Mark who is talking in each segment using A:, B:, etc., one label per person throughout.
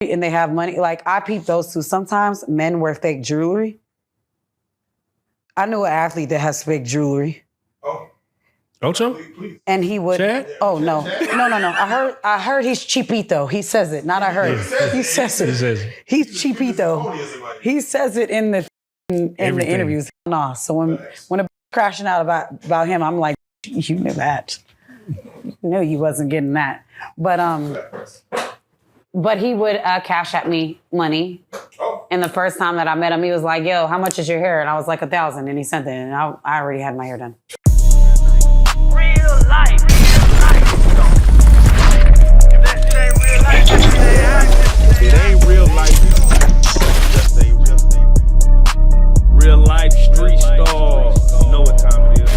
A: and they have money. Like, I peep those too. Sometimes men wear fake jewelry. I knew an athlete that has fake jewelry.
B: Ocho?
A: And he would.
B: Chad?
A: Oh no. I heard he's cheapito. He says it. Not I heard. He says it.
B: He says it.
A: He's cheapito. He says it in the interviews. Nah. So when a crashing out about him, I'm like, you knew that. You knew you wasn't getting that. But he would cash at me money. And the first time that I met him, he was like, yo, how much is your hair? And I was like, 1,000. And he sent it. And I already had my hair done.
C: Real life. If that shit ain't real life,
B: it ain't real life. Just say real life street stars. You know what time it is.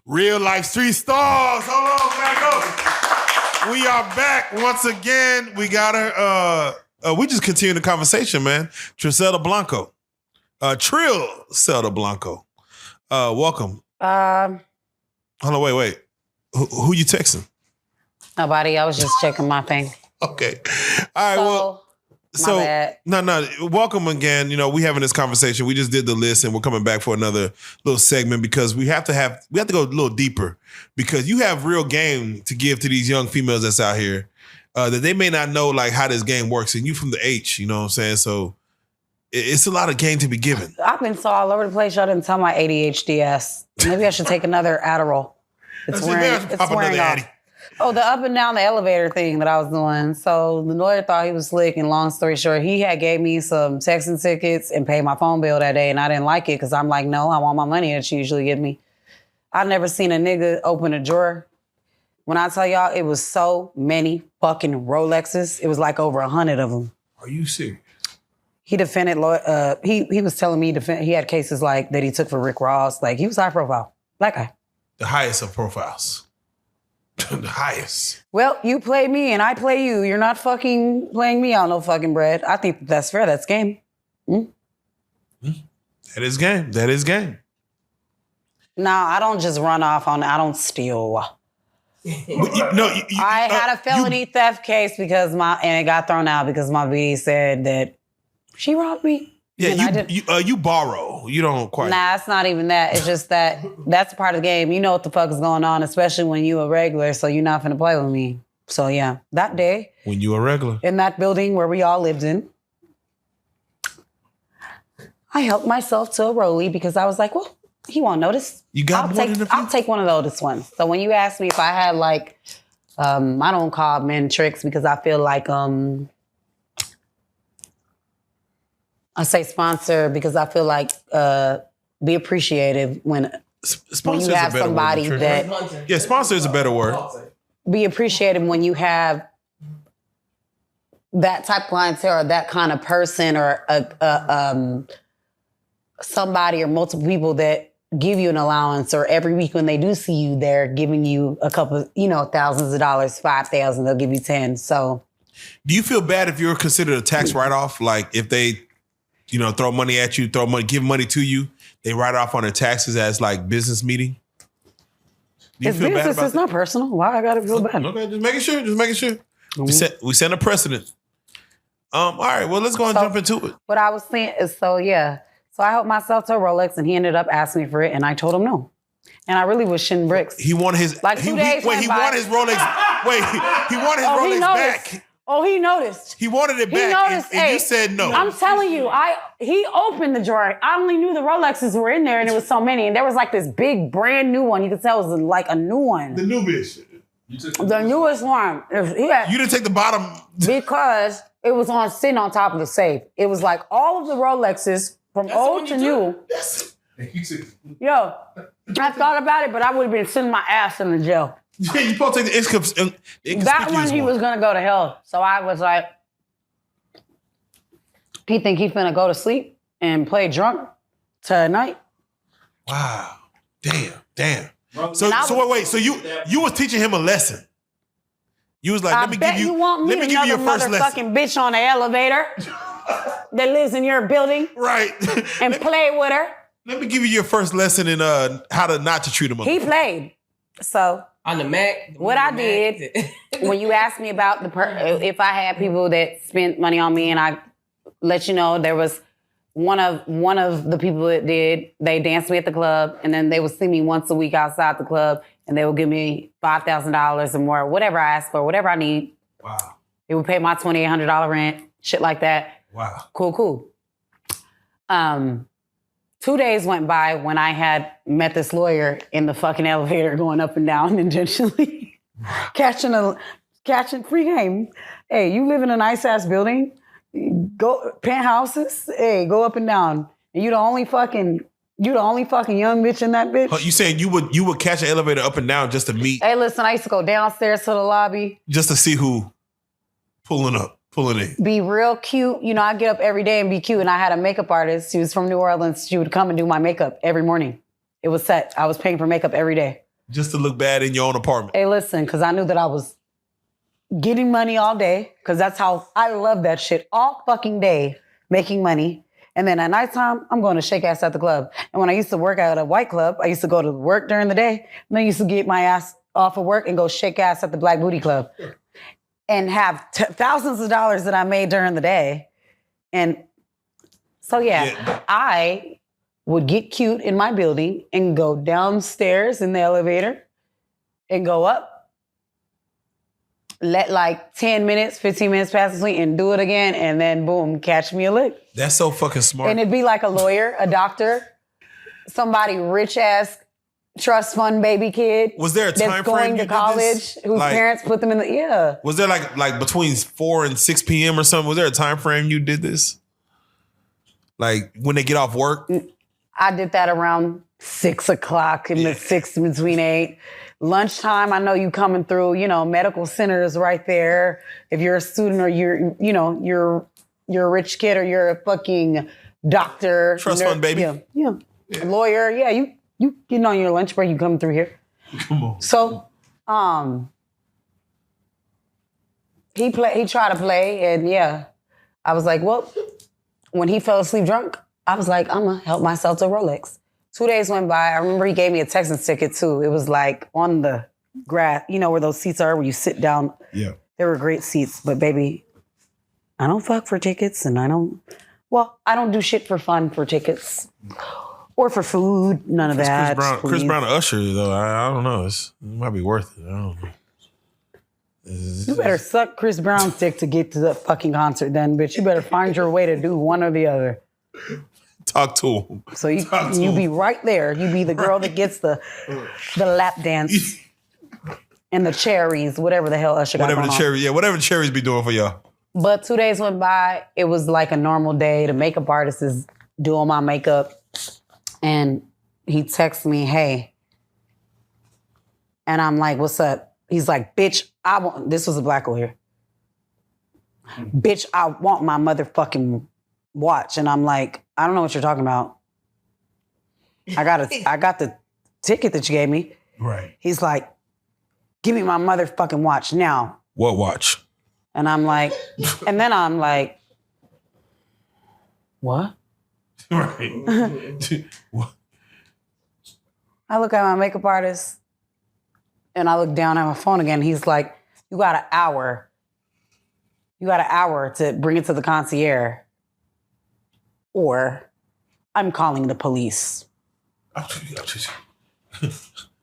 D: Reallyfe Street Starz. Hold on, back up. We are back once again. We got her. We just continue the conversation, man. Trillselda Blanco. Trillselda Blanco. Welcome. Hold on, wait. Who you texting?
A: Nobody. I was just checking my thing.
D: Okay. All right. So no. Welcome again. You know, we having this conversation. We just did the list, and we're coming back for another little segment because we have to go a little deeper because you have real game to give to these young females that's out here that they may not know like how this game works, and you from the H, you know what I'm saying? So it's a lot of game to be given.
A: I've been so all over the place. Y'all didn't tell my ADHD ass. Maybe I should take another Adderall. It's wearing off. Oh, the up and down the elevator thing that I was doing. So the lawyer thought he was slick, and long story short, he had gave me some texting tickets and paid my phone bill that day, and I didn't like it because I'm like, no, I want my money that you usually give me. I've never seen a nigga open a drawer. When I tell y'all, it was so many fucking Rolexes. It was like over 100 of them.
D: Are you serious?
A: He defended, he was telling me he had cases like that he took for Rick Ross. Like, he was high profile. Black guy.
D: The highest of profiles. The highest.
A: Well, you play me and I play you. You're not fucking playing me out no fucking bread. I think that's fair. That's game.
D: That is game. That is game.
A: No, I don't just run off on, I don't steal. I had a felony theft case and it got thrown out because my BD said that she robbed me.
D: Yeah, you borrow. You don't quite.
A: Nah, it's not even that. It's just that that's part of the game. You know what the fuck is going on, especially when you a regular, so you're not finna play with me. So yeah, that day.
D: When you a regular.
A: In that building where we all lived in, I helped myself to a rollie because I was like, well, he won't notice.
D: You got
A: I'll take one of those ones. So when you ask me if I had like, I don't call men tricks because I feel like, I say sponsor because I feel like be appreciative when you have somebody that...
D: Yeah, sponsor is a better word.
A: Be appreciative when you have that type of clientele or that kind of person or somebody or multiple people that give you an allowance, or every week when they do see you, they're giving you a couple, thousands of dollars, 5,000, they'll give you 10. So...
D: Do you feel bad if you're considered a tax write-off? Like if they... throw money at you, give money to you, they write off on their taxes as like business meeting?
A: It's business, it's not personal. Why I gotta feel bad?
D: Okay, just making sure. Mm-hmm. We set a precedent. All right, well, let's go and jump into it.
A: What I was saying is, so I helped myself to a Rolex and he ended up asking me for it and I told him no. And I really was shitting bricks.
D: He wanted his,
A: like 2 days
D: he wanted his Rolex, he wanted his Rolex back.
A: Oh, he noticed.
D: He wanted it back,
A: he noticed,
D: and you said no.
A: I'm telling you, he opened the drawer. I only knew the Rolexes were in there, and it was so many. And there was like this big, brand new one. You could tell it was like a new one.
D: The new bitch.
A: The newest one.
D: You didn't take the bottom.
A: Because it was sitting on top of the safe. It was like all of the Rolexes from old to new. Yo, I thought about it, but I would have been sitting my ass in the jail.
D: Yeah, you supposed to take the inconspicuous
A: that one, he was gonna go to hell. So I was like, he think he finna go to sleep and play drunk tonight.
D: Wow, damn. So wait. So you was teaching him a lesson. You was like, let me give you your first lesson.
A: Motherfucking bitch on the elevator that lives in your building,
D: right?
A: And play with her.
D: Let me give you your first lesson in how not to treat him.
A: He played. So
E: On the Mac.
A: What I did when you asked me about if I had people that spent money on me, and I let you know there was one of the people that did. They danced me at the club, and then they would see me once a week outside the club, and they would give me $5,000 or more, whatever I ask for, whatever I need.
D: Wow.
A: It would pay my $2,800 rent, shit like that.
D: Wow.
A: Cool. 2 days went by when I had met this lawyer in the fucking elevator going up and down intentionally, catching free game. Hey, you live in a nice ass building, go penthouses. Hey, go up and down, and you the only fucking young bitch in that bitch.
D: Oh, you saying you would catch an elevator up and down just to meet?
A: Hey, listen, I used to go downstairs to the lobby
D: just to see who pulling in.
A: Be real cute. You know, I get up every day and be cute. And I had a makeup artist. She was from New Orleans. She would come and do my makeup every morning. It was set. I was paying for makeup every day.
D: Just to look bad in your own apartment.
A: Hey, listen, because I knew that I was getting money all day. Because that's how I love that shit. All fucking day, making money. And then at nighttime, I'm going to shake ass at the club. And when I used to work at a white club, I used to go to work during the day. And I used to get my ass off of work and go shake ass at the Black Booty Club. And have thousands of dollars that I made during the day. And so, I would get cute in my building and go downstairs in the elevator and go up, let like 10 minutes, 15 minutes pass asleep and do it again. And then boom, catch me a lick.
D: That's so fucking smart.
A: And it'd be like a lawyer, a doctor, somebody rich ass trust fund baby kid.
D: Was there a time
A: that's going to college whose parents put them in the
D: Was there like between 4 and 6 p.m. or something? Was there a time frame you did this? Like when they get off work?
A: I did that around 6 o'clock in the 6 between 8. Lunchtime, I know you coming through, medical center is right there. If you're a student or you're a rich kid or you're a fucking doctor.
D: Trust fund baby.
A: Yeah. Lawyer, you getting on your lunch break, you come through here.
D: Come on.
A: So, he tried to play, and I was like, well, when he fell asleep drunk, I was like, I'm gonna help myself to Rolex. 2 days went by. I remember he gave me a Texans ticket too. It was like on the grass, where those seats are, where you sit down.
D: Yeah.
A: They were great seats, but baby, I don't fuck for tickets, and I don't do shit for fun for tickets. Or for food, none of that.
D: Chris Brown and Usher, though, I don't know. It might be worth it. I don't know.
A: You better suck Chris Brown's dick to get to the fucking concert then, bitch. You better find your way to do one or the other.
D: Talk to him.
A: So you be right there. You be the girl that gets the lap dance and the cherries, whatever the hell Usher got going on.
D: Whatever the cherries be doing for y'all.
A: But 2 days went by. It was like a normal day. The makeup artist is doing my makeup. And he texts me, hey. And I'm like, what's up? He's like, bitch, this was a black lawyer. Bitch, I want my motherfucking watch. And I'm like, I don't know what you're talking about. I got the ticket that you gave me.
D: Right.
A: He's like, give me my motherfucking watch now.
D: What watch?
A: And I'm like, what?
D: Right.
A: I look at my makeup artist and I look down at my phone again. He's like, you got an hour. You got an hour to bring it to the concierge. Or I'm calling the police.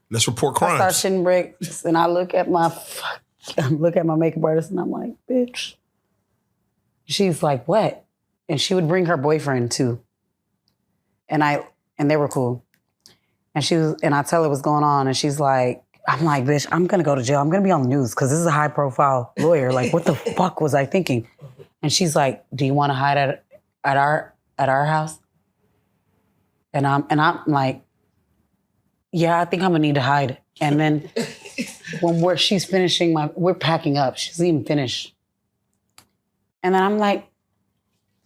D: Let's report crimes.
A: I start shitting bricks and I look at my makeup artist and I'm like, bitch. She's like, what? And she would bring her boyfriend too. And they were cool. And I tell her what's going on, and she's like, I'm like, bitch, I'm gonna go to jail. I'm gonna be on the news because this is a high profile lawyer. Like, what the fuck was I thinking? And she's like, do you want to hide at our house? And I'm like, yeah, I think I'm gonna need to hide. And then when she's finishing we're packing up. She doesn't even finish. And then I'm like,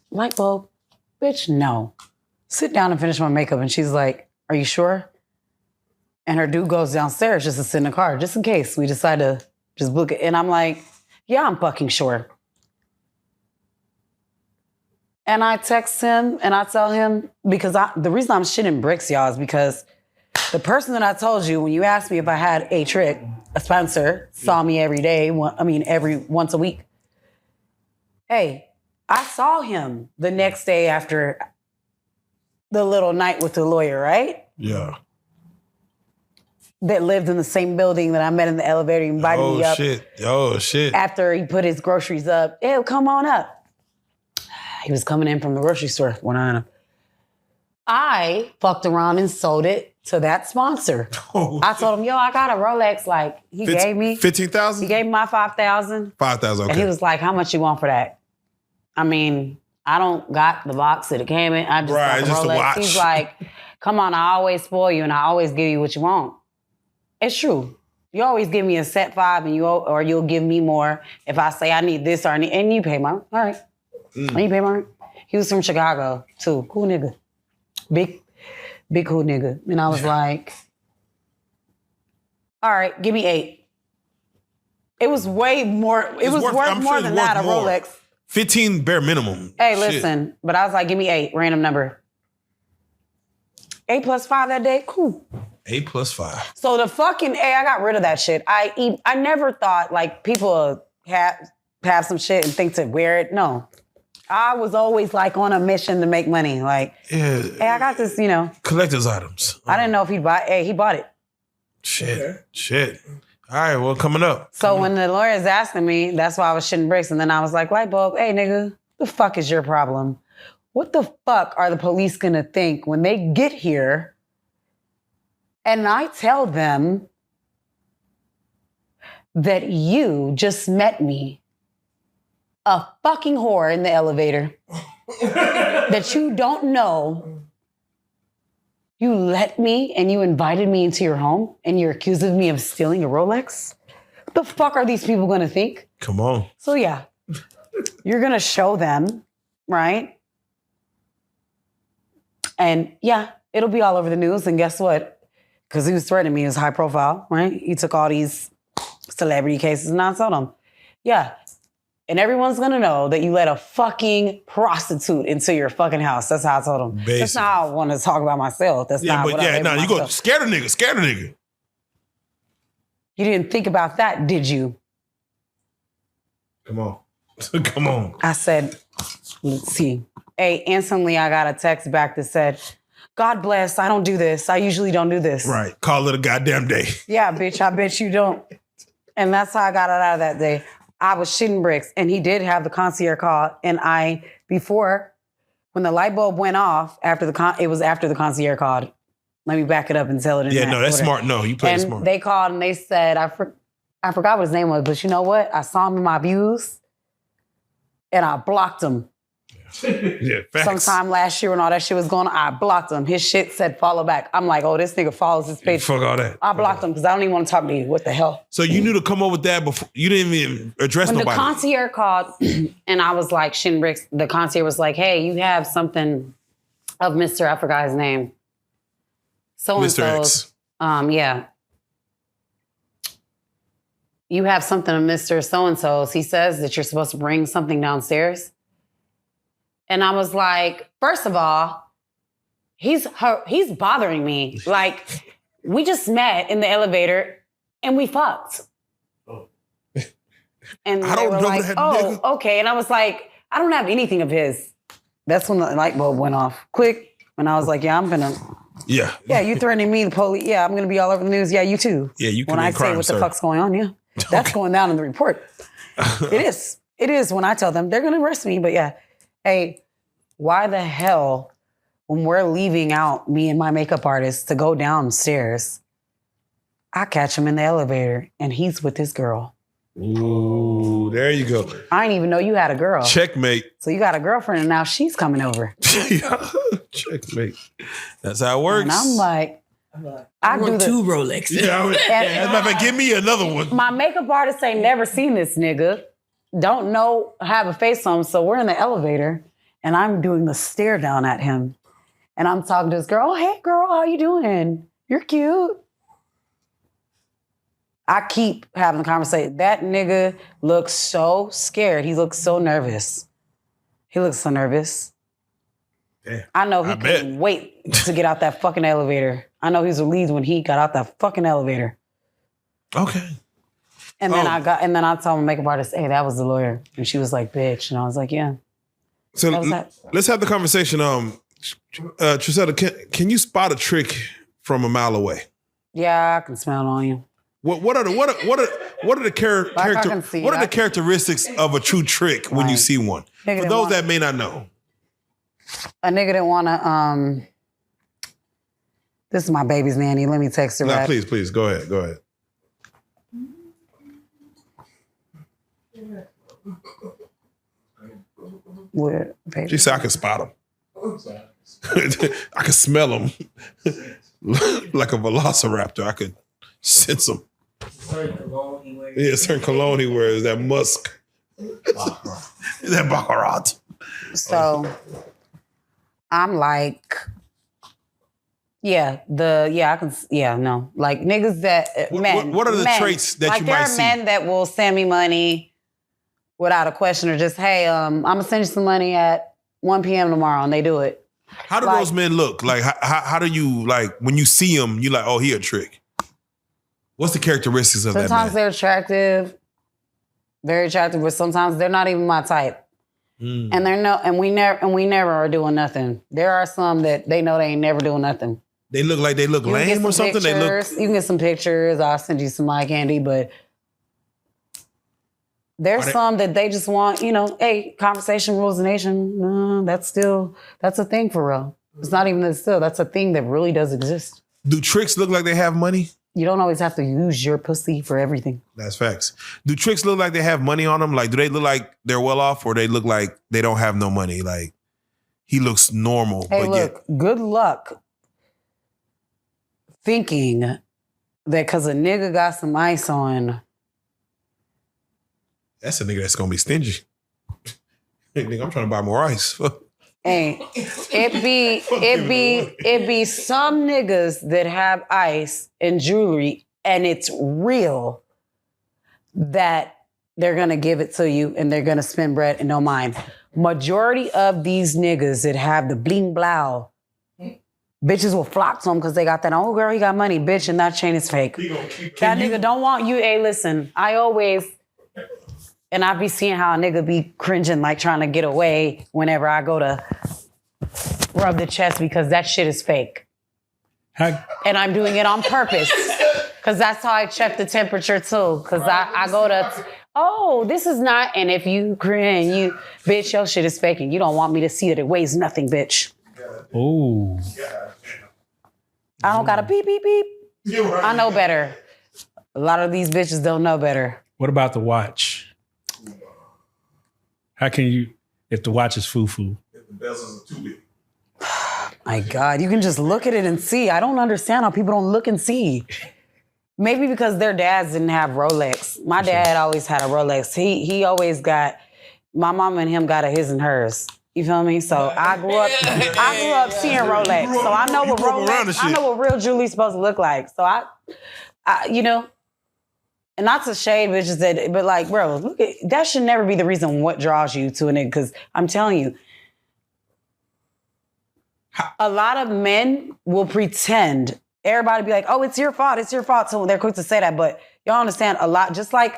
A: light bulb, bitch, no. Sit down and finish my makeup. And she's like, are you sure? And her dude goes downstairs just to sit in the car, just in case we decide to just book it. And I'm like, yeah, I'm fucking sure. And I text him and I tell him, because the reason I'm shitting bricks, y'all, is because The person that I told you, when you asked me if I had a trick, a Spencer, saw me every day, every once a week. Hey, I saw him the next day after the little night with the lawyer, right?
D: Yeah.
A: That lived in the same building that I met in the elevator, invited me up.
D: Oh, shit.
A: After he put his groceries up. Ew, come on up. He was coming in from the grocery store. I fucked around and sold it to that sponsor. Oh, I told him, yo, I got a Rolex. Like, he gave me...
D: $15,000?
A: He gave me my $5,000.
D: $5,000, okay.
A: And he was like, how much you want for that? I mean, I don't got the box that it came in. I just got the
D: just
A: Rolex.
D: a watch.
A: He's like, come on, I always spoil you and I always give you what you want. It's true. You always give me a set 5 and you'll give me more if I say I need this and you pay my rent. All right. And you pay my rent. He was from Chicago too. Cool nigga. Big cool nigga. And I was like, all right, give me 8. It was way more. It was worth more than that, a Rolex.
D: 15 bare minimum.
A: Hey, listen, but I was like, give me 8, random number. 8 plus 5 that day, cool.
D: 8 plus 5.
A: So the fucking I got rid of that shit. I never thought like people have some shit and think to wear it. No. I was always like on a mission to make money. Like, hey, I got this,
D: collector's items.
A: I didn't know if he'd buy. Hey, he bought it.
D: Shit. All right, well, coming up.
A: So when the lawyer's asking me, that's why I was shitting bricks. And then I was like, light bulb, hey, nigga, the fuck is your problem? What the fuck are the police gonna think when they get here and I tell them that you just met me, a fucking whore in the elevator, that you don't know, you let me and you invited me into your home and you're accusing me of stealing a Rolex? What the fuck are these people gonna think?
D: Come on.
A: So yeah, you're gonna show them, right? And yeah, it'll be all over the news. And guess what? Because he was threatening me, he was high profile, right? He took all these celebrity cases and I told him, yeah. And everyone's gonna know that you let a fucking prostitute into your fucking house. That's how I told him. Basically. That's not how I want to talk about myself. That's not what I
D: you go scared a nigga.
A: You didn't think about that, did you?
D: Come on.
A: I said, let's see. Hey, instantly I got a text back that said, God bless, I don't do this. I usually don't do this.
D: Right, call it a goddamn day.
A: Yeah, bitch, I bet you don't. And that's how I got it out of that day. I was shitting bricks, and he did have the concierge call. And when the light bulb went off, it was after the concierge called. Let me back it up and tell it in that
D: that's
A: order.
D: smart. No, you played smart.
A: And they called and they said, I forgot what his name was, but you know what? I saw him in my views, and I blocked him.
D: Yeah, facts.
A: Sometime last year when all that shit was going on, I blocked him. His shit said follow back. I'm like, oh, this nigga follows his page.
D: Fuck all that.
A: I blocked him because I don't even want to talk to you. What the hell?
D: So you knew to come up with that before you didn't even address nobody.
A: When the concierge called and I was like, shin bricks, the concierge was like, hey, you have something of Mr. I forgot his name. So-and-so.
D: Mr. X.
A: Yeah. You have something of Mr. So-and-so's. He says that you're supposed to bring something downstairs. And I was like, first of all, he's bothering me. Like, we just met in the elevator and we fucked. Oh. And they were like, oh, okay. And I was like, I don't have anything of his. That's when the light bulb went off. Click. And I was like, yeah, I'm gonna. Yeah. Yeah, you threatening me, the police. Yeah, I'm gonna be all over the news. Yeah, you too.
D: Yeah, you can.
A: When I say what the fuck's going on, yeah. That's going down in the report. It is. It is when I tell them they're gonna arrest me, but yeah. Hey, why the hell, when we're leaving out, me and my makeup artist, to go downstairs, I catch him in the elevator and he's with his girl.
D: Ooh, there you go.
A: I didn't even know you had a girl.
D: Checkmate.
A: So you got a girlfriend and now she's coming over.
D: Checkmate. That's how it works.
A: And I'm like, I do
E: two Rolexes.
D: Yeah, as a matter of fact, give me another one.
A: My makeup artist ain't never seen this nigga. Don't know, have a face on him. So we're in the elevator and I'm doing the stare down at him. And I'm talking to this girl. Oh, hey girl, how you doing? You're cute. I keep having the conversation. That nigga looks so scared. He looks so nervous. He looks so nervous.
D: Damn,
A: I know he couldn't wait to get out that fucking elevator. I know he was relieved when he got out that fucking elevator.
D: Okay.
A: And then I told my makeup artist, hey, that was the lawyer. And she was like, bitch. And I was like, yeah.
D: So let's have the conversation. Trillselda, can you spot a trick from a mile away?
A: Yeah, I can smell it on you.
D: What are the characteristics of a true trick when you see one? For those that may not know.
A: A nigga didn't want to, this is my baby's nanny. Let me text her back.
D: Please, go ahead.
A: Where, baby?
D: She said I can spot him. I can smell him. Like a velociraptor. I could sense him.
E: Certain cologne he wears.
D: Yeah, certain cologne he wears. That musk. That baccarat.
A: So I'm like, like niggas that men.
D: What are the traits that you might see?
A: Like there are men that will send me money without a question or just, hey, I'm gonna send you some money at 1 p.m. tomorrow, and they do it.
D: How do those men look? Like, how do you, like, when you see them, you like, oh, he a trick. What's the characteristics of that man?
A: Sometimes they're attractive, very attractive, but sometimes they're not even my type. And we never are doing nothing. There are some that they know they ain't never doing nothing.
D: They look like they look lame or something?
A: You can get some pictures. I'll send you some eye candy, but there's some that they just want, hey, conversation rules the nation. No, that's a thing for real. It's not even that's a thing that really does exist.
D: Do tricks look like they have money?
A: You don't always have to use your pussy for everything.
D: That's facts. Do tricks look like they have money on them? Like, do they look like they're well off, or they look like they don't have no money? Like, he looks normal.
A: Hey, look, good luck thinking that because a nigga got some ice on.
D: That's a nigga that's gonna be stingy. Hey, nigga, I'm trying to buy more ice.
A: Hey, it be some niggas that have ice and jewelry and it's real that they're gonna give it to you and they're gonna spend bread and don't mind. Majority of these niggas that have the bling blow, bitches will flock to them because they got that, oh girl, he got money, bitch, and that chain is fake. That nigga don't want you. Hey, listen, and I be seeing how a nigga be cringing, like trying to get away whenever I go to rub the chest because that shit is fake. And I'm doing it on purpose because that's how I check the temperature too. Because I go to, oh, this is not, and if you cringe, bitch, your shit is fake and you don't want me to see that it weighs nothing, bitch.
F: Oh.
A: I don't gotta beep, beep, beep. I know better. A lot of these bitches don't know better.
F: What about the watch? How can you, if the watch is foo-foo?
D: If the bezels are too big.
A: My God, you can just look at it and see. I don't understand how people don't look and see. Maybe because their dads didn't have Rolex. My dad always had a Rolex. He always got, my mom and him got a his and hers. You feel me? So I grew up seeing Rolex. So I know what Rolex, I know what real jewelry's supposed to look like. So I and not to shade bitches, but like, bro, look at, that should never be the reason what draws you to a nigga. Because I'm telling you, a lot of men will pretend. Everybody be like, oh, it's your fault. It's your fault. So they're quick to say that. But y'all understand a lot, just like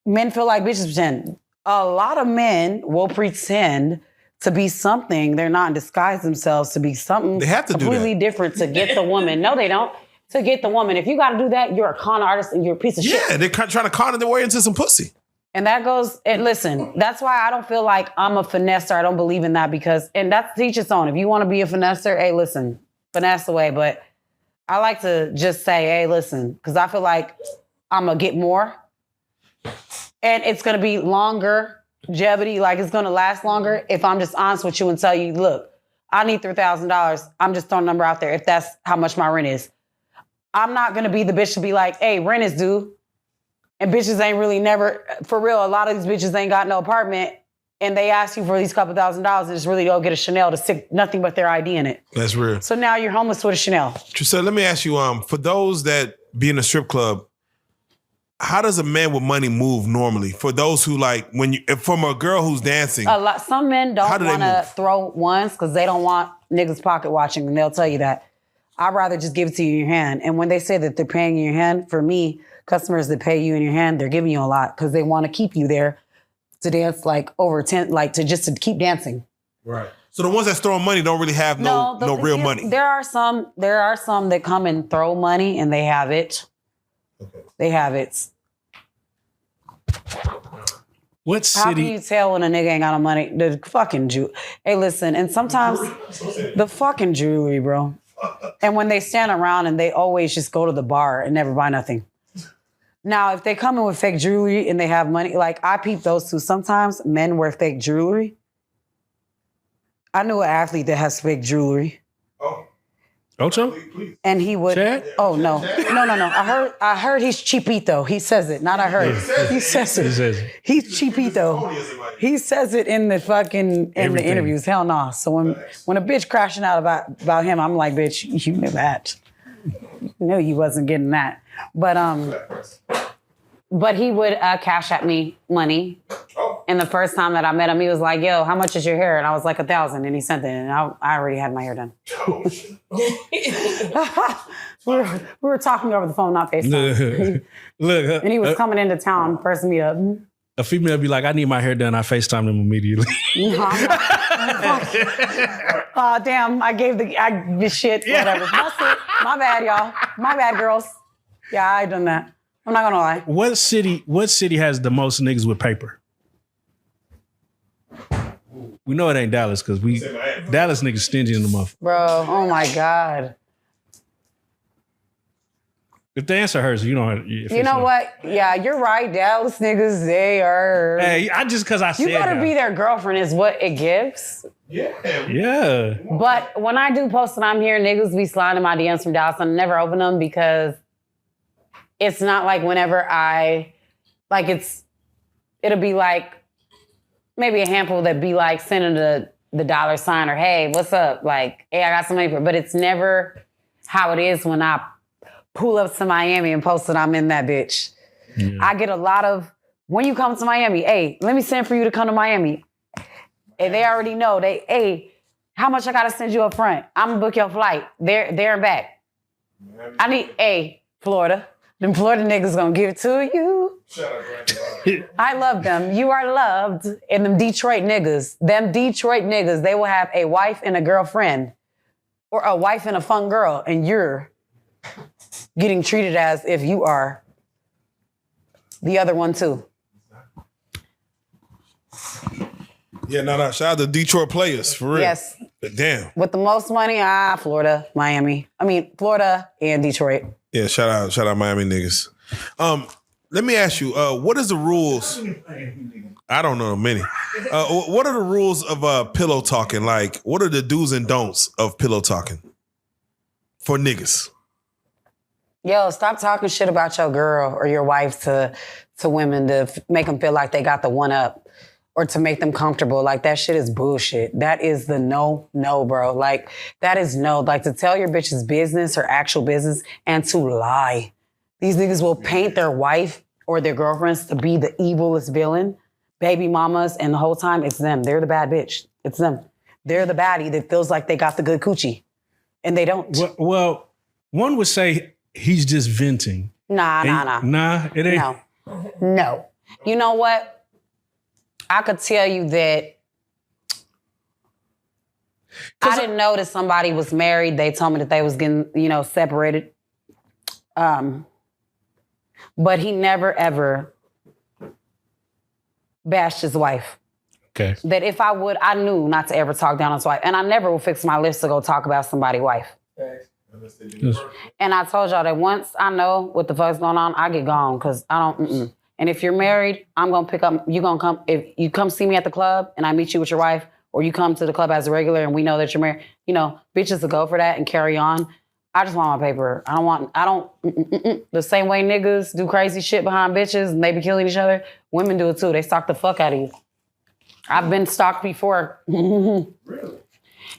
A: men feel like bitches pretend. A lot of men will pretend to be something they're not and disguise themselves to be something
D: they have to
A: completely different to get the woman. No, they don't. To get the woman. If you got to do that, you're a con artist and you're a piece of shit.
D: Yeah, they're trying to con their way into some pussy.
A: And that goes, and listen, that's why I don't feel like I'm a finesser. I don't believe in that because, and that's teach its own. If you want to be a finesser, hey, listen, finesse away. But I like to just say, hey, listen, because I feel like I'm going to get more. And it's going to be longer, longevity, like it's going to last longer if I'm just honest with you and tell you, look, I need $3,000. I'm just throwing a number out there if that's how much my rent is. I'm not going to be the bitch to be like, hey, rent is due. And bitches ain't really never, for real, a lot of these bitches ain't got no apartment and they ask you for these couple $1,000s and just really go get a Chanel to stick nothing but their ID in it.
D: That's real.
A: So now you're homeless with a Chanel.
D: Trillselda, let me ask you, for those that be in a strip club, how does a man with money move normally? For those who like, from a girl who's dancing.
A: Some men don't want to throw ones because they don't want niggas pocket watching and they'll tell you that. I'd rather just give it to you in your hand. And when they say that they're paying you in your hand, for me, customers that pay you in your hand, they're giving you a lot because they want to keep you there to dance like over 10, like to keep dancing.
D: Right. So the ones that's throwing money don't really have no real money.
A: There are some that come and throw money and they have it. Okay. They have it.
F: What city?
A: How can you tell when a nigga ain't got no money? The fucking jewelry. Hey, listen, and sometimes the fucking jewelry, bro. And when they stand around and they always just go to the bar and never buy nothing. Now, if they come in with fake jewelry and they have money, like I peep those too. Sometimes men wear fake jewelry. I knew an athlete that has fake jewelry.
F: Ocho?
A: And he would.
F: Chad?
A: Oh no. I heard he's cheapito. He says it. Not I heard. He says it.
F: He says it.
A: He's cheapito. He says it in the fucking the interviews. Hell no. So when a bitch crashing out about him, I'm like, bitch, you knew that. You knew you wasn't getting that. But he would cash at me money. And the first time that I met him, he was like, yo, how much is your hair? And I was like, $1,000. And he sent it. And I already had my hair done. we were talking over the phone, not FaceTime.
F: Look.
A: And he was coming into town, first meet up.
F: A female would be like, I need my hair done. I FaceTimed him immediately.
A: Damn, I gave the shit, whatever. That's it. My bad, y'all. My bad, girls. Yeah, I done that. I'm not gonna lie.
F: What city has the most niggas with paper? We know it ain't Dallas because Dallas niggas stingy in the month.
A: Bro, oh my God.
F: If the answer hurts, you don't.
A: You know what? Yeah, you're right. Dallas niggas, they are.
F: Hey, I just because I said
A: you gotta be their girlfriend is what it gives.
F: Yeah.
A: But when I do post and I'm here, niggas be sliding my DMs from Dallas. I never open them because it's not like whenever it'll be like maybe a handful that be like sending the dollar sign or hey, what's up? Like, hey, I got some paper. But it's never how it is when I pull up to Miami and post that I'm in that bitch. Yeah. I get a lot of, when you come to Miami, hey, let me send for you to come to Miami. And they already know, hey, how much I gotta send you up front? I'm gonna book your flight, there and back. I need, Florida. Them Florida niggas gonna give it to you. I love them. You are loved. And them Detroit niggas, they will have a wife and a girlfriend or a wife and a fun girl, and you're getting treated as if you are the other one too.
D: Yeah, no. Shout out to Detroit players, for real.
A: Yes.
D: But damn.
A: With the most money, Florida, Miami. Florida and Detroit.
D: Yeah, shout out Miami niggas. Let me ask you, what is the rules? I don't know many. What are the rules of pillow talking? Like, what are the do's and don'ts of pillow talking for niggas?
A: Yo, stop talking shit about your girl or your wife to women to make them feel like they got the one up or to make them comfortable. Like, that shit is bullshit. That is the no, bro. Like, that is no. Like, to tell your bitch's business or actual business and to lie. These niggas will paint their wife or their girlfriends to be the evilest villain, baby mamas, and the whole time it's them. They're the bad bitch. It's them. They're the baddie that feels like they got the good coochie. And they don't.
F: Well, one would say he's just venting.
A: Nah.
F: Nah, it ain't.
A: No. You know what? I could tell you that I didn't know that somebody was married. They told me that they was getting, separated. But he never, ever bashed his wife.
F: Okay.
A: That if I would, I knew not to ever talk down on his wife. And I never will fix my lips to go talk about somebody's wife. Yes. And I told y'all that once I know what the fuck's going on, I get gone because I don't, And if you're married, I'm going to pick up, you going to come, if you come see me at the club and I meet you with your wife, or you come to the club as a regular and we know that you're married, bitches will go for that and carry on. I just want my paper. The same way niggas do crazy shit behind bitches and they be killing each other, women do it too. They stalk the fuck out of you. I've been stalked before. Really?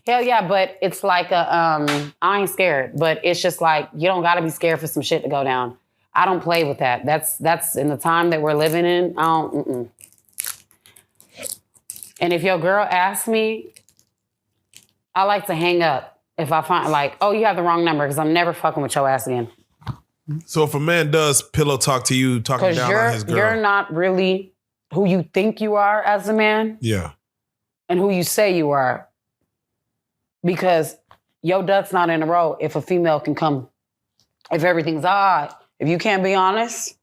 A: Hell yeah, but it's like I ain't scared, but it's just like, you don't gotta be scared for some shit to go down. I don't play with that. That's in the time that we're living in. And if your girl asks me, I like to hang up If I find like, oh, you have the wrong number because I'm never fucking with your ass again.
D: So if a man does pillow talk to you, talking down on his girl.
A: You're not really who you think you are as a man.
D: Yeah.
A: And who you say you are. Because your duck's not in a row if a female can come. If everything's all right. If you can't be honest,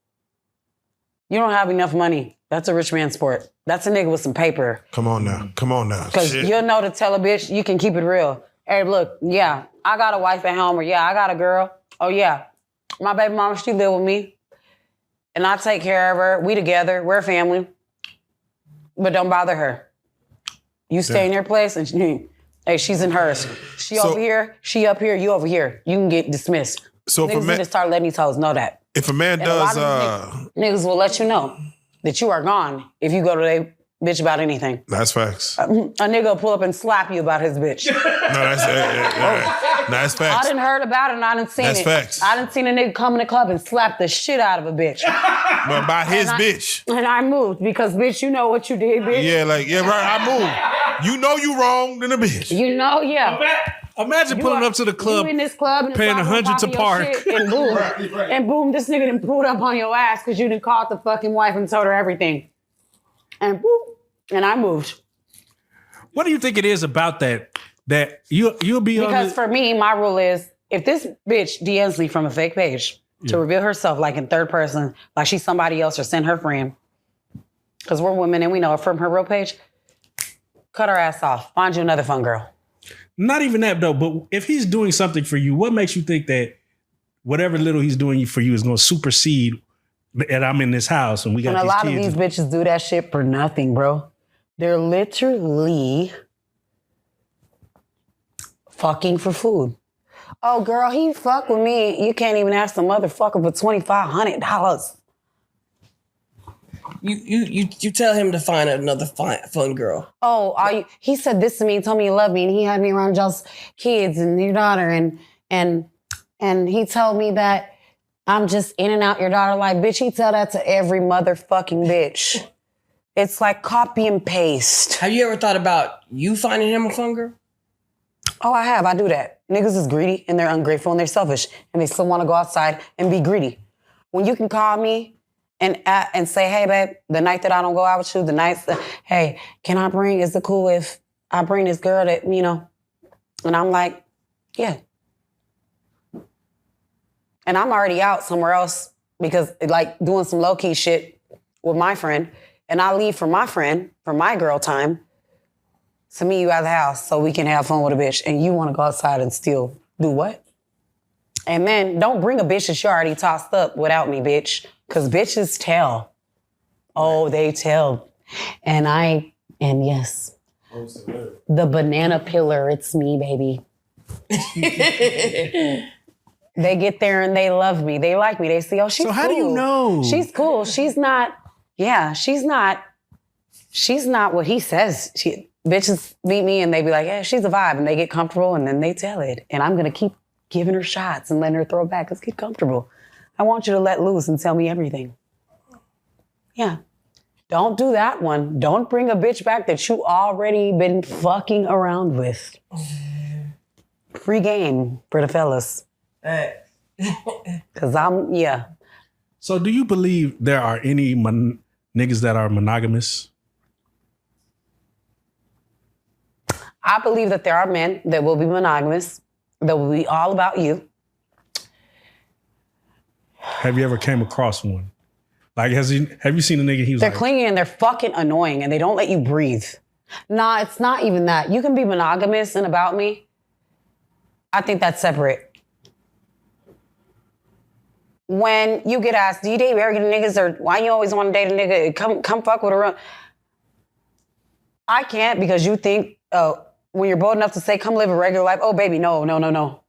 A: you don't have enough money. That's a rich man sport. That's a nigga with some paper.
D: Come on now.
A: Because you'll know to tell a bitch, you can keep it real. Hey, look, yeah, I got a wife at home, or yeah, I got a girl. Oh, yeah, my baby mama, she live with me. And I take care of her. We together. We're a family. But don't bother her. You stay in your place, and hey, she's in hers. She over here, she up here, you over here. You can get dismissed.
D: So
A: niggas need to start letting these hoes know that.
D: If a man does...
A: niggas will let you know that you are gone if you go to their bitch about anything.
D: That's facts.
A: A nigga will pull up and slap you about his bitch.
D: That's facts.
A: I done heard about it and I done seen it.
D: That's facts.
A: I done seen a nigga come in the club and slap the shit out of a bitch.
D: But about his bitch.
A: And I moved because, bitch, you know what you did, bitch.
D: Yeah, right, I moved. You know you wrong than a bitch.
A: You know, yeah.
F: Imagine pulling up to the club,
A: you in this club and
F: paying $100 to park.
A: And boom, and boom, this nigga done pulled up on your ass because you done called the fucking wife and told her everything. And boom, and I moved.
F: What do you think it is about that you'll be on?
A: Because for me, my rule is if this bitch DMs me from a fake page to reveal herself like in third person, like she's somebody else or send her friend, because we're women and we know her from her real page, cut her ass off. Find you another fun girl.
F: Not even that though, but if he's doing something for you, what makes you think that whatever little he's doing for you is going to supersede and I'm in this house and we got these kids?
A: And a lot of these bitches do that shit for nothing, bro. They're literally fucking for food. Oh, girl, he fuck with me. You can't even ask the motherfucker for $2,500.
E: You tell him to find another fun girl.
A: Oh, he said this to me, told me he loved me, and he had me around y'all's kids and your daughter, and he told me that I'm just in and out your daughter. Like, bitch, he tell that to every motherfucking bitch. It's like copy and paste.
E: Have you ever thought about you finding him a fun girl?
A: Oh, I have. I do that. Niggas is greedy and they're ungrateful and they're selfish and they still want to go outside and be greedy. When you can call me and say, hey, babe, the night that I don't go out with you, the nights, hey, is it cool if I bring this girl that, you know? And I'm like, yeah. And I'm already out somewhere else because like doing some low-key shit with my friend. And I leave for my friend, for my girl time, to meet you at the house so we can have fun with a bitch. And you want to go outside and still do what? And then don't bring a bitch that you already tossed up without me, bitch. Because bitches tell. Oh, they tell. And yes. The banana pillar, it's me, baby. They get there and they love me. They like me. They see, oh, she's cool.
F: So how do you know?
A: She's cool. She's not what he says. Bitches meet me and they be like, yeah, she's a vibe. And they get comfortable and then they tell it. And I'm going to keep giving her shots and letting her throw back. Let's get comfortable. I want you to let loose and tell me everything. Yeah. Don't do that one. Don't bring a bitch back that you already been fucking around with. Free game for the fellas. Because yeah.
F: So do you believe there are any niggas that are monogamous?
A: I believe that there are men that will be monogamous, that will be all about you.
F: Have you ever came across one? Like, have you seen a nigga,
A: they're clingy and they're fucking annoying and they don't let you breathe. Nah, it's not even that. You can be monogamous and about me. I think that's separate. When you get asked, do you date arrogant niggas or why you always want to date a nigga? Come fuck with a real... I can't because you think, when you're bold enough to say, come live a regular life, oh, baby, no.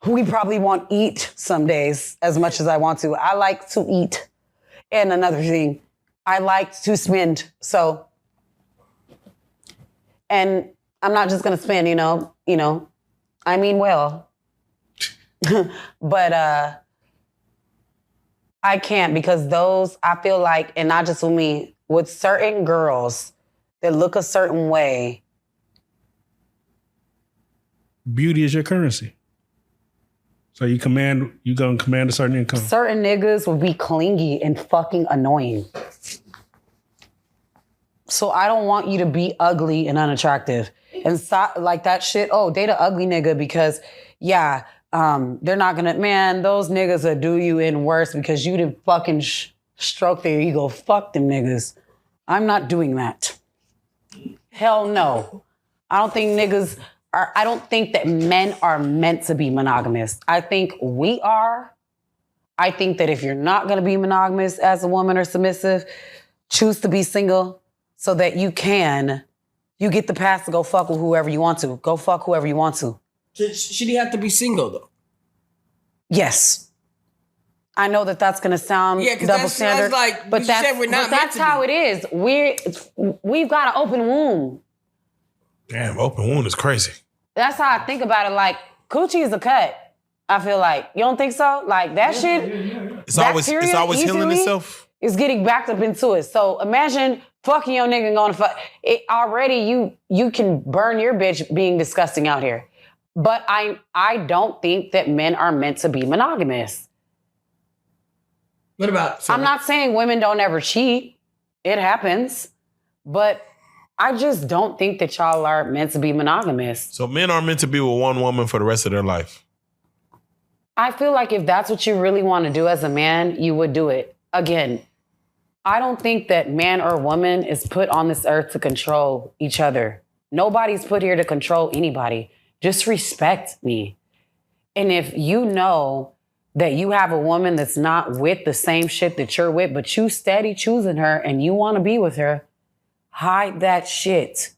A: We probably won't eat some days as much as I want to. I like to eat. And another thing, I like to spend. So, and I'm not just going to spend, you know, I mean well. But I can't because those, I feel like, and not just with me, with certain girls that look a certain way,
F: beauty is your currency. So you gonna command a certain income.
A: Certain niggas will be clingy and fucking annoying. So I don't want you to be ugly and unattractive. And like that shit, date an ugly nigga because, they're not gonna, man, those niggas will do you in worse because you didn't fucking stroke their ego. Fuck them niggas. I'm not doing that. Hell no. I don't think that men are meant to be monogamous. I think we are. I think that if you're not gonna be monogamous as a woman or submissive, choose to be single so that you get the pass to go fuck with whoever you want to. Go fuck whoever you want to.
E: Should he have to be single though?
A: Yes. I know that that's gonna sound double standard, but that's how it is. We've got an open womb.
D: Damn, open wound is crazy.
A: That's how I think about it. Like, coochie is a cut. I feel like. You don't think so? Like, that shit,
D: It's always healing itself.
A: It's getting backed up into it. So imagine fucking your nigga and going to fuck. Already, you can burn your bitch being disgusting out here. But I don't think that men are meant to be monogamous.
E: What about...
A: I'm not saying women don't ever cheat. It happens. But I just don't think that y'all are meant to be monogamous.
D: So men are meant to be with one woman for the rest of their life.
A: I feel like if that's what you really want to do as a man, you would do it. Again, I don't think that man or woman is put on this earth to control each other. Nobody's put here to control anybody. Just respect me. And if you know that you have a woman that's not with the same shit that you're with, but you steady choosing her and you want to be with her, hide that shit.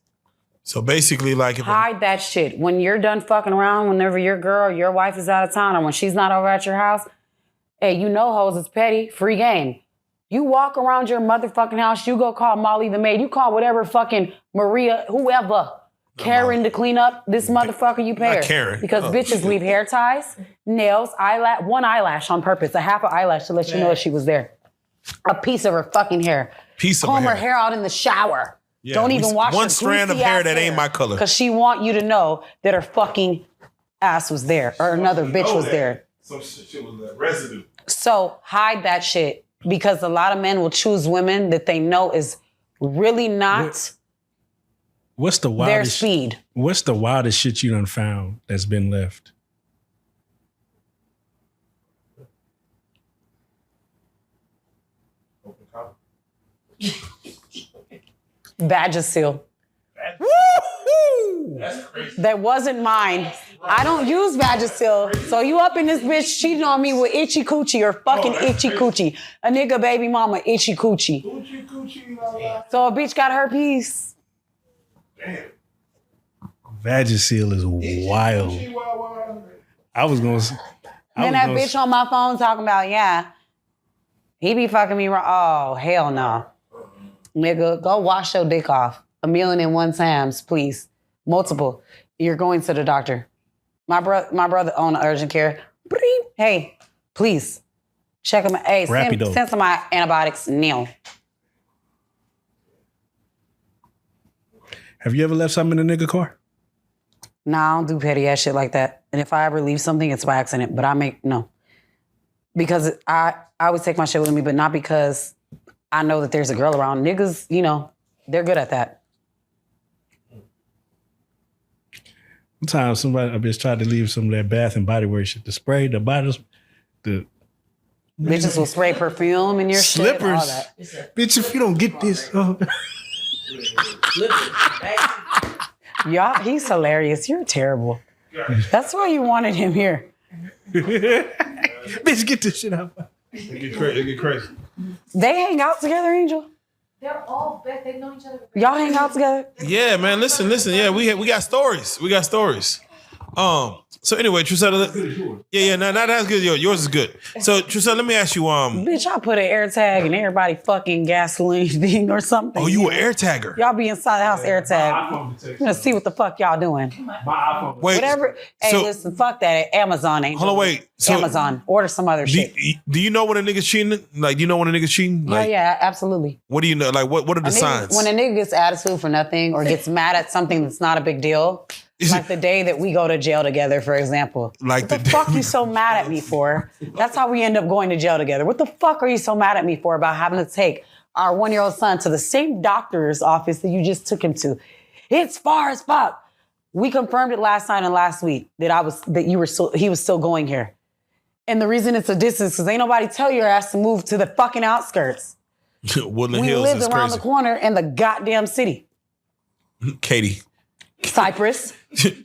D: So basically, like...
A: Hide that shit. When you're done fucking around, whenever your girl or your wife is out of town or when she's not over at your house, hey, you know hoes is petty, free game. You walk around your motherfucking house, you go call Molly the maid, you call whatever fucking Maria, whoever, Karen to clean up this motherfucker, you pay her.
D: Karen.
A: Because bitches leave hair ties, nails, one eyelash on purpose, a half an eyelash to let you know that she was there. A piece of her fucking hair. Comb her hair out in the shower.
D: Yeah,
A: don't even wash
D: one strand of hair that ain't my color.
A: Because she want you to know that her fucking ass was there or another bitch was there.
D: Some shit was that residue.
A: So hide that shit because a lot of men will choose women that they know is really not
F: what's the wildest,
A: their speed.
F: What's the wildest shit you done found that's been left?
A: Vagisil.
D: That's crazy.
A: That wasn't mine. I don't use Vagisil. So you up in this bitch cheating on me with itchy coochie or fucking itchy coochie. A nigga baby mama itchy coochie. So a bitch got herpes.
D: Damn.
F: Vagisil is wild. I was gonna say.
A: Then that bitch on my phone talking about, he be fucking me wrong. Oh, hell no. Nigga, go wash your dick off 1,000,001 times, please. Multiple. You're going to the doctor. My brother own urgent care. Hey, please. Check him. Hey, send some antibiotics now.
F: Have you ever left something in a nigga car?
A: Nah, I don't do petty ass shit like that. And if I ever leave something, it's by accident. But no. Because I always take my shit with me, but not because I know that there's a girl around. Niggas, they're good at that.
F: One time, a bitch tried to leave some of that Bath and Body Works shit. The spray, the bottles,
A: bitches will spray perfume in your
F: slippers.
A: Shit, all that.
F: Bitch, if you don't get this,
A: Y'all, he's hilarious. You're terrible. That's why you wanted him here.
F: Bitch, get this shit out.
D: They get crazy.
A: They hang out together, Angel?
G: They're all best. They know each other.
A: Y'all hang out together?
D: Yeah, man. Listen. Yeah, we got stories. So anyway, Trillselda, no, that's good. Yours is good. So Trillselda, let me ask you,
A: bitch, I put an air tag in everybody fucking gasoline thing or something.
D: Oh, you an air tagger?
A: Y'all be inside the house air tag. I'm gonna see what the fuck y'all doing.
D: Wait,
A: whatever. Hey, listen, fuck that. Amazon ain't.
D: Hold on, wait. So,
A: Amazon. Order some other shit.
D: Do you know when a nigga's cheating? Like, do you know when a nigga's cheating? Like,
A: yeah, absolutely.
D: What do you know? Like, what are the signs?
A: When a nigga gets attitude for nothing or gets mad at something that's not a big deal, Like the day that we go to jail together, for example.
D: Like
A: what the fuck you so mad at me for? That's how we end up going to jail together. What the fuck are you so mad at me for about having to take our 1-year-old son to the same doctor's office that you just took him to? It's far as fuck. We confirmed it last night and last week that he was still going here. And the reason it's a distance is because ain't nobody tell your ass to move to the fucking outskirts.
D: Woodland
A: we
D: Hills
A: lived
D: is
A: around
D: crazy.
A: the corner in the goddamn city.
D: Katie.
A: Cyprus.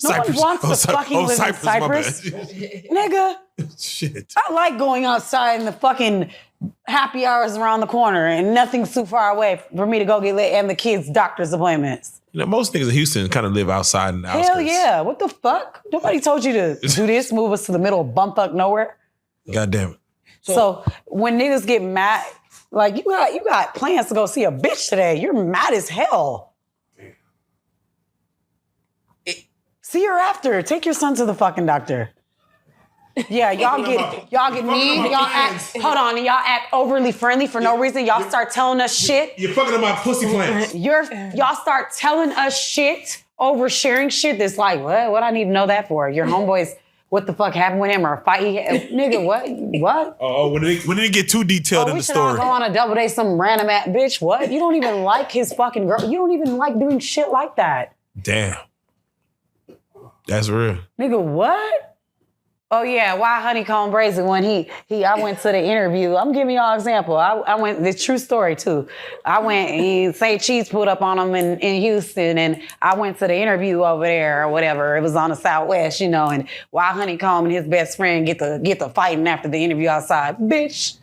A: No one wants to fucking live in Cyprus. Nigga.
D: Shit.
A: I like going outside in the fucking happy hours around the corner and nothing's too far away for me to go get lit and the kids' doctor's appointments.
D: You know, most niggas in Houston kind of live outside in the outskirts.
A: Hell yeah. What the fuck? Nobody told you to do this, move us to the middle of bumfuck nowhere.
D: God damn it.
A: So when niggas get mad, like you got plans to go see a bitch today. You're mad as hell. See her after. Take your son to the fucking doctor. Yeah, y'all get mean. Y'all act overly friendly for no reason. Y'all start telling us shit.
D: You're fucking up my pussy plans.
A: Y'all start telling us shit, oversharing shit that's like, what I need to know that for? Your homeboys, what the fuck happened with him or a fight he had? Nigga, what?
D: Oh, when did it get too detailed in the story?
A: We should all go on a double date, some random ass bitch. What? You don't even like his fucking girl. You don't even like doing shit like that.
D: Damn. That's real.
A: Nigga, what? Oh yeah, why Honeycomb Brazy when I went to the interview. I'm giving y'all an example. I went, this true story too. I went, St. Cheese pulled up on him in Houston and I went to the interview over there or whatever. It was on the Southwest, you know, and why Honeycomb and his best friend get the fighting after the interview outside. Bitch.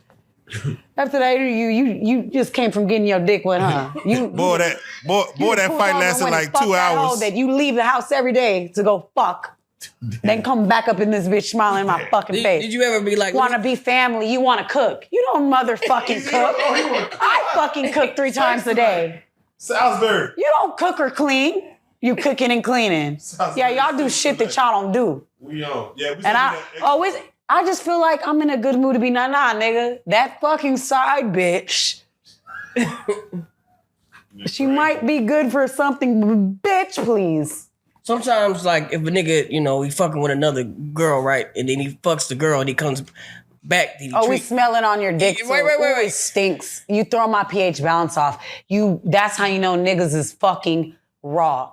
A: After that interview, you just came from getting your dick wet, huh?
D: That fight lasted like 2 hours.
A: That you leave the house every day to go fuck. Then come back up in this bitch smiling in my fucking face.
E: Did you ever be like,
A: want to be family? You want to cook? You don't motherfucking cook. I fucking cook 3 times a day.
D: Salisbury.
A: You don't cook or clean. You cooking and cleaning. Yeah, y'all do shit that y'all don't do.
D: We don't. Yeah.
A: I just feel like I'm in a good mood to be nah, nigga. That fucking side bitch. She might be good for something, bitch, please.
E: Sometimes, like, if a nigga, you know, he fucking with another girl, right? And then he fucks the girl and he comes back.
A: We smelling on your dick.
E: Wait.
A: It stinks. You throw my pH balance off. That's how you know niggas is fucking raw.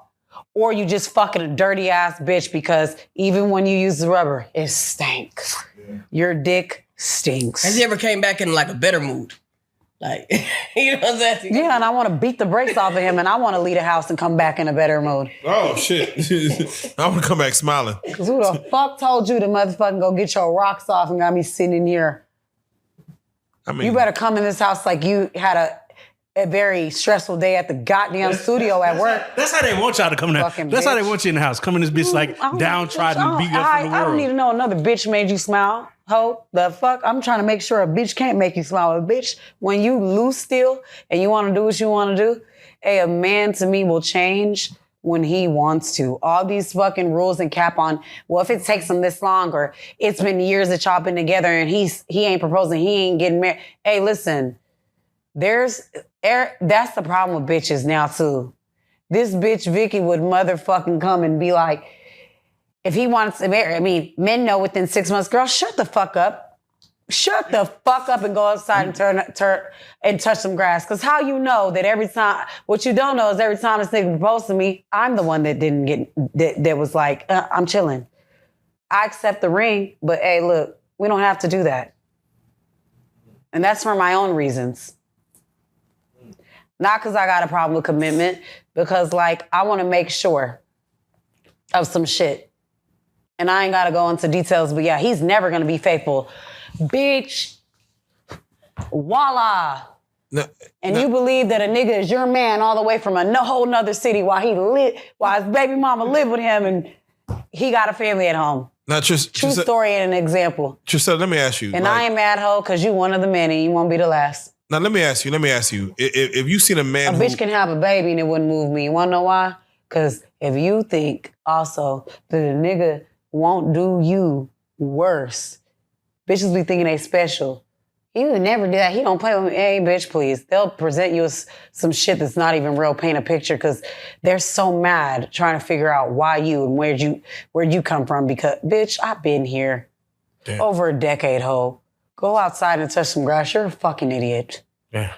A: Or you just fucking a dirty ass bitch because even when you use the rubber, it stinks. Yeah. Your dick stinks.
E: Has he ever came back in like a better mood? Like, you know what I'm saying?
A: Yeah, and I want to beat the brakes off of him and I want to leave the house and come back in a better mood.
D: Oh, shit. I want to come back smiling.
A: Because who the fuck told you to motherfucking go get your rocks off and got me sitting in here? I mean, you better come in this house like you had a very stressful day at the goddamn studio at work.
F: That's how they want y'all to come in the house. That's how they want you in the house. Come in this bitch like downtrodden and beat up from the world.
A: I don't need to know another bitch made you smile. Ho, the fuck? I'm trying to make sure a bitch can't make you smile. A bitch, when you loose still and you want to do what you want to do, a man to me will change when he wants to. All these fucking rules and cap on, well, if it takes him this long or it's been years that y'all been together and he ain't proposing, he ain't getting married. Hey, listen, that's the problem with bitches now too. This bitch Vicky would motherfucking come and be like, if he wants to marry, men know within 6 months, girl, shut the fuck up. Shut the fuck up and go outside and turn and touch some grass. Because how you know that every time, what you don't know is every time this nigga proposed to me, I'm the one that didn't get, that was like, I'm chilling. I accept the ring, but hey, look, we don't have to do that. And that's for my own reasons. Not because I got a problem with commitment, because like, I want to make sure of some shit. And I ain't got to go into details, but yeah, he's never going to be faithful. Bitch, voila. You believe that a nigga is your man all the way from a whole nother city while his baby mama lived with him and he got a family at home.
D: Now,
A: True story and an example.
D: Trillselda, let me ask you.
A: And I ain't mad, ho, because you one of the many. You won't be the last.
D: Now, let me ask you. If you seen a man
A: bitch can have a baby and it wouldn't move me. You want to know why? Because if you think also that a nigga won't do you worse. Bitches be thinking they special. He would never do that. He don't play with me. Hey, bitch, please. They'll present you with some shit that's not even real, paint a picture, because they're so mad trying to figure out why you and where'd you come from. Because, bitch, I've been here over a decade, ho. Go outside and touch some grass. You're a fucking idiot.
D: Yeah.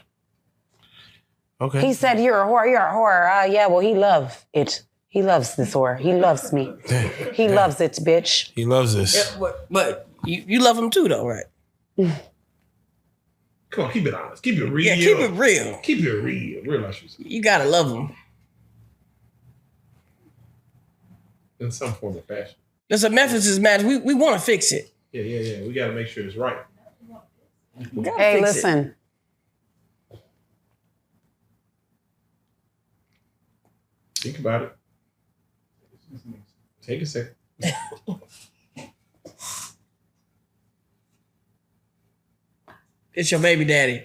D: Okay.
A: He said, you're a whore. You're a whore. Yeah, well, he loves it. He loves this whore. He loves me. He loves it, bitch.
D: He loves this.
E: Yeah, but you love him too, though, right?
D: Come on, keep it honest. Keep it real.
E: Yeah, keep it real.
D: Keep it real. Real life.
E: You gotta love him.
D: In some form of fashion.
E: There's a Memphis match. We want to fix it.
D: Yeah. We gotta make sure it's right.
A: Hey, listen.
D: Think about it. Take a second.
E: It's your baby daddy.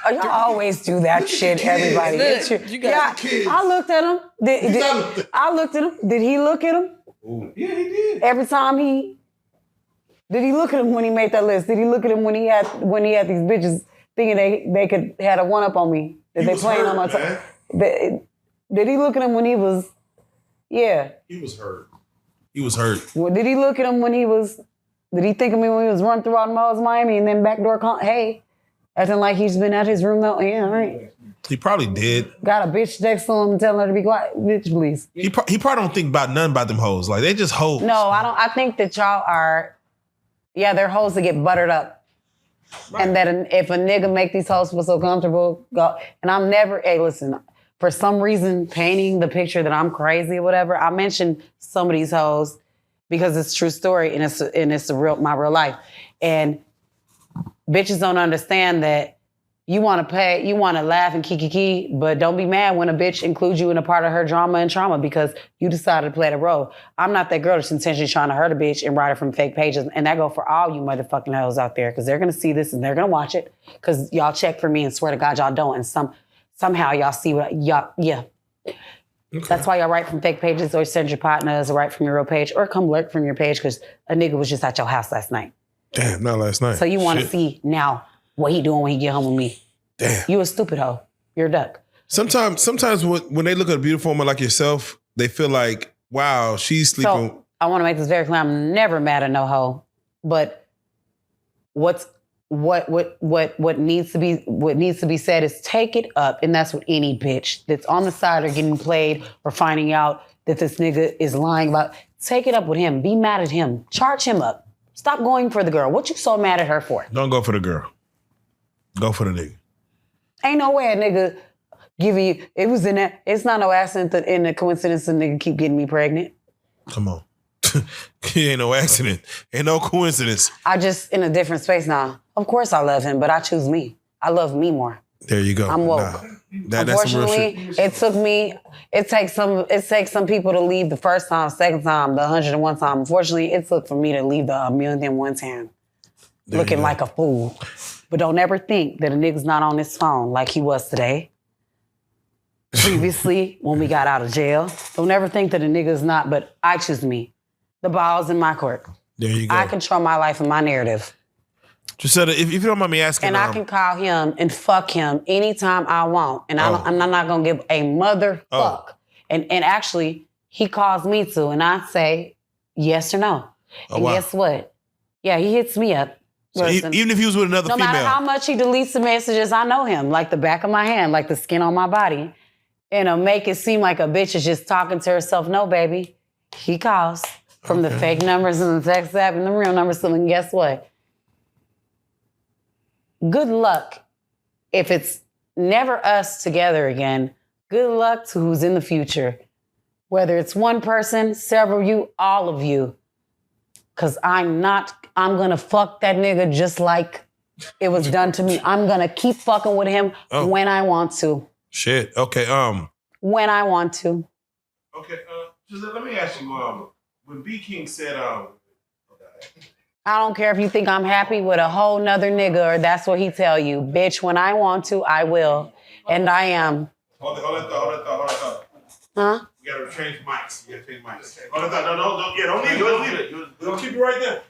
A: Oh, y'all always do that shit, everybody. It's your,
E: You got
A: kids. I looked at him. I looked at him. Did he look at him?
D: Ooh. Yeah, he did.
A: Every time did he look at him when he made that list? Did he look at him when he had these bitches thinking they could had a one up on me? Did they playing on my time? Did he look at him when he was? Yeah.
D: He was hurt. He was hurt.
A: Well, did he look at him when he was? Did he think of me when he was running through all the malls of Miami and then backdoor hey, acting like he's been at his room though? Yeah, all right.
D: He probably did.
A: Got a bitch next to him telling her to be quiet. Bitch, please.
D: He probably don't think about nothing about them hoes. Like they just hoes.
A: No, I don't. I think that y'all are. Yeah, they're hoes that get buttered up. Right. And that if a nigga make these hoes feel so comfortable, go. And I'm never. Hey, listen. For some reason, painting the picture that I'm crazy or whatever, I mentioned some of these hoes because it's a true story and it's my real life. And bitches don't understand that you want to laugh and kiki, but don't be mad when a bitch includes you in a part of her drama and trauma because you decided to play the role. I'm not that girl that's intentionally trying to hurt a bitch and write her from fake pages. And that go for all you motherfucking hoes out there because they're going to see this and they're going to watch it because y'all check for me and swear to God y'all don't. And somehow y'all see what yeah. Okay. That's why y'all write from fake pages or send your partners or write from your real page or come lurk from your page because a nigga was just at your house last night.
D: Damn, not last night.
A: So you want to see now what he doing when he get home with me.
D: Damn.
A: You a stupid hoe. You're a duck.
D: Sometimes when they look at a beautiful woman like yourself, they feel like, wow, she's sleeping.
A: So I want to make this very clear. I'm never mad at no hoe. But what needs to be said is take it up, and that's with any bitch that's on the side or getting played or finding out that this nigga is lying about. Take it up with him. Be mad at him. Charge him up. Stop going for the girl. What you so mad at her for?
D: Don't go for the girl. Go for the nigga. Ain't
A: no way a nigga giving you. It was in that. It's not no accident in the coincidence a nigga keep getting me pregnant.
D: Come on. Ain't no accident. Ain't no coincidence.
A: I just in a different space now. Of course I love him, but I choose me. I love me more.
D: There you go.
A: I'm woke. Unfortunately, it takes some people to leave the first time, second time, the 101 time. Unfortunately, it took for me to leave the 1,000,001 time. Looking like a fool. But don't ever think that a nigga's not on his phone like he was today. Previously, when we got out of jail. Don't ever think that a nigga's not, but I choose me. The ball's in my court.
D: There you go.
A: I control my life and my narrative.
D: Trillselda, if you don't mind me asking.
A: And I can call him and fuck him anytime I want. And I'm not going to give a mother fuck. And actually, he calls me to, and I say yes or no. And guess what? Yeah, he hits me up.
D: So even if he was with another female.
A: No matter how much he deletes the messages, I know him, like the back of my hand, like the skin on my body. And make it seem like a bitch is just talking to herself. No, baby. He calls from the fake numbers and the text app and the real numbers. So then guess what? Good luck if it's never us together again. Good luck to who's in the future. Whether it's one person, several of you, all of you. Because I'm going to fuck that nigga just like it was done to me. I'm going to keep fucking with him when I want to.
D: Shit. Okay.
A: When I want to.
D: Okay. Trillselda, let me ask you. When B King said,
A: I don't care if you think I'm happy with a whole nother nigga or that's what he tell you. Bitch, when I want to, I will. And I am.
D: Hold that thought.
A: Huh?
D: You gotta change mics. Hold that thought. No, don't leave it. We'll keep you right there.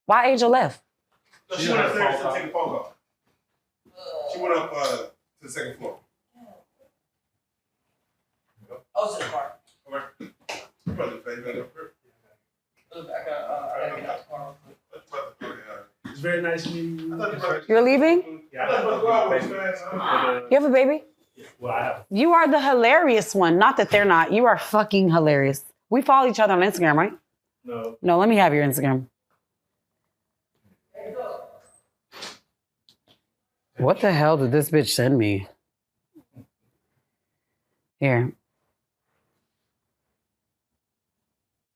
A: Why Angel left?
D: No, she went upstairs to take a phone call. She went up to the second floor.
E: Oh, it's in the car.
D: Okay. Probably face that up here.
E: I gotta get out the car.
F: It's very nice meeting you.
A: You're leaving?
F: Yeah,
A: You have a baby?
F: well, I have.
A: You are the hilarious one. Not that they're not. You are fucking hilarious. We follow each other on Instagram, right?
F: No.
A: No, let me have your Instagram. What the hell did this bitch send me? Here.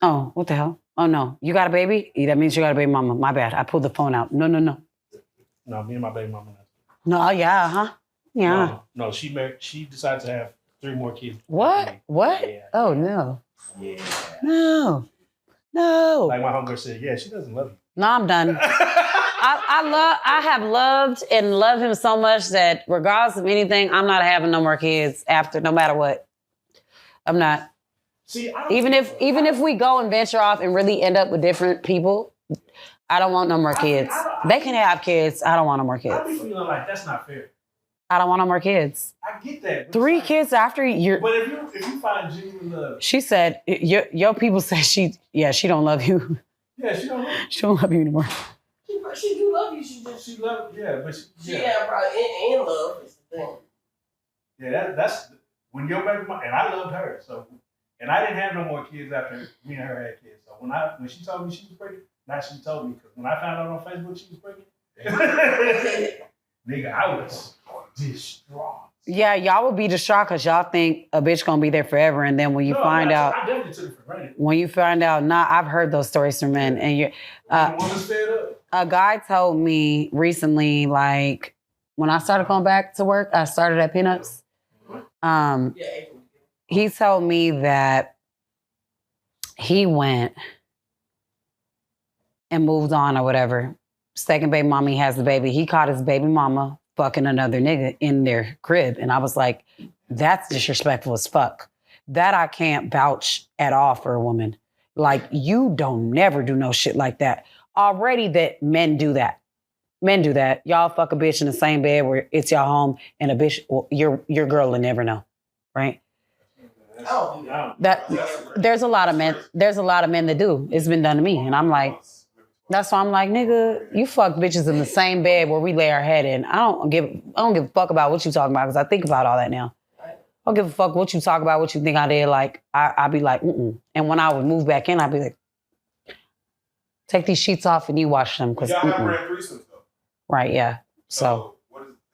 A: Oh, what the hell? Oh, no. You got a baby? That means you got a baby mama. My bad. I pulled the phone out. No.
F: No, me and my baby mama.
A: No, yeah, huh? Yeah.
F: No, she decided to have 3 more kids.
A: What? What?
F: Yeah.
A: Oh, no.
F: Yeah.
A: No.
F: Like my homegirl said, yeah, she doesn't love you.
A: No, I'm done. I have loved and love him so much that regardless of anything, I'm not having no more kids after, no matter what. I'm not.
F: See,
A: Even if we go and venture off and really end up with different people, I don't want no more kids. They can have kids. I don't want no more
F: I
A: kids.
F: be feeling like that's not fair.
A: I don't want no more kids.
F: I get that.
A: 3 kids after you're.
F: But if you find genuine love,
A: She said your people say she don't love you.
F: yeah, she don't love you.
A: She don't love you anymore.
E: She do love you.
F: She love, yeah, but
E: Yeah, probably in love is the thing.
F: Yeah, that's when your baby mama, and I loved her, so, and I didn't have no more kids after me and her had kids. So when she told me she was pregnant, now she told me, because when I found out on Facebook she was pregnant, nigga, I was distraught.
A: Yeah, y'all would be distraught because y'all think a bitch gonna be there forever, and then when you find out,
F: I definitely took it for granted.
A: when you find out, I've heard those stories from men, and you,
F: The woman's fed up.
A: a guy told me recently, like when I started going back to work, I started at Peanuts. He told me that he went and moved on or whatever. Second baby mama, he has the baby. He caught his baby mama fucking another nigga in their crib. And I was like, that's disrespectful as fuck. That I can't vouch at all for a woman. Like, you don't never do no shit like that. Already that men do that. Men do that. Y'all fuck a bitch in the same bed where it's your home, and a bitch, well, your girl will never know, right? That there's a lot of men that do. It's been done to me, and I'm like, that's why I'm like, nigga, you fuck bitches in the same bed where we lay our head in. I don't give a fuck about what you talking about, because I think about all that now. I don't give a fuck what you talk about, what you think I did. Like, I'd be like, mm-mm. And when I would move back in, I'd be like, take these sheets off and you wash them.
D: Y'all have ran threesomes though.
A: Right, yeah. So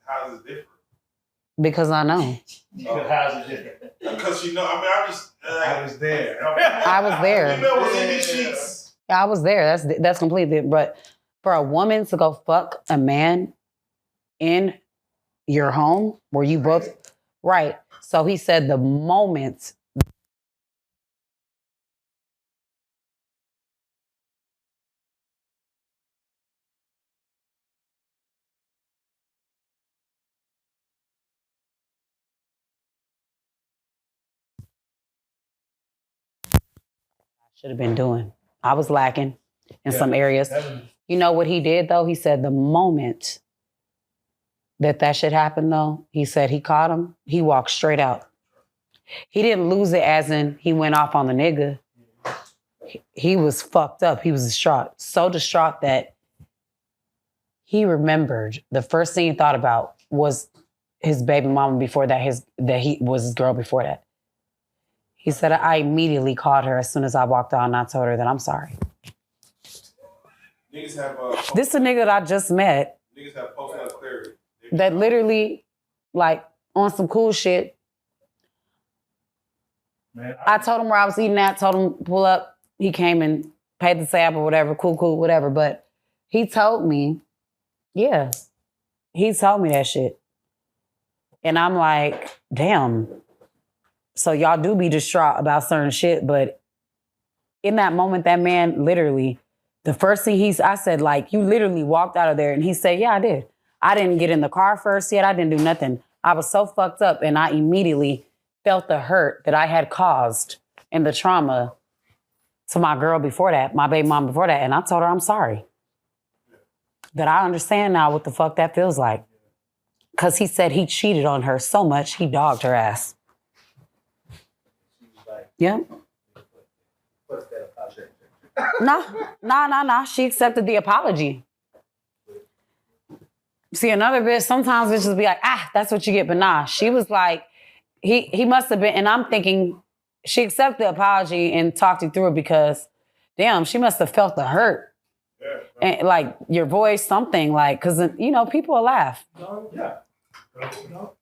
D: how is it different?
A: Because I know.
F: How's it different?
D: Because you know, I mean, I just
F: I was there.
A: I was there.
D: Female was in these sheets.
A: I was there. That's completely. But for a woman to go fuck a man in your home where you both, right? So he said the moment. Should have been doing. I was lacking in some areas. You know what he did though? He said the moment that shit happened though, he said he caught him, he walked straight out. He didn't lose it as in he went off on the nigga. He was fucked up. He was distraught. So distraught that he remembered the first thing he thought about was his baby mama before that, he was his girl before that. He said, I immediately called her as soon as I walked out and I told her that I'm sorry.
D: Niggas have
A: this is a nigga that I just met.
D: Niggas have post-nut clarity.
A: That literally, like, on some cool shit.
F: Man,
A: I told him where I was eating at, told him pull up. He came and paid the tab or whatever, cool, whatever. But he told me, yeah, he told me that shit. And I'm like, damn. So y'all do be distraught about certain shit, but in that moment, that man literally, the first thing I said, like, you literally walked out of there, and he said, yeah, I did. I didn't get in the car first yet. I didn't do nothing. I was so fucked up, and I immediately felt the hurt that I had caused and the trauma to my girl before that, my baby mom before that, and I told her I'm sorry. that I understand now what the fuck that feels like. Because he said he cheated on her so much, he dogged her ass. Yeah. Nah. She accepted the apology. See, another bitch, sometimes bitches be like, that's what you get. But nah, she was like, he must have been, and I'm thinking, she accepted the apology and talked you through it because, damn, she must have felt the hurt. And like your voice, something like, because, people will laugh.
F: Yeah.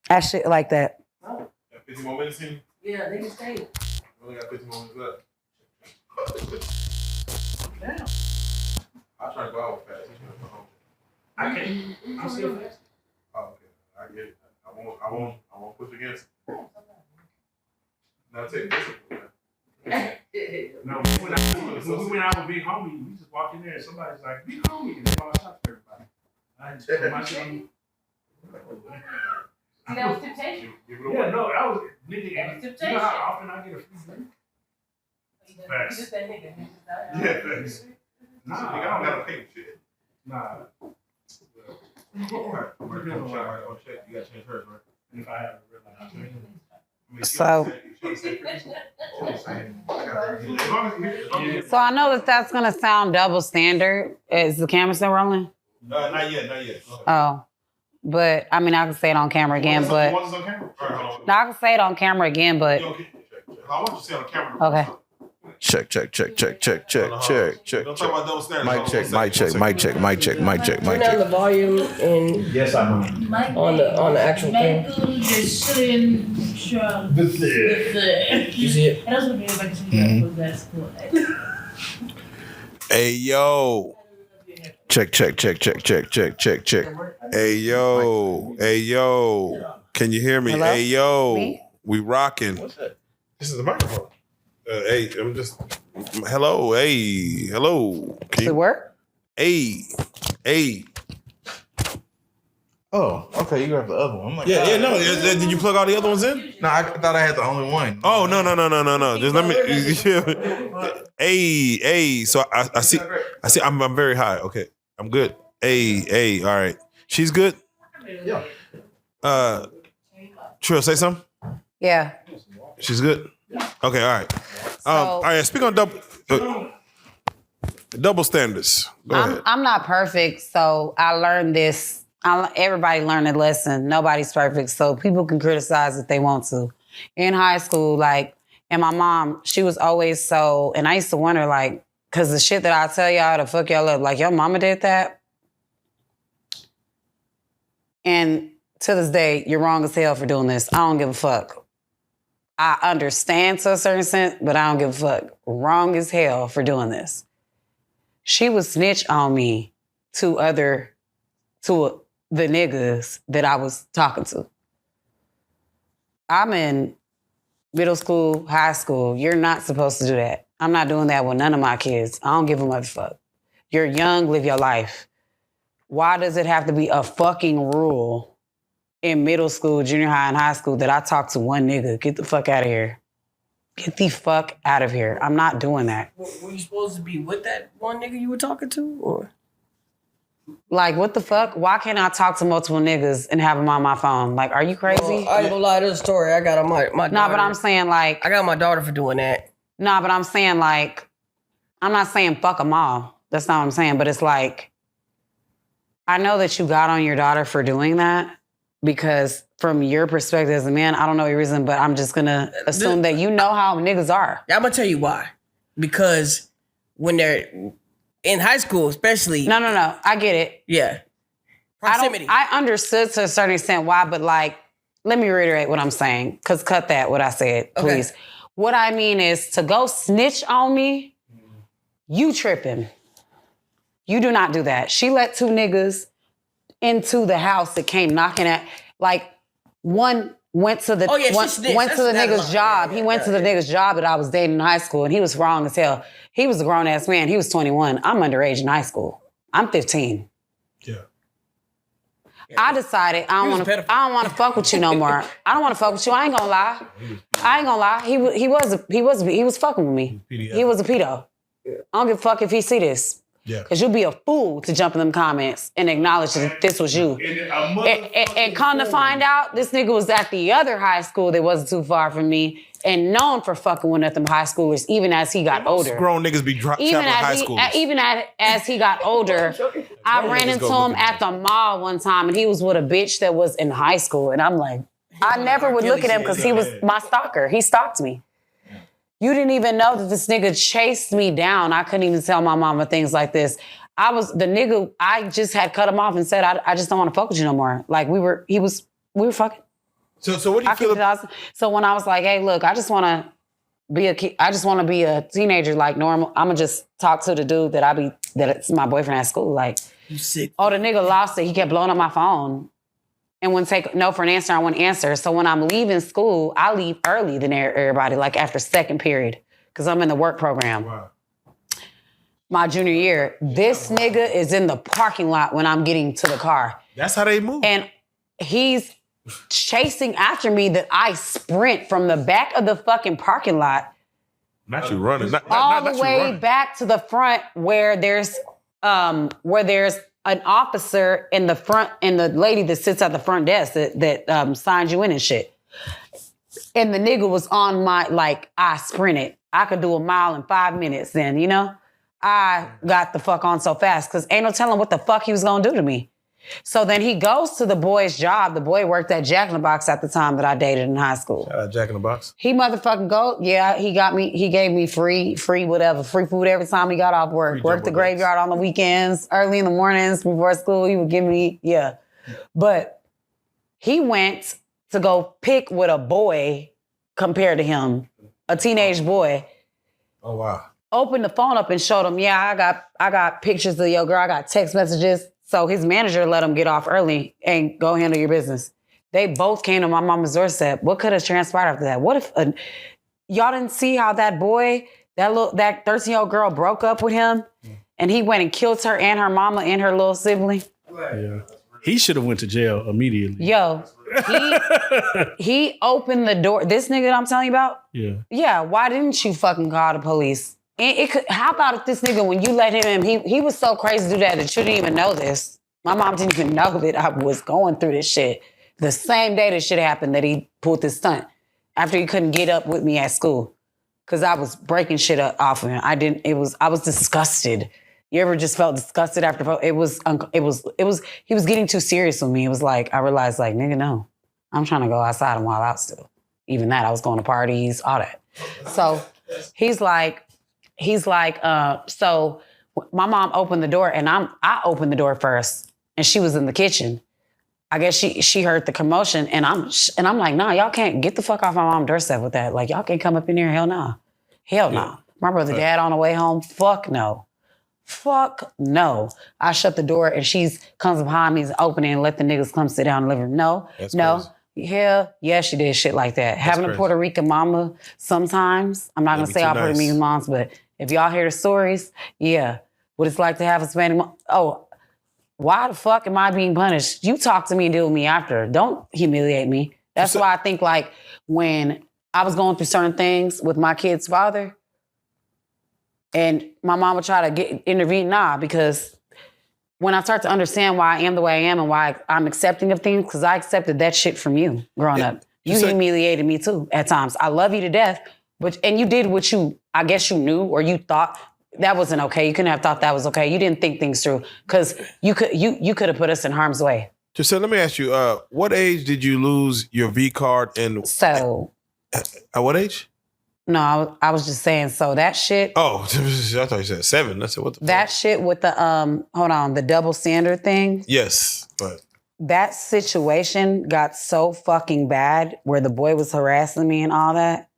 A: At shit like that.
D: 50 more minutes in?
E: Yeah, they can stay.
D: We only got 50 more minutes left.
F: Damn.
D: I'll try to go out fast.
F: I can't. I'm still fast.
D: Oh, okay. I get it. I won't push against it. Now take discipline, man.
F: No, when we went out with Big Homie, we just walked in there and somebody's like, Big Homie, and they all shot for everybody. I just put my shit on.
G: See, that was temptation.
F: Yeah, no, that was nigga. You know how often I get a free drink? Facts.
G: You just that nigga.
D: Yeah, thanks.
F: Nah,
D: Nigga, I don't gotta pay shit.
F: Nah.
D: You gotta change hers, right?
F: If I have a real life.
A: So I know that's gonna sound double standard. Is the camera still rolling?
D: Not yet.
A: Oh. But I mean I can say it on camera again, but
D: One is on camera? All right, hold on.
A: no, I can say it on camera again, but
D: I want you to say it on camera.
A: okay.
H: Check.
D: Don't talk about double standards.
H: Mic check.
E: Turn down the volume and
F: Yes, I know.
E: on the actual thing. You see it?
H: Hey yo. Check. Hey yo. Can you hear me?
A: Hello?
H: Hey yo.
A: Me?
H: We rocking.
D: What's that? This is the microphone. Hey, I'm just.
H: Hello. Hey. Hello.
A: Does it work?
H: Hey.
I: Oh, okay. You got the other one. I'm like,
H: Yeah. No. Did you plug all the other ones in?
I: No, I thought I had the only one.
H: Oh no. Just let me. Hey. So I see. I'm very high. Okay. I'm good. Hey. All right. She's good.
I: Yeah.
H: Trill, say something.
A: Yeah.
H: She's good. Okay. All right. All right. Speak on double standards. Go ahead.
A: I'm not perfect, so I learned this. Everybody learned a lesson. Nobody's perfect, so people can criticize if they want to. In high school, and my mom, she was always so, and I used to wonder, because the shit that I tell y'all to fuck y'all up, your mama did that? And to this day, you're wrong as hell for doing this. I don't give a fuck. I understand to a certain extent, but I don't give a fuck. Wrong as hell for doing this. She would snitch on me to the niggas that I was talking to. I'm in middle school, high school. You're not supposed to do that. I'm not doing that with none of my kids. I don't give a motherfucker. You're young, live your life. Why does it have to be a fucking rule in middle school, junior high, and high school that I talk to one nigga? Get the fuck out of here. Get the fuck out of here. I'm not doing that.
E: Were you supposed to be with that one nigga you were talking to, or?
A: What the fuck? Why can't I talk to multiple niggas and have them on my phone? Are you crazy?
E: Well, I ain't gonna lie, there's a story I got on my daughter.
A: Nah, but I'm saying
E: I got my daughter for doing that.
A: Nah, but I'm saying I'm not saying fuck them all. That's not what I'm saying. But it's I know that you got on your daughter for doing that because from your perspective as a man, I don't know your reason, but I'm just gonna assume that you know how niggas are.
E: I'm gonna tell you why. Because when they're in high school, especially.
A: No. I get it.
E: Yeah. Proximity.
A: I understood to a certain extent why, but let me reiterate what I'm saying. Cause cut that, what I said, please. Okay. What I mean is to go snitch on me, you tripping. You do not do that. She let two niggas into the house that came knocking at, one went to the nigga's job. He went to the nigga's job that I was dating in high school, and he was wrong as hell. He was a grown-ass man. He was 21. I'm underage in high school. I'm 15.
D: Yeah.
A: I decided I don't want to fuck with you no more. I don't want to fuck with you. I ain't gonna lie. He was fucking with me. He was a pedo. I don't give a fuck if he see this.
D: Yeah.
A: Because you'll be a fool to jump in them comments and acknowledge that this was you. And come to find out, this nigga was at the other high school that wasn't too far from me and known for fucking with them high schoolers even as he got older.
D: Grown niggas be traveling high school.
A: Even as he got older, I ran into him at the mall one time and he was with a bitch that was in high school. And I'm like, I never would look at him because he was my stalker. He stalked me. You didn't even know that this nigga chased me down. I couldn't even tell my mama things like this. I just had cut him off and said, I just don't want to fuck with you no more. Like we were fucking.
D: So what do you feel?
A: So when I was like, hey, look, I just want to be a teenager like normal. I'm gonna just talk to the dude that it's my boyfriend at school. Like,
E: you sick.
A: Oh, the nigga lost it. He kept blowing up my phone. And wouldn't take no for an answer, I wouldn't answer. So when I'm leaving school, I leave early than everybody, like after second period, because I'm in the work program.
D: Wow.
A: My junior year, this nigga is in the parking lot when I'm getting to the car.
D: That's how they move.
A: And he's chasing after me that I sprint from the back of the fucking parking lot.
D: Not you running.
A: All the way back to the front where there's an officer in the front and the lady that sits at the front desk that signs you in and shit. And the nigga was on my, like, I sprinted. I could do a mile in 5 minutes then, you know? I got the fuck on so fast because ain't no telling what the fuck he was gonna do to me. So then he goes to the boy's job. The boy worked at Jack in the Box at the time that I dated in high school.
D: Jack in the Box.
A: He motherfucking he gave me free food every time he got off work. Worked the graveyard on the weekends, early in the mornings before school. He would give me, But he went to go pick with a boy compared to him, a teenage boy.
D: Oh, wow.
A: Opened the phone up and showed him, I got pictures of your girl. I got text messages. So his manager let him get off early and go handle your business. They both came to my mama's doorstep. What could have transpired after that? What if y'all didn't see how that boy, that 13-year-old girl broke up with him and he went and killed her and her mama and her little sibling?
F: Yeah. He should have went to jail immediately.
A: Yo, he opened the door. This nigga that I'm telling you about?
F: Yeah.
A: Yeah, why didn't you fucking call the police? How about if this nigga, when you let him in, he was so crazy to do that you didn't even know this. My mom didn't even know that I was going through this shit. The same day this shit happened that he pulled this stunt. After he couldn't get up with me at school. Because I was breaking shit up off of him. I was disgusted. You ever just felt disgusted after? He was getting too serious with me. It was like, I realized like, nigga, no. I'm trying to go outside and wild out still. Even that, I was going to parties, all that. So he's like, so my mom opened the door and I opened the door first and she was in the kitchen. I guess she heard the commotion and I'm like, nah, y'all can't get the fuck off my mom's doorstep with that. Like, y'all can't come up in here. Hell no. Hell no. My brother dad on the way home. Fuck no. Fuck no. I shut the door and comes behind me, is opening and let the niggas come sit down in the living room. No.
D: That's
A: no.
D: crazy.
A: Yeah, she did shit like that. Having
D: crazy.
A: a Puerto Rican mama sometimes. I'm not going to say all Puerto Rican moms, but if y'all hear the stories, what it's like to have a Hispanic mom. Oh, why the fuck am I being punished? You talk to me and deal with me after. Don't humiliate me. That's why I think like when I was going through certain things with my kid's father and my mom would try to intervene, because when I start to understand why I am the way I am and why I'm accepting of things, because I accepted that shit from you growing up. You humiliated me too at times. I love you to death, and you did what I guess you knew or you thought that wasn't okay. You couldn't have thought that was okay. You didn't think things through because you could have put us in harm's way.
D: So let me ask you, what age did you lose your V card and
A: so
D: at what age?
A: No, I was just saying, so that shit.
D: Oh, I thought you said 7. I said, what the fuck?
A: That shit with the, the double standard thing.
D: Yes, but.
A: That situation got so fucking bad where the boy was harassing me and all that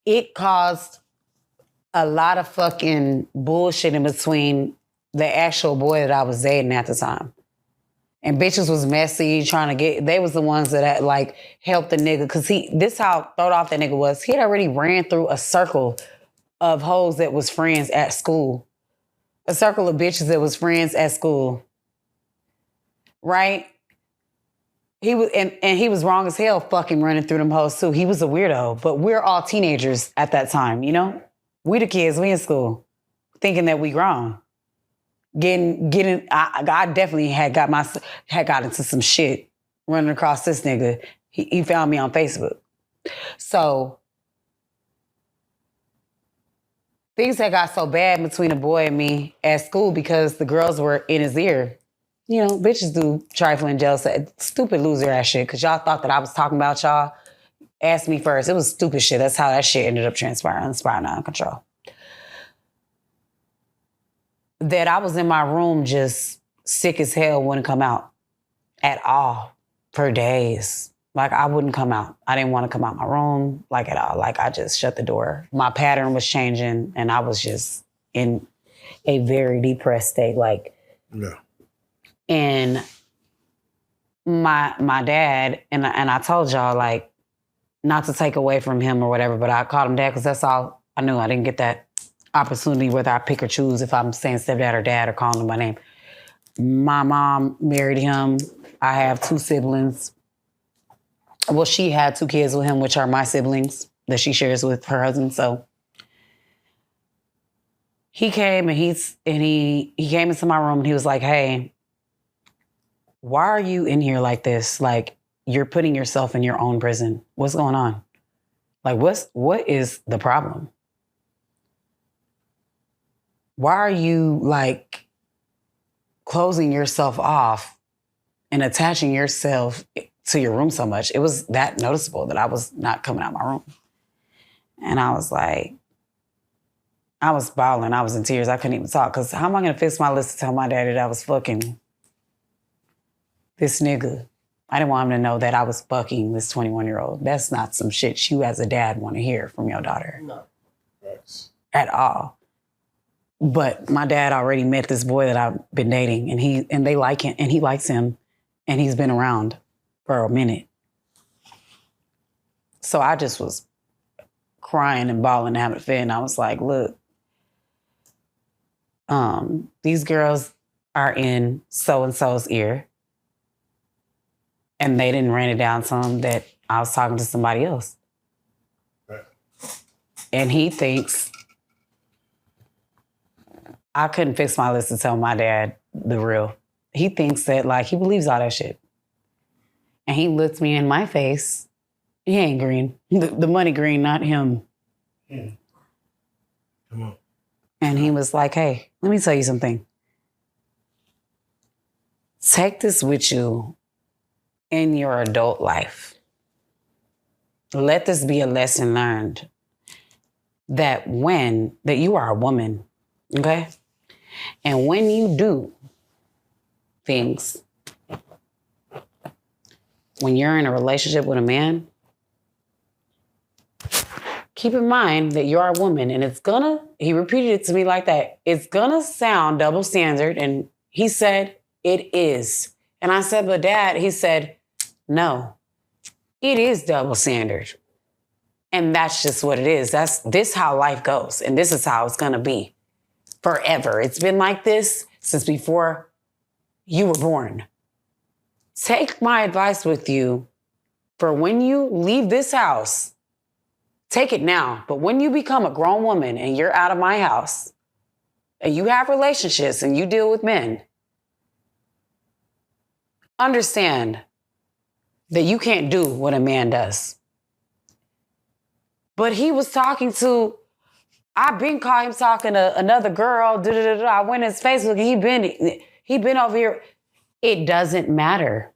A: it caused a lot of fucking bullshit in between the actual boy that I was dating at the time. And bitches was messy, they was the ones that had, like, helped the nigga. Because this how throwed off that nigga was. He had already ran through a circle of hoes that was friends at school. A circle of bitches that was friends at school. Right? He was and he was wrong as hell fucking running through them hoes too. He was a weirdo, but we're all teenagers at that time, you know? We the kids, we in school, thinking that we grown. I definitely had got into some shit running across this nigga. He found me on Facebook. So things had got so bad between the boy and me at school because the girls were in his ear. You know, bitches do trifling, jealous, stupid loser ass shit. Cause y'all thought that I was talking about y'all. Ask me first. It was stupid shit. That's how that shit ended up transpiring, spiraling out of control. That I was in my room just sick as hell, wouldn't come out at all for days. Like I wouldn't come out. I didn't want to come out my room, like at all. Like I just shut the door. My pattern was changing and I was just in a very depressed state. Like,
D: yeah.
A: And my dad, and I told y'all, like, not to take away from him or whatever, but I called him dad because that's all I knew. I didn't get that opportunity whether I pick or choose if I'm saying stepdad or dad or calling him by name. My mom married him. I have 2 siblings. Well, she had 2 kids with him, which are my siblings that she shares with her husband. So he came and he came into my room and he was like, hey, why are you in here like this? Like, you're putting yourself in your own prison. What's going on? Like, what is the problem? Why are you, like, closing yourself off and attaching yourself to your room so much? It was that noticeable that I was not coming out my room. And I was like, I was bawling. I was in tears. I couldn't even talk. Because how am I going to fix my list to tell my daddy that I was fucking this nigga? I didn't want him to know that I was fucking this 21-year-old. That's not some shit you as a dad want to hear from your daughter.
E: No.
D: Thanks.
A: At all. But my dad already met this boy that I've been dating, and they like him, and he likes him, and he's been around for a minute. So I just was crying and bawling and having a fit, and I was like, look, these girls are in so-and-so's ear, and they didn't run it down to him that I was talking to somebody else.
D: Right.
A: And he thinks I couldn't fix my list to tell my dad the real. He thinks that, like, he believes all that shit. And he looked me in my face. He ain't green. The money green, not him.
D: Yeah. Come on.
A: And he was like, hey, let me tell you something. Take this with you in your adult life. Let this be a lesson learned that you are a woman, okay? And when you do things, when you're in a relationship with a man, keep in mind that you're a woman and he repeated it to me like that, it's gonna sound double standard. And he said, it is. And I said, but Dad, he said, no, it is double standard. And that's just what it is. This how life goes. And this is how it's gonna be forever. It's been like this since before you were born. Take my advice with you for when you leave this house. Take it now. But when you become a grown woman and you're out of my house and you have relationships and you deal with men, understand that you can't do what a man does. But he was talking to, I've been caught him talking to another girl. I went in his Facebook and he been over here. It doesn't matter.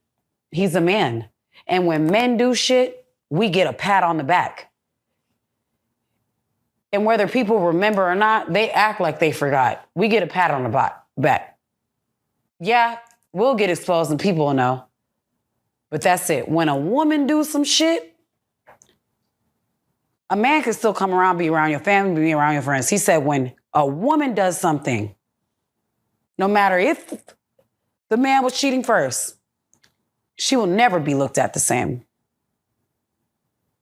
A: He's a man. And when men do shit, we get a pat on the back. And whether people remember or not, they act like they forgot. We get a pat on the back. Yeah, we'll get exposed and people will know. But that's it. When a woman do some shit, a man can still come around, be around your family, be around your friends. He said when a woman does something, no matter if the man was cheating first, she will never be looked at the same.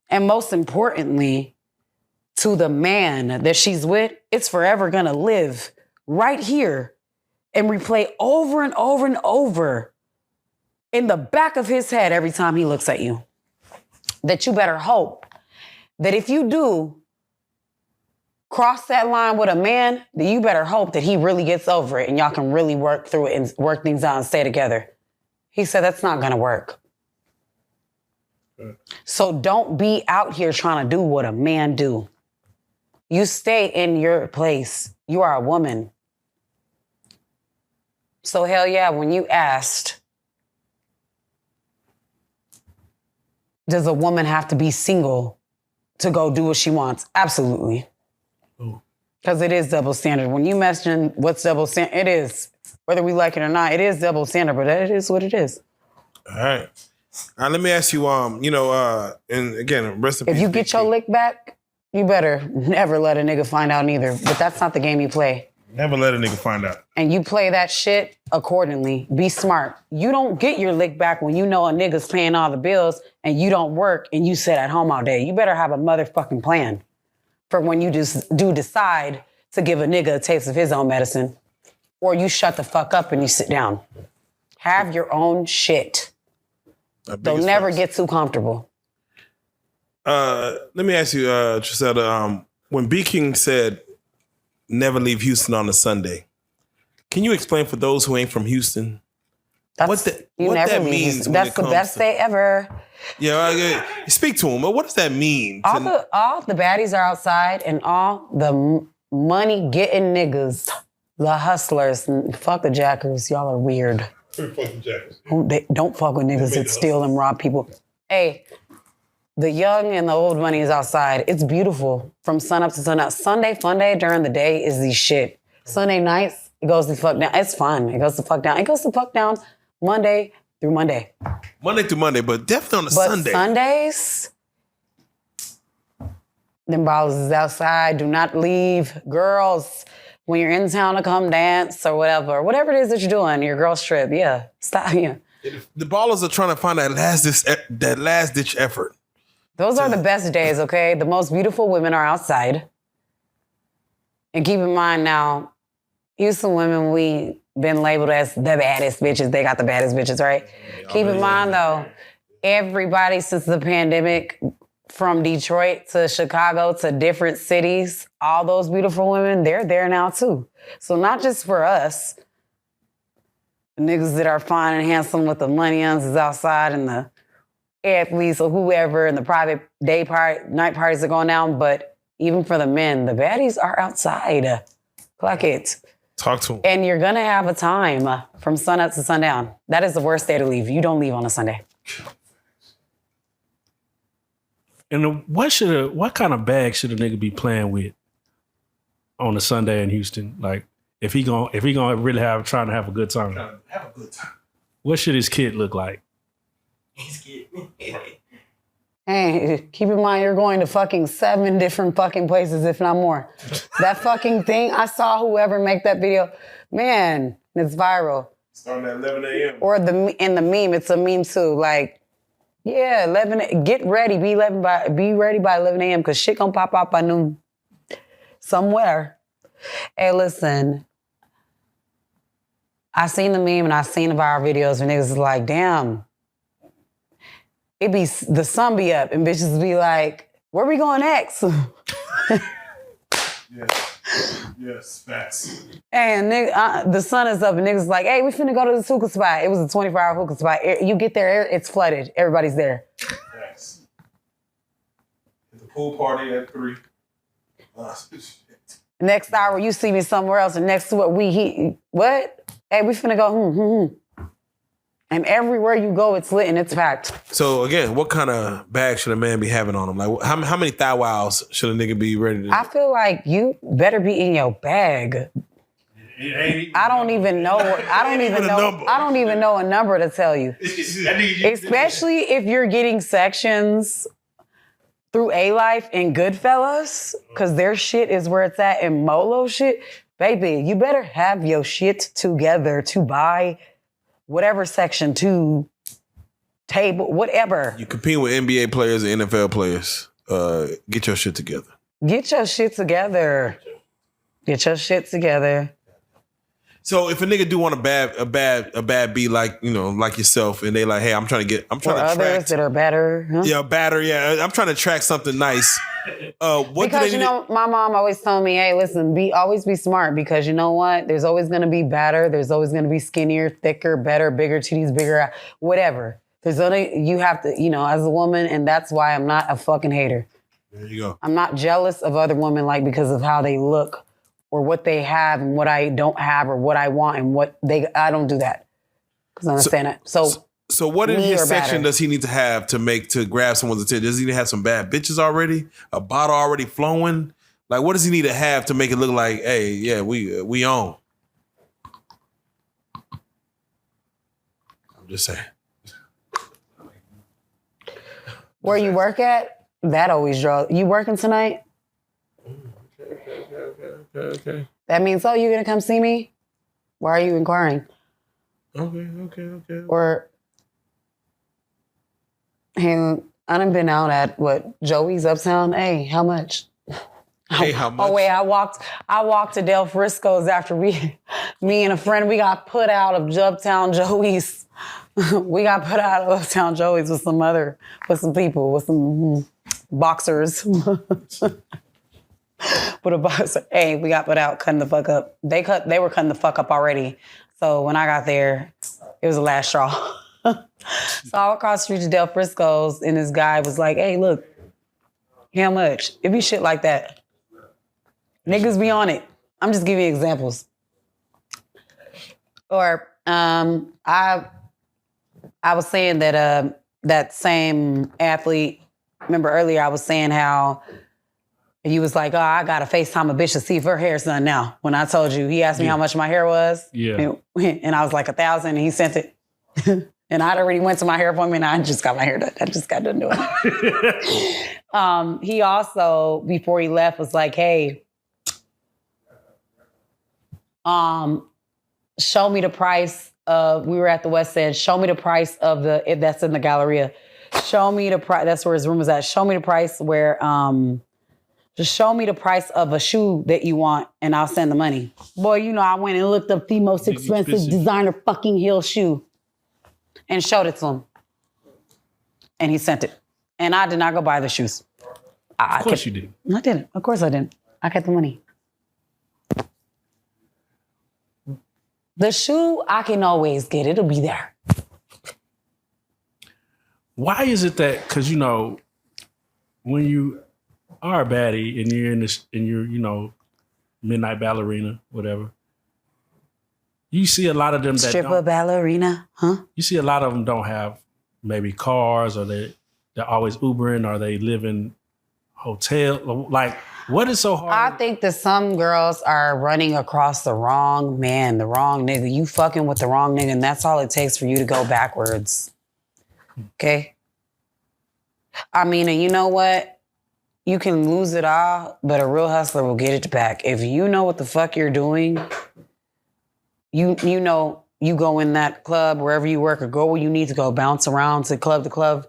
A: And most importantly, to the man that she's with, it's forever gonna live right here and replay over and over and over in the back of his head every time he looks at you. That you better hope that if you do cross that line with a man, that you better hope that he really gets over it and y'all can really work through it and work things out and stay together. He said that's not gonna work. So don't be out here trying to do what a man do. You stay in your place. You are a woman. So hell yeah, when you asked, does a woman have to be single to go do what she wants? Absolutely. Because it is double standard. When you mention what's double standard, it is. Whether we like it or not, it is double standard, but it is what it is.
D: All right. Let me ask you, and again, rest in peace.
A: If you get your lick back, you better never let a nigga find out neither. But that's not the game you play.
D: Never let a nigga find out.
A: And you play that shit accordingly. Be smart. You don't get your lick back when you know a nigga's paying all the bills and you don't work and you sit at home all day. You better have a motherfucking plan for when you do decide to give a nigga a taste of his own medicine, or you shut the fuck up and you sit down. Have your own shit. Don't never get too comfortable.
D: Let me ask you, Trillselda, when B King said, never leave Houston on a Sunday, can you explain for those who ain't from Houston what that means?
A: That's the best day ever.
D: Yeah, speak to him. What does that mean?
A: All the baddies are outside, and all the money getting niggas, the hustlers, and fuck the jackers. Y'all are weird.
D: Fuck the jackers.
A: Don't fuck with niggas that steal and rob people. Hey, the young and the old money is outside. It's beautiful from sun up to sun out. Sunday fun day during the day is the shit. Sunday nights, it goes the fuck down. It's fun. It goes the fuck down. It goes the fuck down Monday through Monday.
D: Monday through Monday, but definitely on a Sunday.
A: But Sundays, them ballers is outside. Do not leave. Girls, when you're in town to come dance or whatever. Whatever it is that you're doing, your girls trip, yeah. Stop, yeah.
D: The ballers are trying to find that last ditch effort.
A: Those are the best days, okay? The most beautiful women are outside. And keep in mind now, Houston women, we been labeled as the baddest bitches. They got the baddest bitches, right? Keep in mind, though, everybody since the pandemic, from Detroit to Chicago to different cities, all those beautiful women, they're there now, too. So not just for us, the niggas that are fine and handsome with the money is outside and the athletes or whoever and the private night parties are going down, but even for the men, the baddies are outside. Clock it.
D: Talk to them.
A: And you're gonna have a time from sun up to sundown. That is the worst day to leave. You don't leave on a Sunday.
J: And what kind of bag should a nigga be playing with on a Sunday in Houston? Like if he gonna really trying to have a good time.
D: Have a good time.
J: What should his kid look like?
A: Hey, keep in mind you're going to fucking 7 different fucking places, if not more. That fucking thing, I saw whoever make that video. Man, it's viral.
D: Starting at 11 a.m.
A: Or in the meme, it's a meme too. Like, yeah, 11. Get ready. Be ready by 11 a.m. because shit gonna pop out by noon. Somewhere. Hey, listen. I seen the meme and I seen the viral videos where niggas is like, damn. It be the sun be up and bitches be like, where we going next?
D: Yes, facts.
A: And the sun is up and niggas like, hey, we finna go to this hookah spot. It was a 24-hour hookah spot. You get there, it's flooded. Everybody's there.
D: Facts. The pool party at 3.
A: Next hour, you see me somewhere else, and next to it, what? Hey, we finna go, And everywhere you go, it's lit and it's packed.
D: So again, what kind of bag should a man be having on him? Like, how many thigh wows should a nigga be ready to?
A: I feel like you better be in your bag. I don't even know a number to tell you. Especially if you're getting sections through A-Life and Goodfellas, because their shit is where it's at, and Molo shit. Baby, you better have your shit together to buy whatever section, to table, whatever.
D: You compete with NBA players and NFL players. Get your shit together.
A: Get your shit together. Get your shit together.
D: So if a nigga do want a bad beat like, you know, like yourself, and they like, hey, I'm trying to
A: others
D: track
A: that are better. Huh?
D: Yeah, batter. Yeah, I'm trying to track something nice.
A: Because my mom always told me, hey, listen, always be smart, because you know what? There's always gonna be badder. There's always gonna be skinnier, thicker, better, bigger titties, bigger, whatever. You have to, you know, as a woman, and that's why I'm not a fucking hater.
D: There you go.
A: I'm not jealous of other women because of how they look or what they have and what I don't have or what I want and I don't do that. Because I understand that.
D: So what in his section does he need to have to grab someone's attention? Does he need to have some bad bitches already? A bottle already flowing? Like, what does he need to have to make it look like, hey, yeah, we on? I'm just saying.
A: Where you work at, that always draws. You working tonight?
D: Okay.
A: That means, you're going to come see me? Why are you inquiring?
D: Okay.
A: Or, hey, I done been out at, Joey's Uptown? Hey, how much?
D: Hey, how much?
A: Oh, wait, I walked to Del Frisco's after me and a friend, we got put out of Uptown Joey's. We got put out of Uptown Joey's with some people, with some boxers. With a boxer. Hey, we got put out, cutting the fuck up. They were cutting the fuck up already. So when I got there, it was the last straw. So I walked across the street to Del Frisco's, and this guy was like, hey, look, how much? It be shit like that. Niggas be on it. I'm just giving you examples. Or I was saying that that same athlete, remember earlier I was saying how he was like, I got to FaceTime a bitch to see if her hair's done now. When I told you, he asked me how much my hair was.
J: Yeah.
A: And I was like 1,000, and he sent it. And I'd already went to my hair appointment, and I just got my hair done. I just got done doing it. He also, before he left, was like, hey, show me the price of, we were at the West End, show me the price of that's in the Galleria. Show me the price, that's where his room was at. Show me the price where, just show me the price of a shoe that you want, and I'll send the money. Boy, you know, I went and looked up the most expensive designer fucking heel shoe and showed it to him. And he sent it. And I did not go buy the shoes.
J: Of course you did.
A: I didn't. Of course I didn't. I got the money. The shoe, I can always get. It'll be there.
J: Why is it that, because, you know, when you are a baddie and you're in your, you know, midnight ballerina, whatever, you see a lot of them that
A: stripper ballerina, huh?
J: You see a lot of them don't have maybe cars, or they're always Ubering, or they live in hotel. Like, what is so hard?
A: I think that some girls are running across the wrong man, the wrong nigga. You fucking with the wrong nigga, and that's all it takes for you to go backwards. Okay? I mean, and you know what? You can lose it all, but a real hustler will get it back. If you know what the fuck you're doing, you know, you go in that club, wherever you work, or go where you need to go, bounce around to club,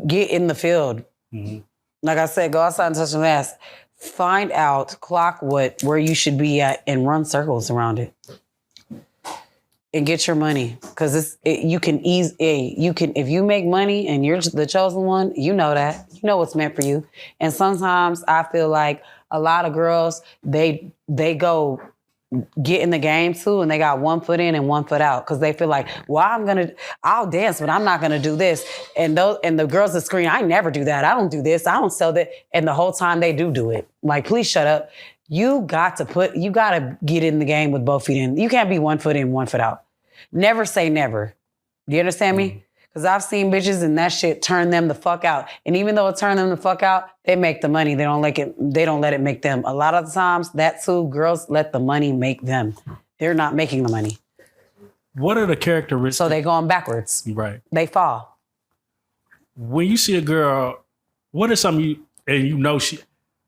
A: get in the field. Mm-hmm. Like I said, go outside and touch the glass. Find out, clock where you should be at, and run circles around it. And get your money, because if you make money and you're the chosen one, you know that. You know what's meant for you. And sometimes I feel like a lot of girls, they go get in the game too, and they got one foot in and one foot out, because they feel like, well, I'll dance, but I'm not gonna do this. And the girls that scream, I never do that. I don't do this. I don't sell that. And the whole time they do it. Like, please shut up. You got to get in the game with both feet in. You can't be one foot in, one foot out. Never say never. Do you understand me? Because I've seen bitches and that shit turn them the fuck out. And even though it turned them the fuck out, they make the money. They don't let it make them. A lot of the times, that too, girls let the money make them. They're not making the money.
J: What are the characteristics?
A: So they going backwards.
J: Right.
A: They fall.
J: When you see a girl, what are some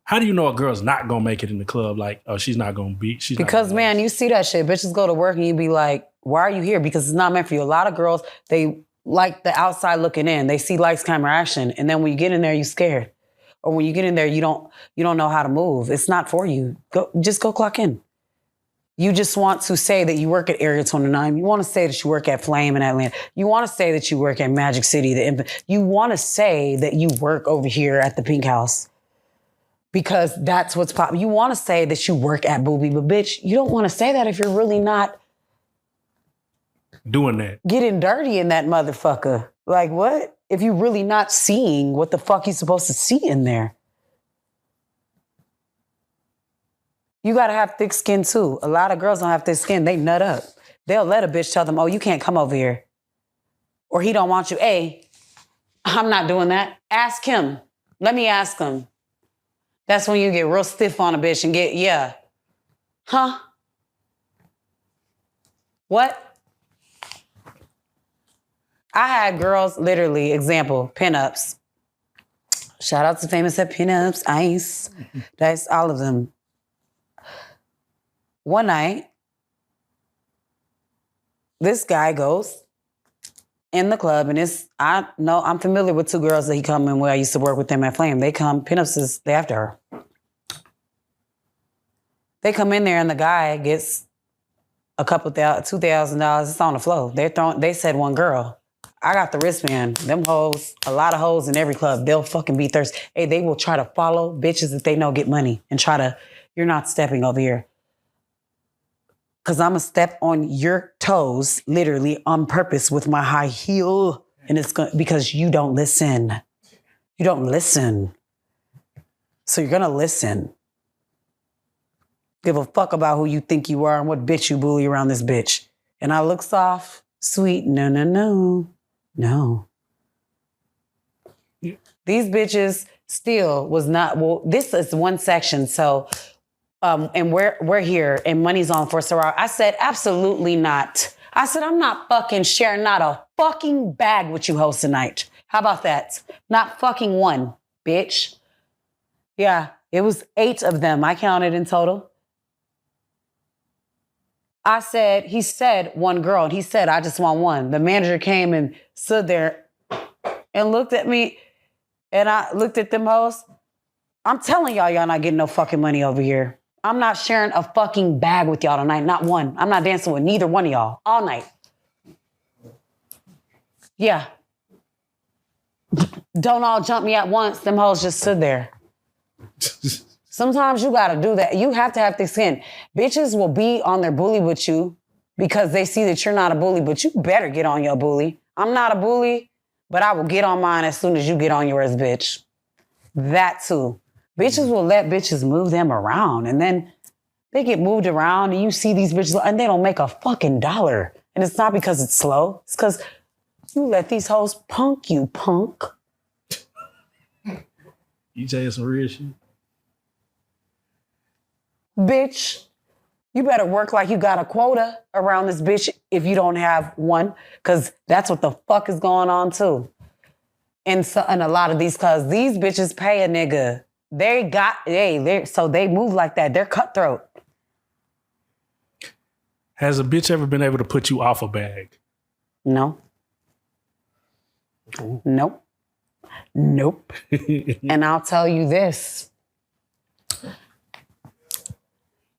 J: how do you know a girl's not gonna make it in the club? Like, oh, she's not gonna be.
A: Because, man, you see that shit. Bitches go to work and you be like, why are you here? Because it's not meant for you. A lot of girls, they like the outside looking in. They see lights, camera, action. And then when you get in there, you're scared. Or when you get in there, you don't know how to move. It's not for you. Just go clock in. You just want to say that you work at Area 29. You want to say that you work at Flame in Atlanta. You want to say that you work at Magic City. You want to say that you work over here at the Pink House because that's what's popping. You want to say that you work at Booby, but bitch, you don't want to say that if you're really not
J: doing that.
A: Getting dirty in that motherfucker. Like what? If you're really not seeing what the fuck you're supposed to see in there. You gotta have thick skin too. A lot of girls don't have thick skin. They nut up. They'll let a bitch tell them, oh, you can't come over here. Or he don't want you. Hey, I'm not doing that. Ask him. Let me ask him. That's when you get real stiff on a bitch and get, yeah. Huh? What? I had girls, literally, example, pinups. Shout out to Famous at Pinups, Ice. That's all of them. One night, this guy goes in the club, and I know I'm familiar with two girls that he come in where I used to work with them at Flame. They come, pinups is they after her. They come in there and the guy gets a couple $2,000. It's on the floor. They said one girl. I got the wristband. Them hoes, a lot of hoes in every club. They'll fucking be thirsty. Hey, they will try to follow bitches that they know get money and try to, you're not stepping over here. Because I'm going to step on your toes, literally, on purpose with my high heel. And it's because you don't listen. You don't listen. So you're going to listen. Give a fuck about who you think you are and what bitch you bully around this bitch. And I look soft, sweet. No, no, no. No. Yeah. These bitches still was not, well, this is one section. So... and we're here and money's on for Sarah. I said, absolutely not. I said, I'm not fucking sharing not a fucking bag with you hoes tonight. How about that? Not fucking one, bitch. Yeah, it was 8 of them. I counted in total. He said one girl, and he said, I just want one. The manager came and stood there and looked at me, and I looked at them hoes. I'm telling y'all not getting no fucking money over here. I'm not sharing a fucking bag with y'all tonight, not one. I'm not dancing with neither one of y'all all night. Yeah. Don't all jump me at once. Them hoes just stood there. Sometimes you gotta do that. You have to have thick skin. Bitches will be on their bully with you because they see that you're not a bully, but you better get on your bully. I'm not a bully, but I will get on mine as soon as you get on yours, bitch. That too. Bitches will let bitches move them around, and then they get moved around, and you see these bitches, and they don't make a fucking dollar. And it's not because it's slow. It's because you let these hoes punk you, punk.
J: You saying some real shit?
A: Bitch, you better work like you got a quota around this bitch if you don't have one, because that's what the fuck is going on, too. And a lot of these, because these bitches pay a nigga. So they move like that. They're cutthroat.
J: Has a bitch ever been able to put you off a bag?
A: No. Ooh. Nope. Nope. And I'll tell you this.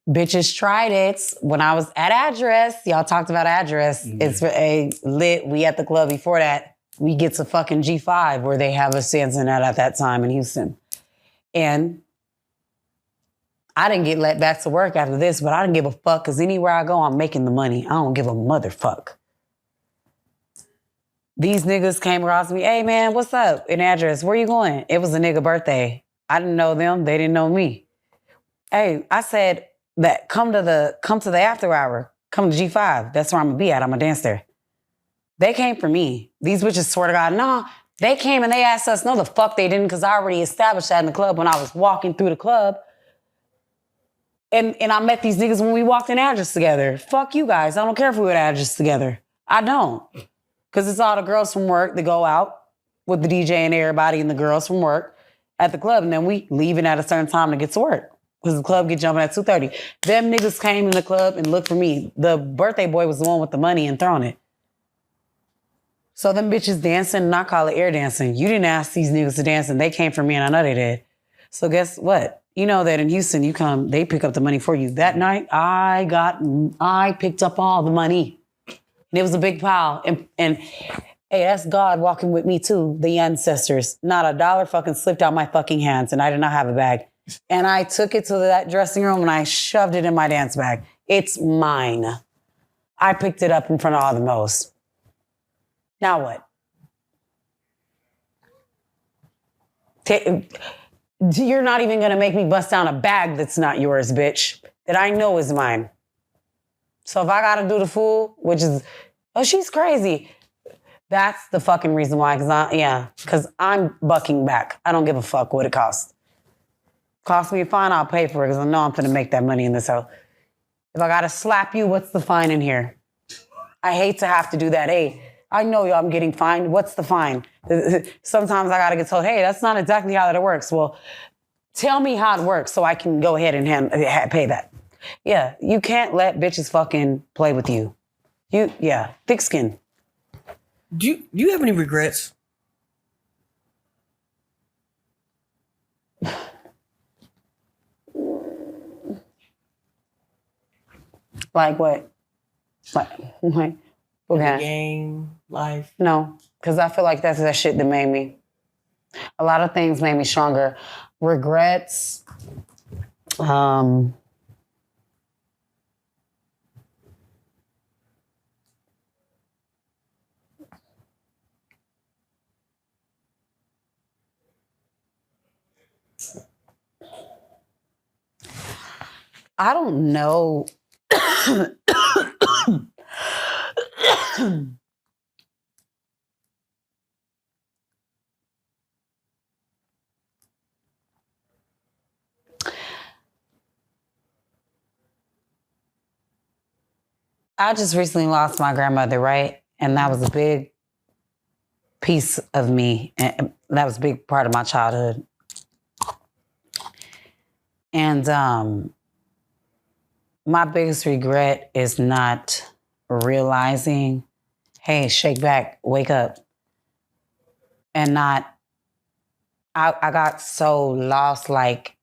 A: Bitches tried it when I was at Address. Y'all talked about Address. Mm-hmm. It's a lit. We at the club before that. We get to fucking G5 where they have us dancing at that time in Houston. And I didn't get let back to work after this, but I didn't give a fuck because anywhere I go, I'm making the money. I don't give a motherfuck. These niggas came across me. Hey, man, what's up? In Address, where you going? It was a nigga birthday. I didn't know them. They didn't know me. Hey, I said that come to the after hour. Come to G5. That's where I'm going to be at. I'm going to dance there. They came for me. These bitches swear to God, no. They came and they asked us, no, the fuck they didn't, because I already established that in the club when I was walking through the club. And I met these niggas when we walked in Address together. Fuck you guys. I don't care if we were at Address together. I don't. Because it's all the girls from work that go out with the DJ and everybody and the girls from work at the club. And then we leaving at a certain time to get to work. Because the club get jumping at 2:30. Them niggas came in the club and looked for me. The birthday boy was the one with the money and throwing it. So them bitches dancing, and I call it air dancing. You didn't ask these niggas to dance, and they came for me, and I know they did. So guess what? You know that in Houston, you come, they pick up the money for you. That night, I picked up all the money. And it was a big pile. And hey, that's God walking with me too, the ancestors. Not a dollar fucking slipped out my fucking hands, and I did not have a bag. And I took it to that dressing room and I shoved it in my dance bag. It's mine. I picked it up in front of all the mo's. Now what? You're not even gonna make me bust down a bag that's not yours, bitch, that I know is mine. So if I gotta do the fool, which is, oh, she's crazy. That's the fucking reason why, because I'm bucking back. I don't give a fuck what it costs. Cost me a fine, I'll pay for it, because I know I'm gonna make that money in this house. If I gotta slap you, what's the fine in here? I hate to have to do that. Hey, I know I'm getting fined. What's the fine? Sometimes I gotta get told, hey, that's not exactly how that works. Well, tell me how it works so I can go ahead and pay that. Yeah, you can't let bitches fucking play with you. Thick skin.
E: Do you have any regrets?
A: Like what? Okay.
E: Game, life.
A: No, because I feel like that's that shit that made me. A lot of things made me stronger. Regrets. I don't know. I just recently lost my grandmother, right? And that was a big piece of me. And that was a big part of my childhood. And my biggest regret is not realizing, hey, shake back, wake up. And not, I got so lost, like,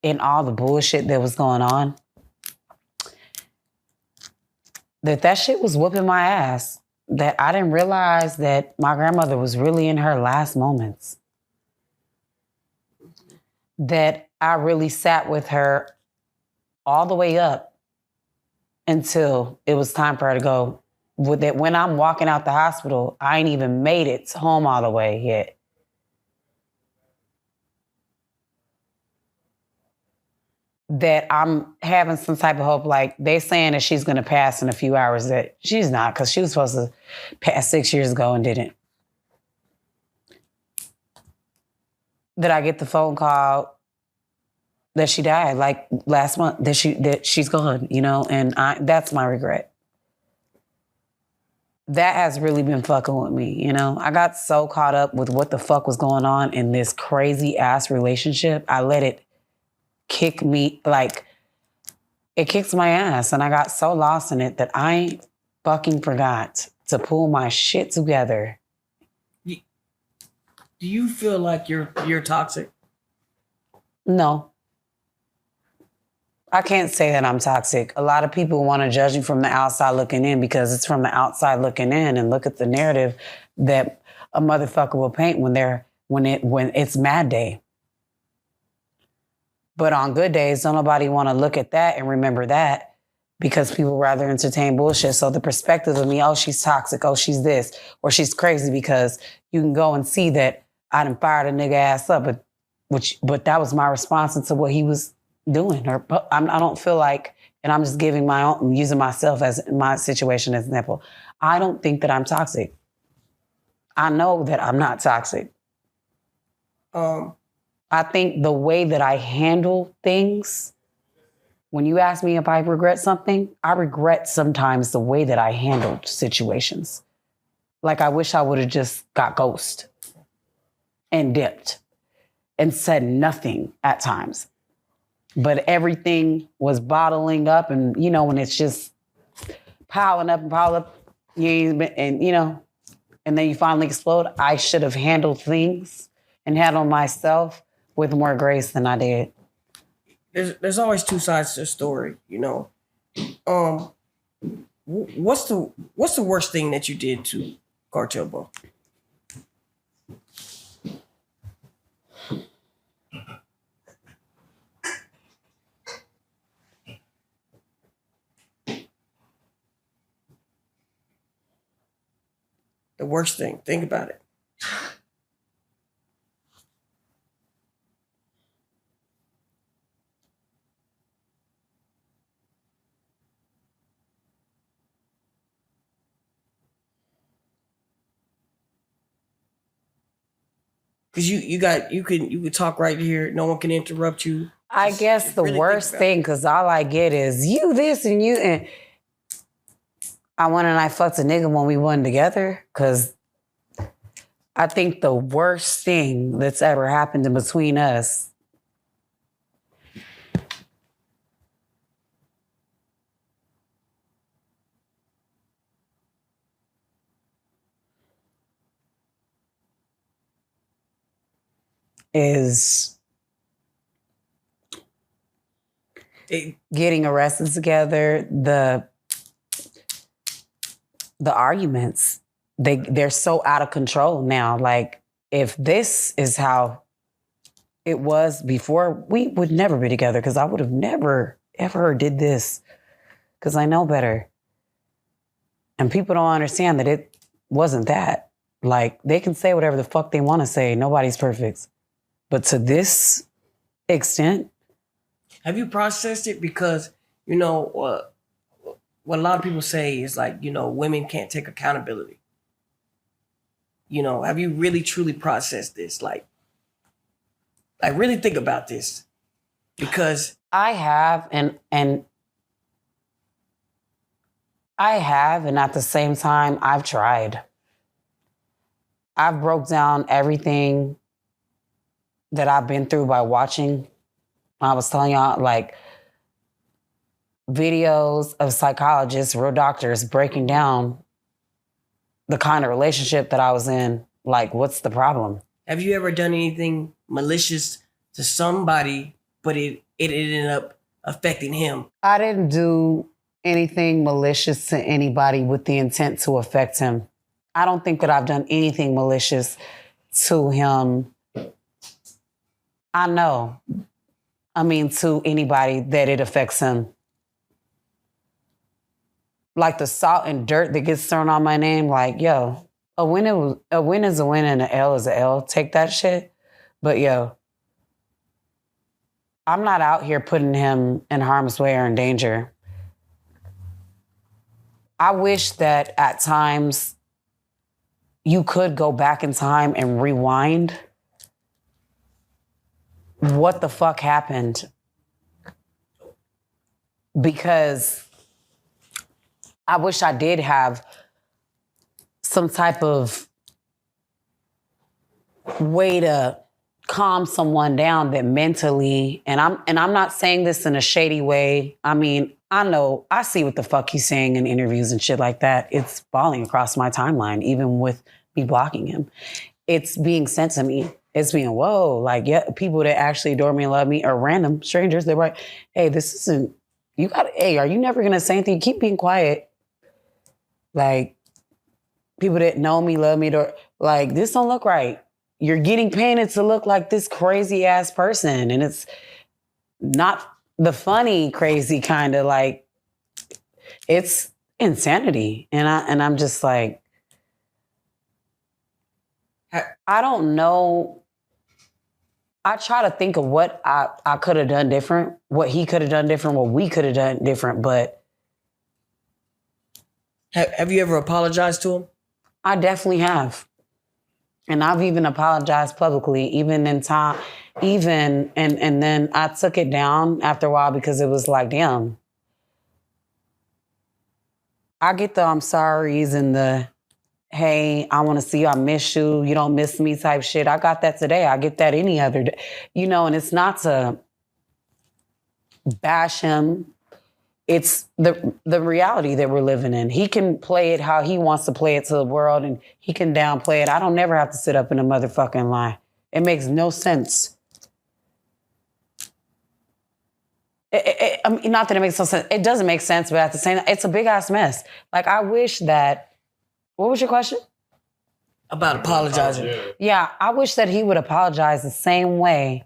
A: in all the bullshit that was going on, that shit was whooping my ass. That I didn't realize that my grandmother was really in her last moments. That I really sat with her all the way up until it was time for her to go. That when I'm walking out the hospital, I ain't even made it home all the way yet. That I'm having some type of hope, like they saying that she's gonna pass in a few hours, that she's not, because she was supposed to pass 6 years ago and didn't. That I get the phone call that she died like last month, that she's gone, and that's my regret. That has really been fucking with me, I got so caught up with what the fuck was going on in this crazy ass relationship. I let it kick me, like, it kicks my ass, and I got so lost in it that I fucking forgot to pull my shit together.
E: Do you feel like you're toxic?
A: No. I can't say that I'm toxic. A lot of people want to judge me from the outside looking in, because it's from the outside looking in, and look at the narrative that a motherfucker will paint when it's mad day. But on good days, don't nobody want to look at that and remember that, because people rather entertain bullshit. So the perspective of me, oh, she's toxic, oh, she's this, or she's crazy, because you can go and see that I done fired a nigga ass up, but that was my response to what he was doing. Or I don't feel like, and I'm just giving using myself as my situation as an example. I don't think that I'm toxic. I know that I'm not toxic. I think the way that I handle things, when you ask me if I regret something, I regret sometimes the way that I handled situations. Like, I wish I would have just got ghost and dipped and said nothing at times. But everything was bottling up, and, when it's just piling up, and then you finally explode. I should have handled things and handled myself with more grace than I did.
E: There's always two sides to the story, you know. What's the worst thing that you did to CartelBo? The worst thing. Think about it. Because you can talk right here. No one can interrupt you.
A: I guess the worst thing, because all I get is you this and you and I went and I fucked a nigga when we wasn't together. Because I think the worst thing that's ever happened in between us is getting arrested together, the arguments. They're so out of control now. Like, if this is how it was before, we would never be together, because I would have never, ever did this, because I know better. And people don't understand that it wasn't that. Like, they can say whatever the fuck they want to say. Nobody's perfect. But to this extent.
E: Have you processed it? Because, you know, what a lot of people say is like, you know, women can't take accountability. You know, have you really truly processed this? Like really think about this. Because
A: I have, and at the same time, I've tried. I've broke down everything that I've been through by watching. I was telling y'all, like, videos of psychologists, real doctors breaking down the kind of relationship that I was in. Like, what's the problem?
E: Have you ever done anything malicious to somebody, but it ended up affecting him?
A: I didn't do anything malicious to anybody with the intent to affect him. I don't think that I've done anything malicious to him. I know. I mean, to anybody that it affects him. Like the salt and dirt that gets thrown on my name, like, yo, a win is a win and an L is a L. Take that shit. But yo, I'm not out here putting him in harm's way or in danger. I wish that at times you could go back in time and rewind what the fuck happened. Because I wish I did have some type of way to calm someone down that mentally, and I'm not saying this in a shady way. I mean, I know, I see what the fuck he's saying in interviews and shit like that. It's falling across my timeline, even with me blocking him. It's being sent to me. It's being, whoa, like, yeah, people that actually adore me and love me are random strangers. They're like, hey, this isn't, hey, are you never gonna say anything? Keep being quiet. Like, people that know me, love me, like, this don't look right. You're getting painted to look like this crazy ass person. And it's not the funny, crazy kind of, like, it's insanity. And I'm just like, I don't know. I try to think of what I could have done different, what he could have done different, what we could have done different, but.
E: Have you ever apologized to him?
A: I definitely have. And I've even apologized publicly, even in time, and then I took it down after a while because it was like, damn. I get the I'm sorry's and the, hey, I want to see you, I miss you, you don't miss me type shit. I got that today. I get that any other day. You know, and it's not to bash him. It's the reality that we're living in. He can play it how he wants to play it to the world, and he can downplay it. I don't never have to sit up in a motherfucking lie. It makes no sense. I mean, not that it makes no sense. It doesn't make sense, but at the same time, it's a big ass mess. Like, I wish that, what was your question?
E: About apologizing.
A: Yeah, I wish that he would apologize the same way,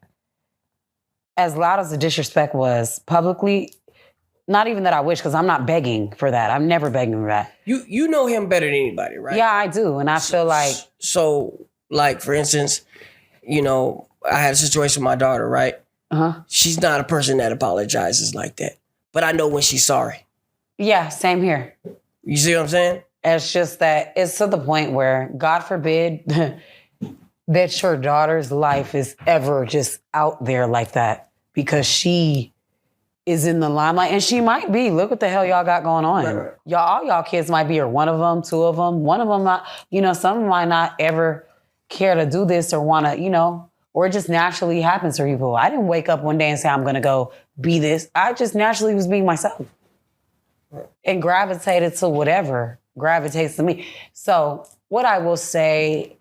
A: as loud as the disrespect was publicly. Not even that I wish, because I'm not begging for that. I'm never begging for that.
E: You know him better than anybody, right?
A: Yeah, I do. And I feel like...
E: So, like, for instance, you know, I had a situation with my daughter, right?
A: Uh-huh.
E: She's not a person that apologizes like that. But I know when she's sorry.
A: Yeah, same here.
E: You see what I'm saying?
A: It's just that it's to the point where, God forbid, that your daughter's life is ever just out there like that, because she is in the limelight, and she might be. Look what the hell y'all got going on.
E: Right.
A: All y'all kids might be, or one of them, two of them, one of them not, you know, some of them might not ever care to do this or want to, you know, or it just naturally happens for people. I didn't wake up one day and say, I'm going to go be this. I just naturally was being myself and gravitated to whatever gravitates to me. So what I will say,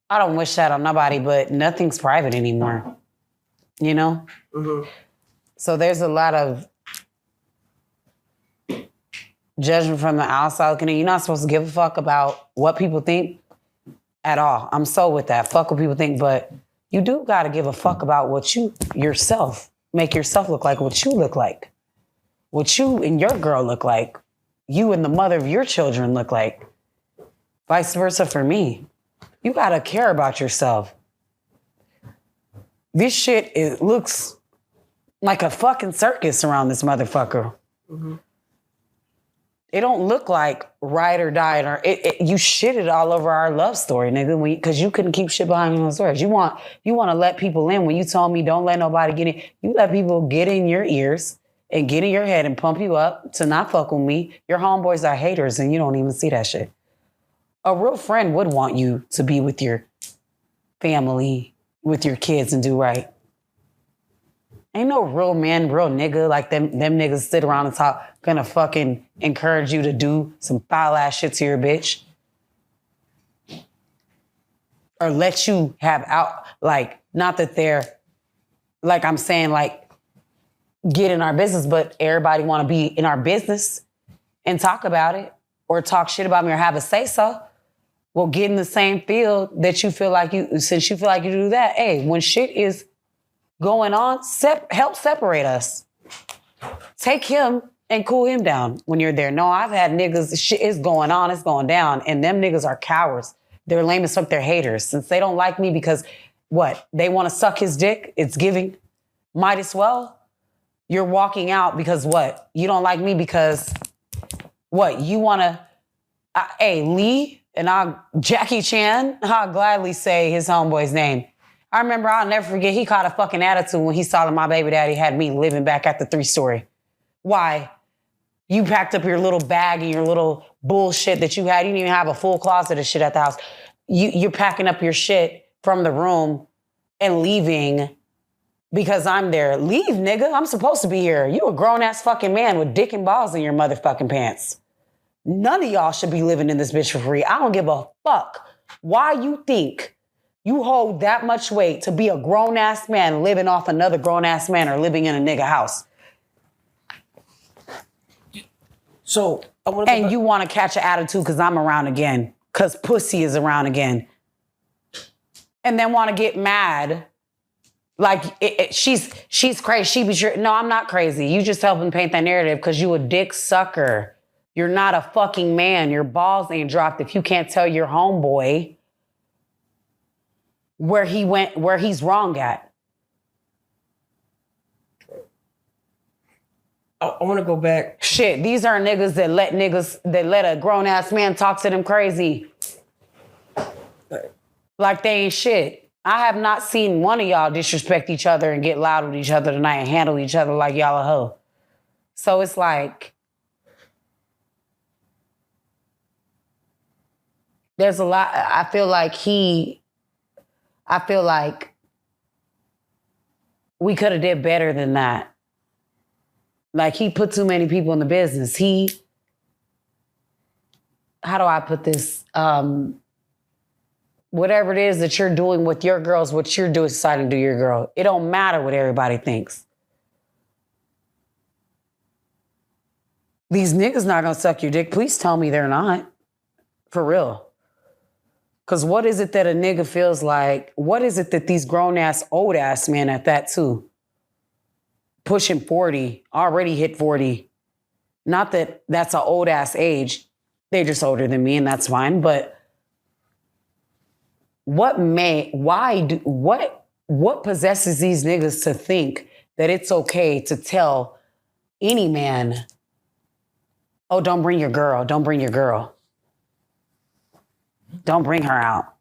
A: I don't wish that on nobody, but nothing's private anymore. You know?
E: Mm-hmm.
A: So there's a lot of judgment from the outside looking in. You're not supposed to give a fuck about what people think at all. I'm so with that. Fuck what people think, but you do got to give a fuck about what you yourself, make yourself look like what you look like. What you and your girl look like. You and the mother of your children look like. Vice versa for me. You got to care about yourself. This shit, it looks like a fucking circus around this motherfucker.
E: Mm-hmm.
A: It don't look like ride or die. Or you shitted all over our love story, nigga, because you couldn't keep shit behind your doors. You want to let people in. When you told me don't let nobody get in, you let people get in your ears and get in your head and pump you up to not fuck with me. Your homeboys are haters and you don't even see that shit. A real friend would want you to be with your family, with your kids, and do right. Ain't no real man, real nigga like them niggas sit around and talk, gonna fucking encourage you to do some foul ass shit to your bitch. Or let you have out, like, not that they're, like I'm saying, like, get in our business, but everybody wanna be in our business and talk about it or talk shit about me or have a say so. Well, get in the same field that you feel like since you feel like you do that, hey, when shit is going on, help separate us. Take him and cool him down when you're there. No, I've had niggas, shit is going on, it's going down, and them niggas are cowards. They're lame as fuck, they're haters. Since they don't like me because, what, they want to suck his dick, it's giving. Might as well. You're walking out because what? You don't like me because, what, you want to, hey, Lee, and Jackie Chan, I'll gladly say his homeboy's name. I remember, I'll never forget, he caught a fucking attitude when he saw that my baby daddy had me living back at the 3-story. Why? You packed up your little bag and your little bullshit that you had. You didn't even have a full closet of shit at the house. You're packing up your shit from the room and leaving because I'm there. Leave, nigga. I'm supposed to be here. You a grown-ass fucking man with dick and balls in your motherfucking pants. None of y'all should be living in this bitch for free. I don't give a fuck why you think you hold that much weight to be a grown-ass man living off another grown-ass man or living in a nigga house.
E: So,
A: you want to catch an attitude because I'm around again, because pussy is around again. And then want to get mad. Like, she's crazy. She be sure. No, I'm not crazy. You just helping paint that narrative because you a dick sucker. You're not a fucking man. Your balls ain't dropped if you can't tell your homeboy where he went, where he's wrong at.
E: I want to go back.
A: Shit, these are niggas that let a grown-ass man talk to them crazy. Like they ain't shit. I have not seen one of y'all disrespect each other and get loud with each other tonight and handle each other like y'all a hoe. So it's like, there's a lot. I feel like we could have did better than that. Like, he put too many people in the business. How do I put this? The whatever it is that you're doing with your girls, what you're doing, deciding to do your girl. It don't matter what everybody thinks. These niggas not gonna suck your dick. Please tell me they're not. For real. Because what is it that a nigga feels like? What is it that these grown-ass, old-ass men at that too, pushing 40, already hit 40. Not that that's an old-ass age. They're just older than me, and that's fine. But what possesses these niggas to think that it's okay to tell any man, oh, don't bring your girl, don't bring your girl. Don't bring her out.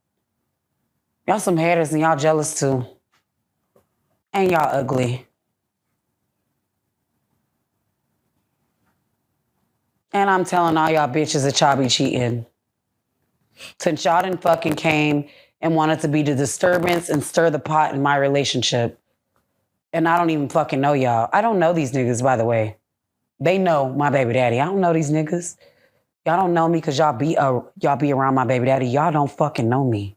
A: Y'all some haters and y'all jealous too. And y'all ugly. And I'm telling all y'all bitches that y'all be cheating. Since y'all done fucking came and wanted to be the disturbance and stir the pot in my relationship. And I don't even fucking know y'all. I don't know these niggas, by the way. They know my baby daddy. I don't know these niggas. Y'all don't know me because y'all be around my baby daddy. Y'all don't fucking know me.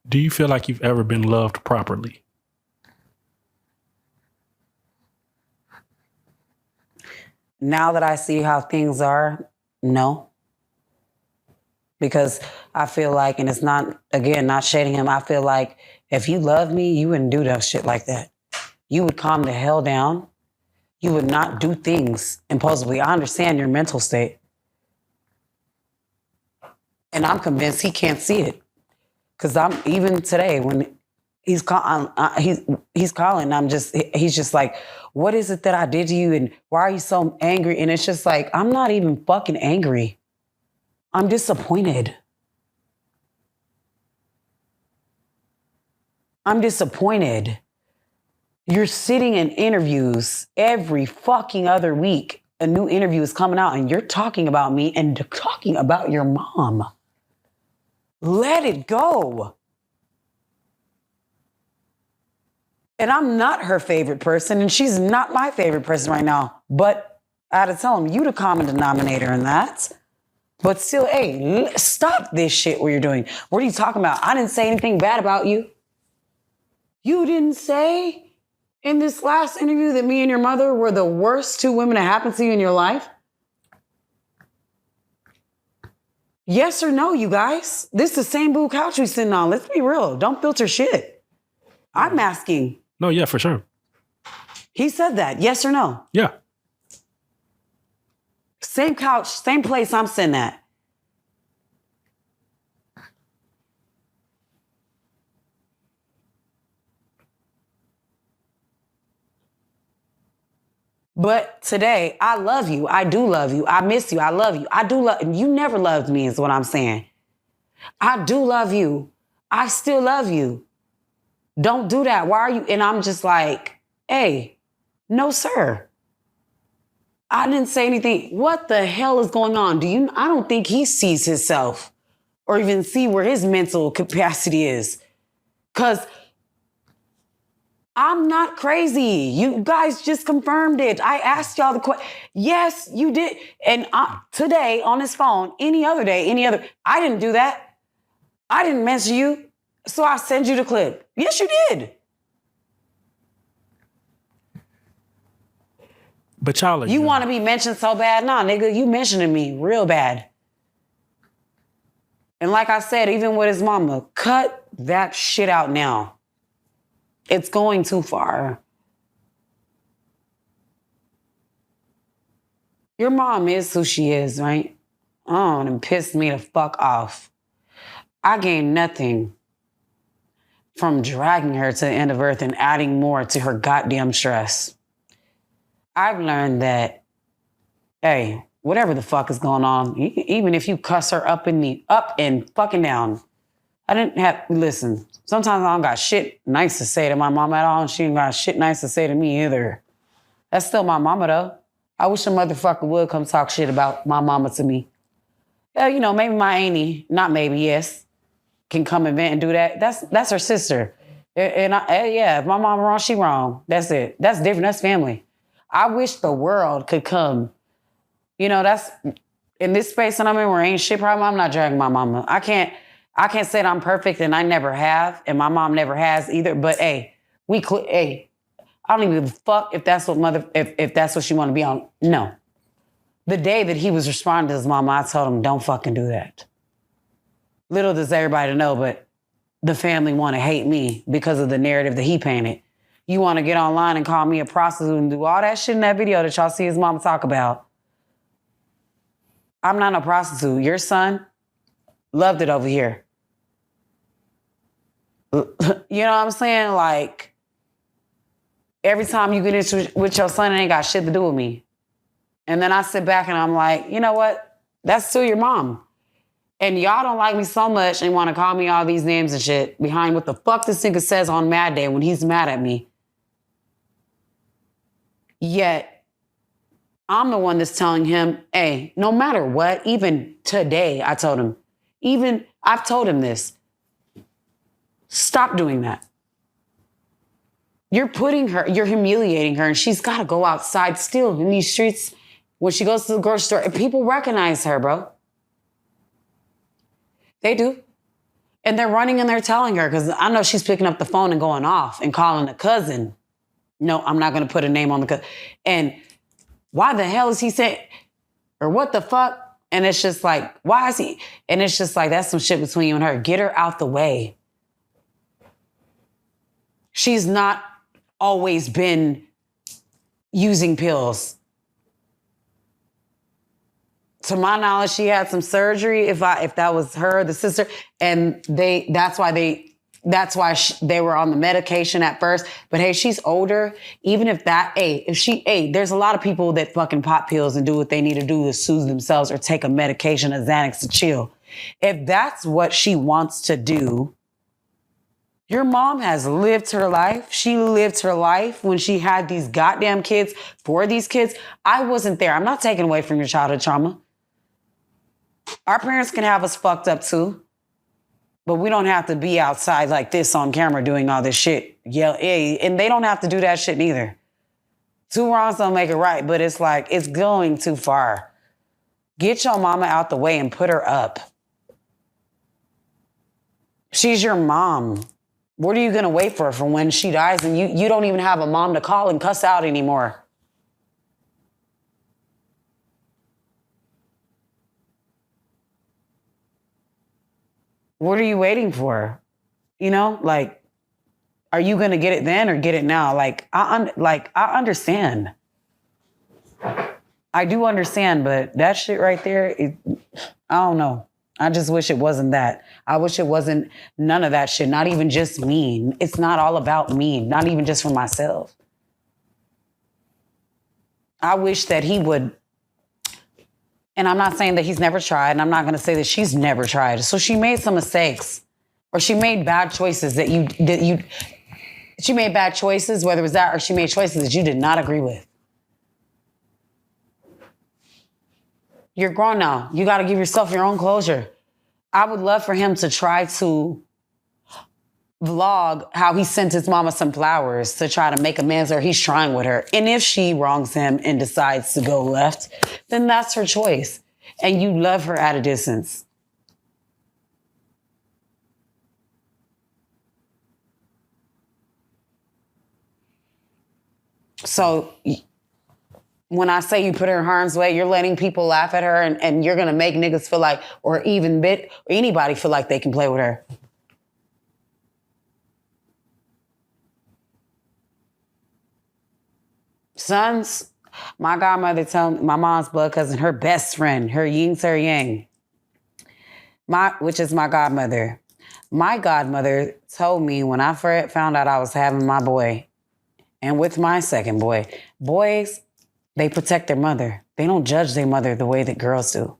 J: Do you feel like you've ever been loved properly?
A: Now that I see how things are, no. Because I feel like, and it's not, again, not shading him, I feel like if you love me, you wouldn't do that shit like that. You would calm the hell down. You would not do things impulsively. I understand your mental state. And I'm convinced he can't see it. Because I'm, even today, when he's calling, he's just like, what is it that I did to you? And why are you so angry? And it's just like, I'm not even fucking angry. I'm disappointed. I'm disappointed. You're sitting in interviews every fucking other week. A new interview is coming out and you're talking about me and talking about your mom. Let it go. And I'm not her favorite person and she's not my favorite person right now. But I had to tell him, you the common denominator in that. But still, hey, stop this shit what you're doing. What are you talking about? I didn't say anything bad about you. You didn't say in this last interview that me and your mother were the worst two women that happened to you in your life? Yes or no, you guys? This is the same boo couch we sitting on. Let's be real. Don't filter shit. I'm asking.
J: No, yeah, for sure.
A: He said that. Yes or no?
J: Yeah.
A: Same couch, same place I'm sitting at. But today, I love you. I do love you. I miss you. I love you. I do love you. You never loved me is what I'm saying. I do love you. I still love you. Don't do that. Why are you? And I'm just like, hey, no, sir. I didn't say anything. What the hell is going on? I don't think he sees himself or even see where his mental capacity is. Because I'm not crazy. You guys just confirmed it. I asked y'all the question. Yes, you did. And today on his phone, any other day, I didn't do that. I didn't mention you. So I send you the clip. Yes, you did.
J: But y'all,
A: you want to be mentioned so bad? Nah, nigga, you mentioning me real bad. And like I said, even with his mama, cut that shit out now. It's going too far. Your mom is who she is, right? Oh, and pissed me the fuck off. I gained nothing from dragging her to the end of earth and adding more to her goddamn stress. I've learned that, hey, whatever the fuck is going on, even if you cuss her up and fucking down, listen, sometimes I don't got shit nice to say to my mama at all, and she ain't got shit nice to say to me either. That's still my mama, though. I wish a motherfucker would come talk shit about my mama to me. Yeah, maybe my auntie, not maybe, yes, can come and vent and do that. That's her sister. And if my mama wrong, she wrong. That's it. That's different. That's family. I wish the world could come. in this space that I'm in where ain't shit problem, I'm not dragging my mama. I can't say that I'm perfect and I never have, and my mom never has either. But hey, I don't even give a fuck if that's what if that's what she want to be on. No. The day that he was responding to his mama, I told him, don't fucking do that. Little does everybody know, but the family want to hate me because of the narrative that he painted. You want to get online and call me a prostitute and do all that shit in that video that y'all see his mama talk about. I'm not no prostitute. Your son loved it over here. You know what I'm saying? Like, every time you get into it with your son, it ain't got shit to do with me. And then I sit back and I'm like, you know what? That's still your mom. And y'all don't like me so much and want to call me all these names and shit behind what the fuck this nigga says on Mad Day when he's mad at me. Yet, I'm the one that's telling him, hey, no matter what, even today, I've told him this. Stop doing that. You're humiliating her, and she's got to go outside still in these streets when she goes to the grocery store. And people recognize her, bro. They do. And they're running and they're telling her, because I know she's picking up the phone and going off and calling a cousin. No, I'm not going to put a name on the cousin. And why the hell is he saying, or what the fuck? And it's just like, why is he? And it's just like, that's some shit between you and her. Get her out the way. She's not always been using pills. To my knowledge, she had some surgery. If that was her, the sister, and that's why they were on the medication at first. But hey, she's older. Even if there's a lot of people that fucking pop pills and do what they need to do to soothe themselves or take a medication, a Xanax to chill. If that's what she wants to do, your mom has lived her life. She lived her life when she had these goddamn kids for these kids. I wasn't there. I'm not taking away from your childhood trauma. Our parents can have us fucked up too, but we don't have to be outside like this on camera doing all this shit. Yeah, and they don't have to do that shit neither. Two wrongs don't make it right, but it's like, it's going too far. Get your mama out the way and put her up. She's your mom. What are you going to wait for when she dies and you don't even have a mom to call and cuss out anymore? What are you waiting for? You know, like, are you going to get it then or get it now? Like, I understand. I do understand, but that shit right there, I don't know. I just wish it wasn't that. I wish it wasn't none of that shit, not even just me. It's not all about me, not even just for myself. I wish that he would, and I'm not saying that he's never tried, and I'm not going to say that she's never tried. So she made some mistakes, or she made bad choices she made bad choices, whether it was that or she made choices that you did not agree with. You're grown now. You got to give yourself your own closure. I would love for him to try to vlog how he sent his mama some flowers to try to make amends, or he's trying with her. And if she wrongs him and decides to go left, then that's her choice. And you love her at a distance. So when I say you put her in harm's way, you're letting people laugh at her and you're going to make niggas feel like, or anybody feel like they can play with her. Sons, my godmother told me, my mom's blood cousin, her best friend, her yin to her yang, which is my godmother. My godmother told me when I first found out I was having my boy, and with my second boy, boys, they protect their mother. They don't judge their mother the way that girls do.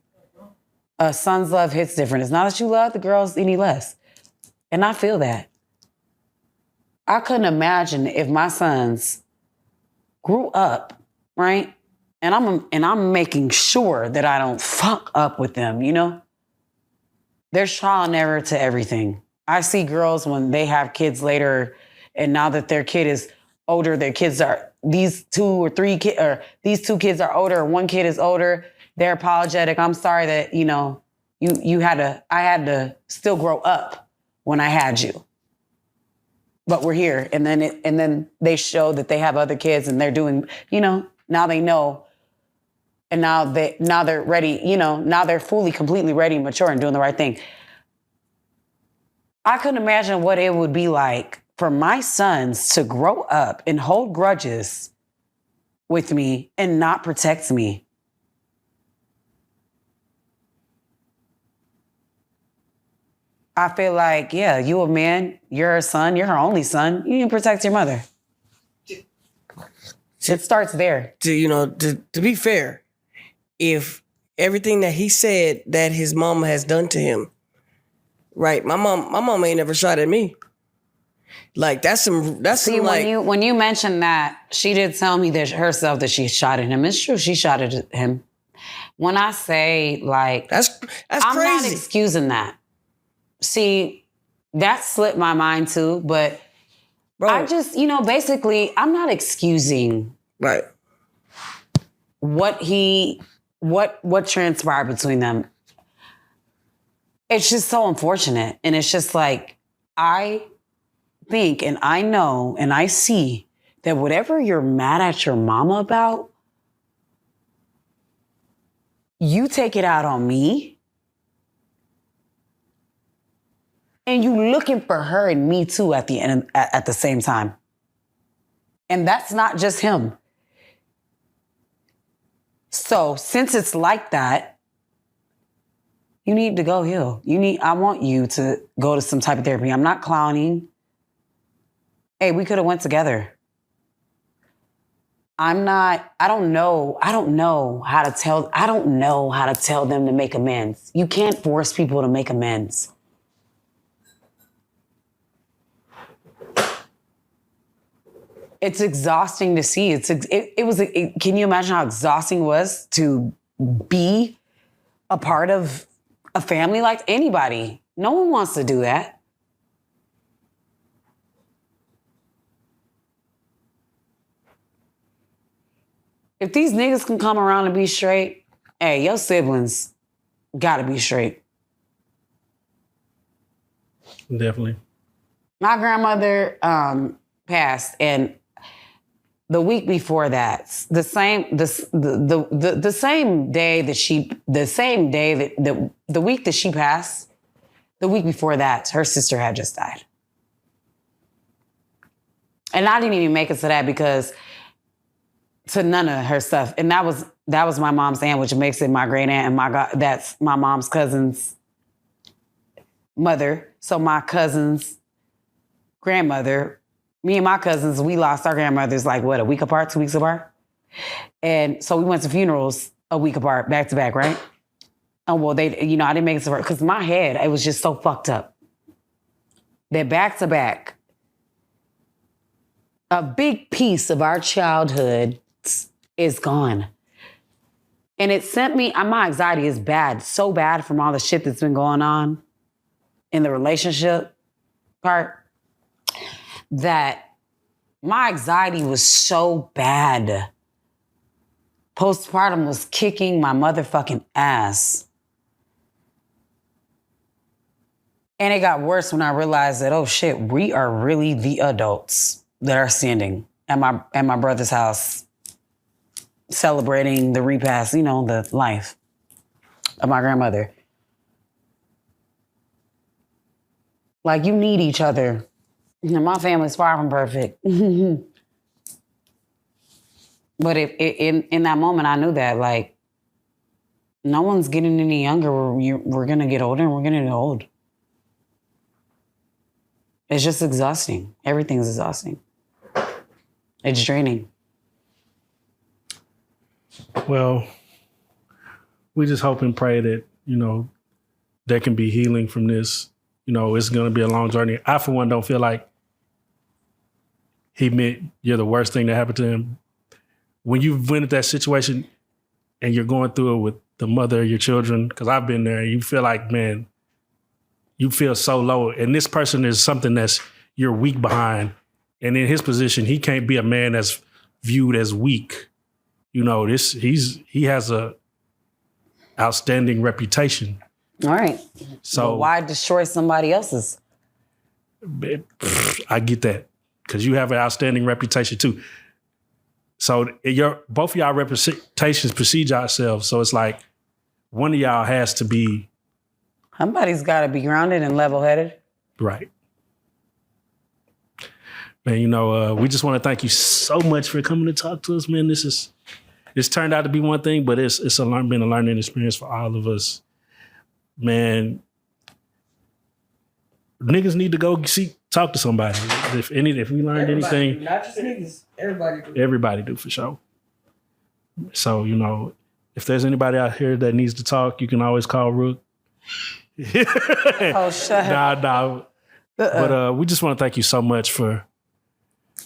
A: A son's love hits different. It's not that you love the girls any less. And I feel that. I couldn't imagine if my sons grew up, right? And I'm making sure that I don't fuck up with them, you know? There's trial and error to everything. I see girls when they have kids later, and now that their kid is older, these two kids are older, or one kid is older, They're apologetic. I'm sorry that, I had to still grow up when I had you. But we're here. And then they show that they have other kids and they're doing, now they know. And now they're ready, now they're fully, completely ready, mature, and doing the right thing. I couldn't imagine what it would be like for my sons to grow up and hold grudges with me and not protect me. I feel like, yeah, you a man, you're a son, you're her only son. You need to protect your mother. It starts there.
E: To be fair, if everything that he said that his mama has done to him, right? My mom ain't never shot at me. Like
A: when you mentioned that, she did tell me that herself that she shot at him. It's true, she shot at him. When I say
E: that's
A: I'm
E: crazy.
A: not excusing that. See, that slipped my mind too, but bro, I just, basically, I'm not excusing what transpired between them. It's just so unfortunate. And it's just like, I think and I know and I see that whatever you're mad at your mama about, you take it out on me. And you looking for her and me too at the end, at the same time. And that's not just him. So since it's like that, you need to go heal. I want you to go to some type of therapy. I'm not clowning. Hey, we could have went together. I don't know how to tell them to make amends. You can't force people to make amends. It's exhausting to see. Can you imagine how exhausting it was to be a part of a family like anybody? No one wants to do that. If these niggas can come around and be straight, hey, your siblings gotta be straight.
J: Definitely.
A: My grandmother passed, and the week before that, the week that she passed, the week before that, her sister had just died. And I didn't even make it to that because to none of her stuff. And that was my mom's aunt, which makes it my great aunt, and that's my mom's cousin's mother. So my cousin's grandmother, me and my cousins, we lost our grandmothers like, a week apart, 2 weeks apart? And so we went to funerals a week apart, back to back, right? And well, I didn't make it to work because my head, it was just so fucked up. That back to back, a big piece of our childhood is gone. And it sent me, my anxiety is bad, so bad from all the shit that's been going on in the relationship part, that my anxiety was so bad. Postpartum was kicking my motherfucking ass. And it got worse when I realized that, oh shit, we are really the adults that are standing at my brother's house celebrating the repast, the life of my grandmother. Like, you need each other. My family's far from perfect. But in that moment, I knew that, like, no one's getting any younger. We're going to get older and we're going to get old. It's just exhausting. Everything's exhausting. It's draining.
J: Well, we just hope and pray that, there can be healing from this. It's going to be a long journey. I, for one, don't feel like he meant you're the worst thing that happened to him. When you've been in that situation and you're going through it with the mother of your children, because I've been there, and you feel like, man, you feel so low. And this person is something that's you're weak behind. And in his position, he can't be a man that's viewed as weak. He has a outstanding reputation.
A: All right.
J: So
A: well, why destroy somebody else's?
J: I get that because you have an outstanding reputation too. So both of y'all representations precede yourselves. So it's like one of y'all has to be.
A: Somebody's got to be grounded and level-headed.
J: Right. Man, you know, we just want to thank you so much for coming to talk to us, man. It's turned out to be one thing, but it's been a learning experience for all of us. Man, niggas need to go talk to somebody. If we learned anything.
E: Not just niggas, everybody do.
J: Everybody do, for sure. So, you know, if there's anybody out here that needs to talk, you can always call Rook.
A: Oh, shut up.
J: Nah. But we just want to thank you so much for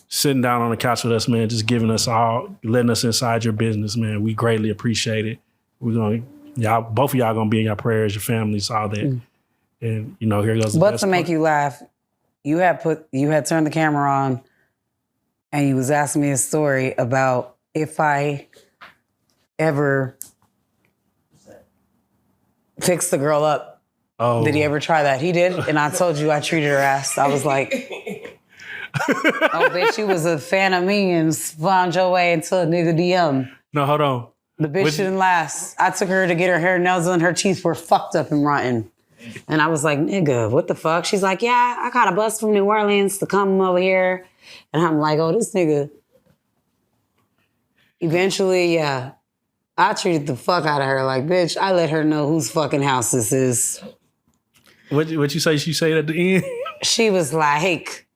J: sitting down on the couch with us, man, just letting us inside your business, man. We greatly appreciate it. Both of y'all gonna be in your prayers, your families, all that. And you know, here goes the
A: But
J: best
A: to make
J: part.
A: you laugh, you had turned the camera on and you was asking me a story about if I ever fixed the girl up.
J: Oh.
A: Did he ever try that? He did. And I told you I treated her ass. I was like, oh, bitch, you was a fan of me and found your way into a nigga DM.
J: No, hold on.
A: The bitch didn't last. I took her to get her hair nails done. Her teeth were fucked up and rotten. And I was like, nigga, what the fuck? She's like, yeah, I got a bus from New Orleans to come over here. And I'm like, oh, this nigga. Eventually, yeah, I treated the fuck out of her. Like, bitch, I let her know whose fucking house this is.
J: What you say? She said at the end?
A: She was like,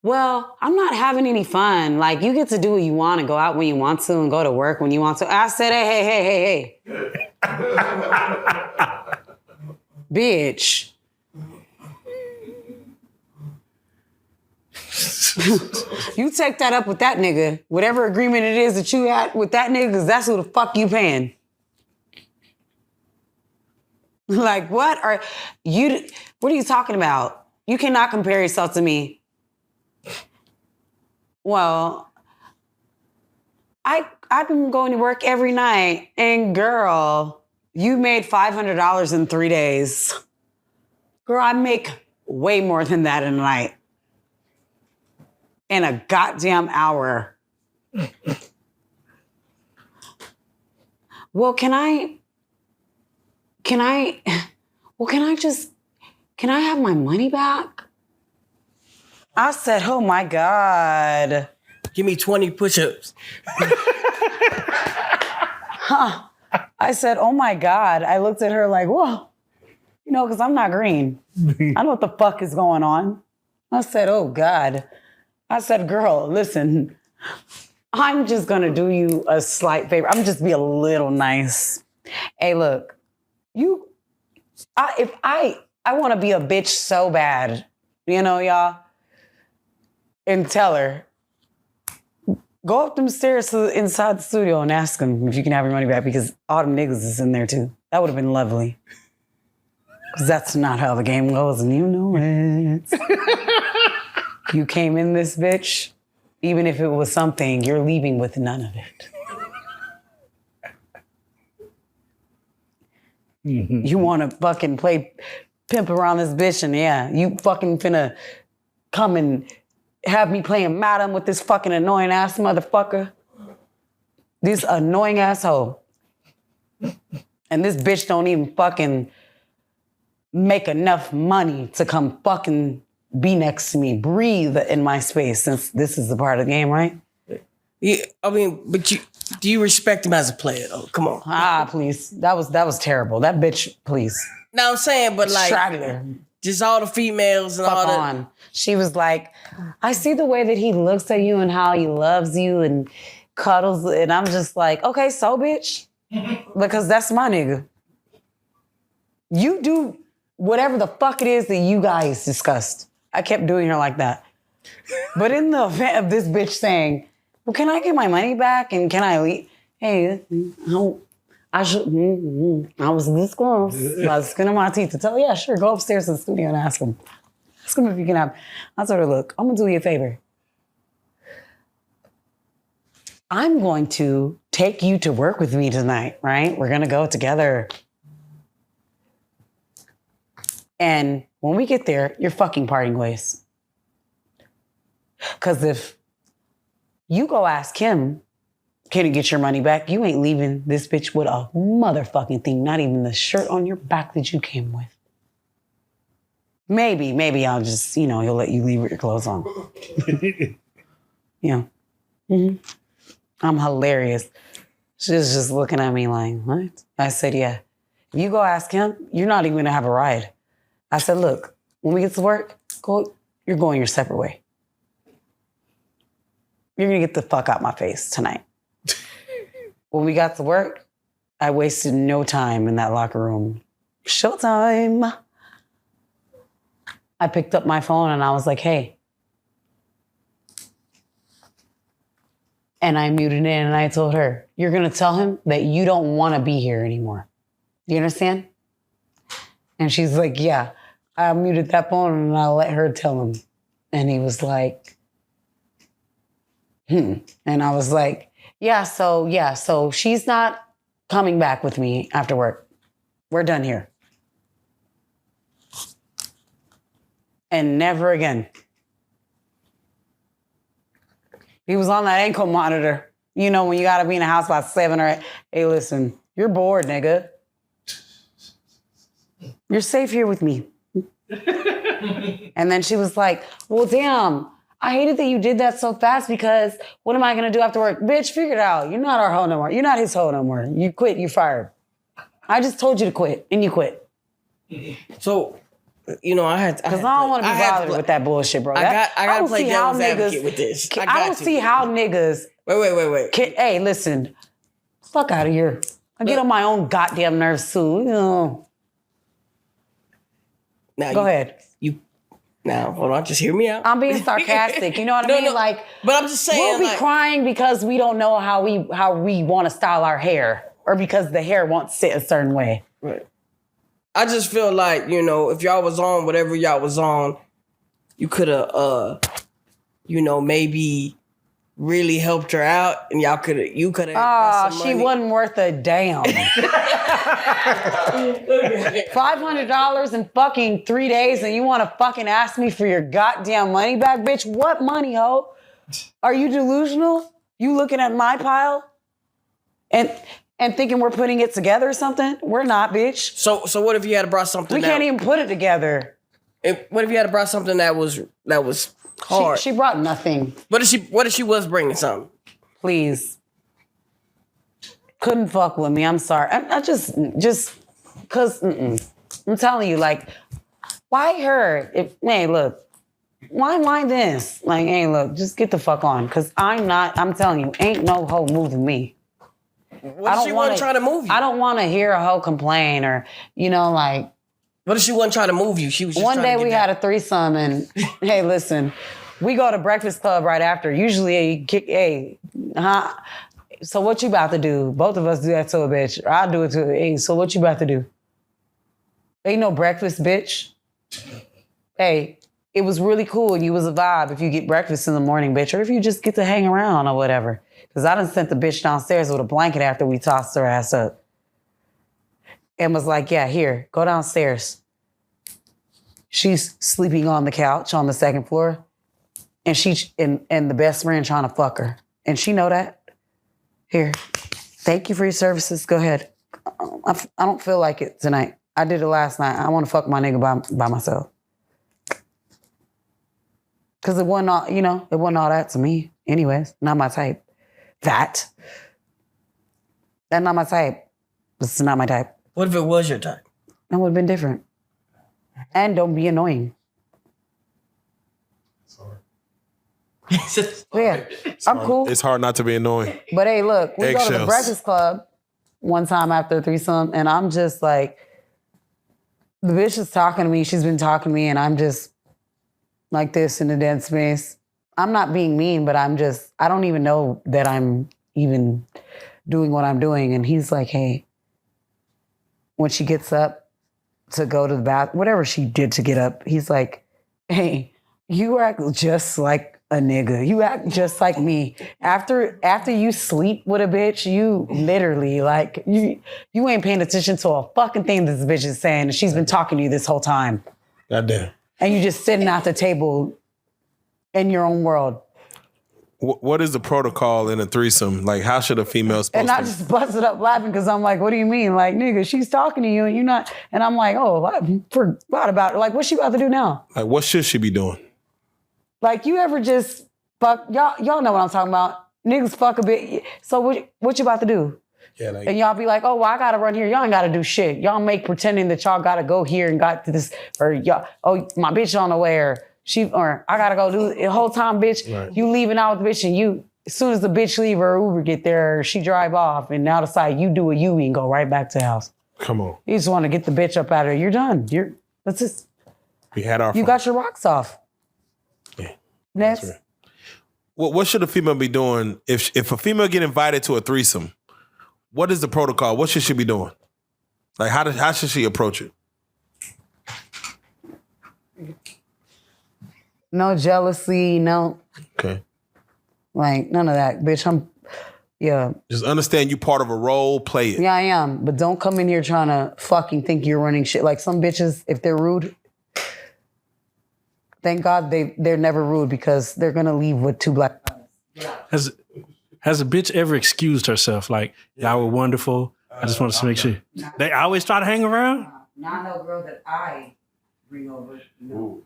A: well, I'm not having any fun. Like, you get to do what you want and go out when you want to and go to work when you want to. I said, hey. Bitch. You take that up with that nigga. Whatever agreement it is that you had with that nigga, because that's who the fuck you paying. Like, what are you talking about? You cannot compare yourself to me. Well, I've been going to work every night, and girl, you made $500 in 3 days. Girl, I make way more than that in a night. In a goddamn hour. Well, can I have my money back? I said, oh my God.
E: Give me 20 push-ups.
A: I said, oh my God. I looked at her like, whoa, because I'm not green. I know what the fuck is going on. I said, oh God. I said, girl, listen, I'm just gonna do you a slight favor. I'm gonna just be a little nice. Hey, look, I want to be a bitch so bad, y'all, and tell her, go up them stairs to inside the studio and ask them if you can have your money back because all them niggas is in there too. That would have been lovely. Because that's not how the game goes, and you know it. You came in this bitch, even if it was something, you're leaving with none of it. You want to fucking play pimp around this bitch, and yeah, you fucking finna come and have me playing madam with this fucking annoying ass motherfucker. This annoying asshole. And this bitch don't even fucking make enough money to come fucking be next to me, breathe in my space, since this is the part of the game, right?
E: Yeah, I mean, but do you respect him as a player though? Come on.
A: Please. That was terrible. That bitch, please.
E: Now I'm saying, but like,
A: her.
E: Just all the females and
A: Fuck
E: all that.
A: on. She was like, I see the way that he looks at you and how he loves you and cuddles, and I'm just like, okay, so bitch, because that's my nigga. You do whatever the fuck it is that you guys discussed. I kept doing her like that. But in the event of this bitch saying, well, can I get my money back and can I leave? Hey, I was this close. I was skinning my teeth to tell, yeah, sure, go upstairs to the studio and ask him. Ask him if you can have. I told her, look, I'm gonna do you a favor. I'm going to take you to work with me tonight, right? We're going to go together. And when we get there, you're fucking parting ways. Because if you go ask him, can you get your money back? You ain't leaving this bitch with a motherfucking thing, not even the shirt on your back that you came with. Maybe I'll just, he'll let you leave with your clothes on. Yeah. Mm-hmm. I'm hilarious. She's just looking at me like, what? I said, yeah. If you go ask him, you're not even going to have a ride. I said, look, when we get to work, you're going your separate way. You're going to get the fuck out my face tonight. When we got to work, I wasted no time in that locker room. Showtime. I picked up my phone and I was like, hey. And I muted in and I told her, you're going to tell him that you don't want to be here anymore. You understand? And she's like, yeah. I muted that phone and I let her tell him. And he was like, And I was like, so she's not coming back with me after work. We're done here. And never again. He was on that ankle monitor. When you got to be in the house by 7 or 8. Hey, listen, you're bored, nigga. You're safe here with me. And then she was like, well, damn, I hated that you did that so fast because what am I going to do after work? Bitch, figure it out. You're not our hoe no more. You're not his hoe no more. You quit. You fired. I just told you to quit and you quit.
E: So, I had
A: because I don't want to be bothered with that bullshit, bro.
E: I got to play devil's advocate with this.
A: I don't see how niggas.
E: Wait.
A: Hey, listen, fuck out of here. I get on my own goddamn nerves too. Now go ahead.
E: Now, hold on, just hear me out.
A: I'm being sarcastic. You know what I mean?
E: No,
A: like,
E: but I'm just saying,
A: we'll be crying because we don't know how we want to style our hair, or because the hair won't sit a certain way.
E: Right. I just feel like, if y'all was on whatever y'all was on, you could have, maybe really helped her out, and you could have.
A: Oh, she wasn't worth a damn. $500 in fucking 3 days, and you want to fucking ask me for your goddamn money back, bitch? What money, ho? Are you delusional? You looking at my pile and thinking we're putting it together or something? We're not, bitch.
E: So what if you had brought something?
A: We can't even put it together.
E: What if you had brought something that was hard? She
A: brought nothing.
E: What if she was bringing something?
A: Please. Couldn't fuck with me. I'm sorry. I just cause I'm telling you, like, why her? Hey, look, why this? Like, hey, look, just get the fuck on. Cause I'm telling you, ain't no hoe moving me.
E: What if she wasn't trying to move you?
A: I don't want to hear a hoe complain or, like.
E: What if she wasn't trying to move you? She was just
A: one day we
E: had
A: a threesome and, hey, listen, we go to Breakfast Club right after. Usually, so what you about to do? Both of us do that to a bitch. Or I'll do it to her. Hey, so what you about to do? Ain't no breakfast, bitch. Hey, it was really cool and you was a vibe if you get breakfast in the morning, bitch. Or if you just get to hang around or whatever. Because I done sent the bitch downstairs with a blanket after we tossed her ass up. And was like, yeah, here, go downstairs. She's sleeping on the couch on the second floor. And and the best friend trying to fuck her. And she know that. Here, thank you for your services. Go ahead. I don't feel like it tonight. I did it last night. I want to fuck my nigga by myself. Because it wasn't all, it wasn't all that to me. Anyways, not my type. That's not my type. This is not my type.
E: What if it was your type?
A: That would have been different. And don't be annoying. Yeah, I'm cool.
H: It's hard not to be annoying.
A: But hey, look, we go to the Breakfast Club one time after a threesome, and I'm just like, the bitch is talking to me. She's been talking to me, and I'm just like this in the dead space. I'm not being mean, but I don't even know that I'm even doing what I'm doing. And he's like, hey, when she gets up to go to the bath, whatever she did to get up, he's like, hey, you act just like a nigga. You act just like me. After you sleep with a bitch, you literally like you ain't paying attention to a fucking thing this bitch is saying. And she's been talking to you this whole time.
H: Goddamn.
A: And you just sitting at the table in your own world.
H: What is the protocol in a threesome? Like, how should a female supposed
A: and I just busted up laughing because I'm like, what do you mean? Like, nigga, she's talking to you and you're not. And I'm like, oh, I forgot about it. Like, what's she about to do now?
H: Like, what should she be doing?
A: Like, you ever just fuck, y'all know what I'm talking about. Niggas fuck a bit. So what you about to do?
H: Yeah, like,
A: and y'all be like, oh, well, I gotta run here. Y'all ain't gotta do shit. Y'all make pretending that y'all gotta go here and got to this, or y'all, oh, my bitch on the way, or I gotta go do the whole time, bitch. Right. You leaving out with the bitch and you, as soon as the bitch leave or Uber get there, she drive off and now decide you do a U and go right back to the house.
H: Come on.
A: You just want to get the bitch up out of there. You're done. That's just.
H: We had our.
A: You got your rocks off.
H: Yeah.
A: Next.
H: Right. What should a female be doing if a female get invited to a threesome? What is the protocol? What should she be doing? Like, how should she approach it?
A: No jealousy, no.
H: Okay.
A: Like, none of that, bitch. Yeah.
H: Just understand you part of a role, play it.
A: Yeah, I am. But don't come in here trying to fucking think you're running shit. Like some bitches, if they're rude, thank God they're never rude because they're going to leave with two black guys.
J: Has a bitch ever excused herself? Like, y'all were wonderful. I just wanted to make sure. They always try to hang around?
A: Not no girl that I bring over. No.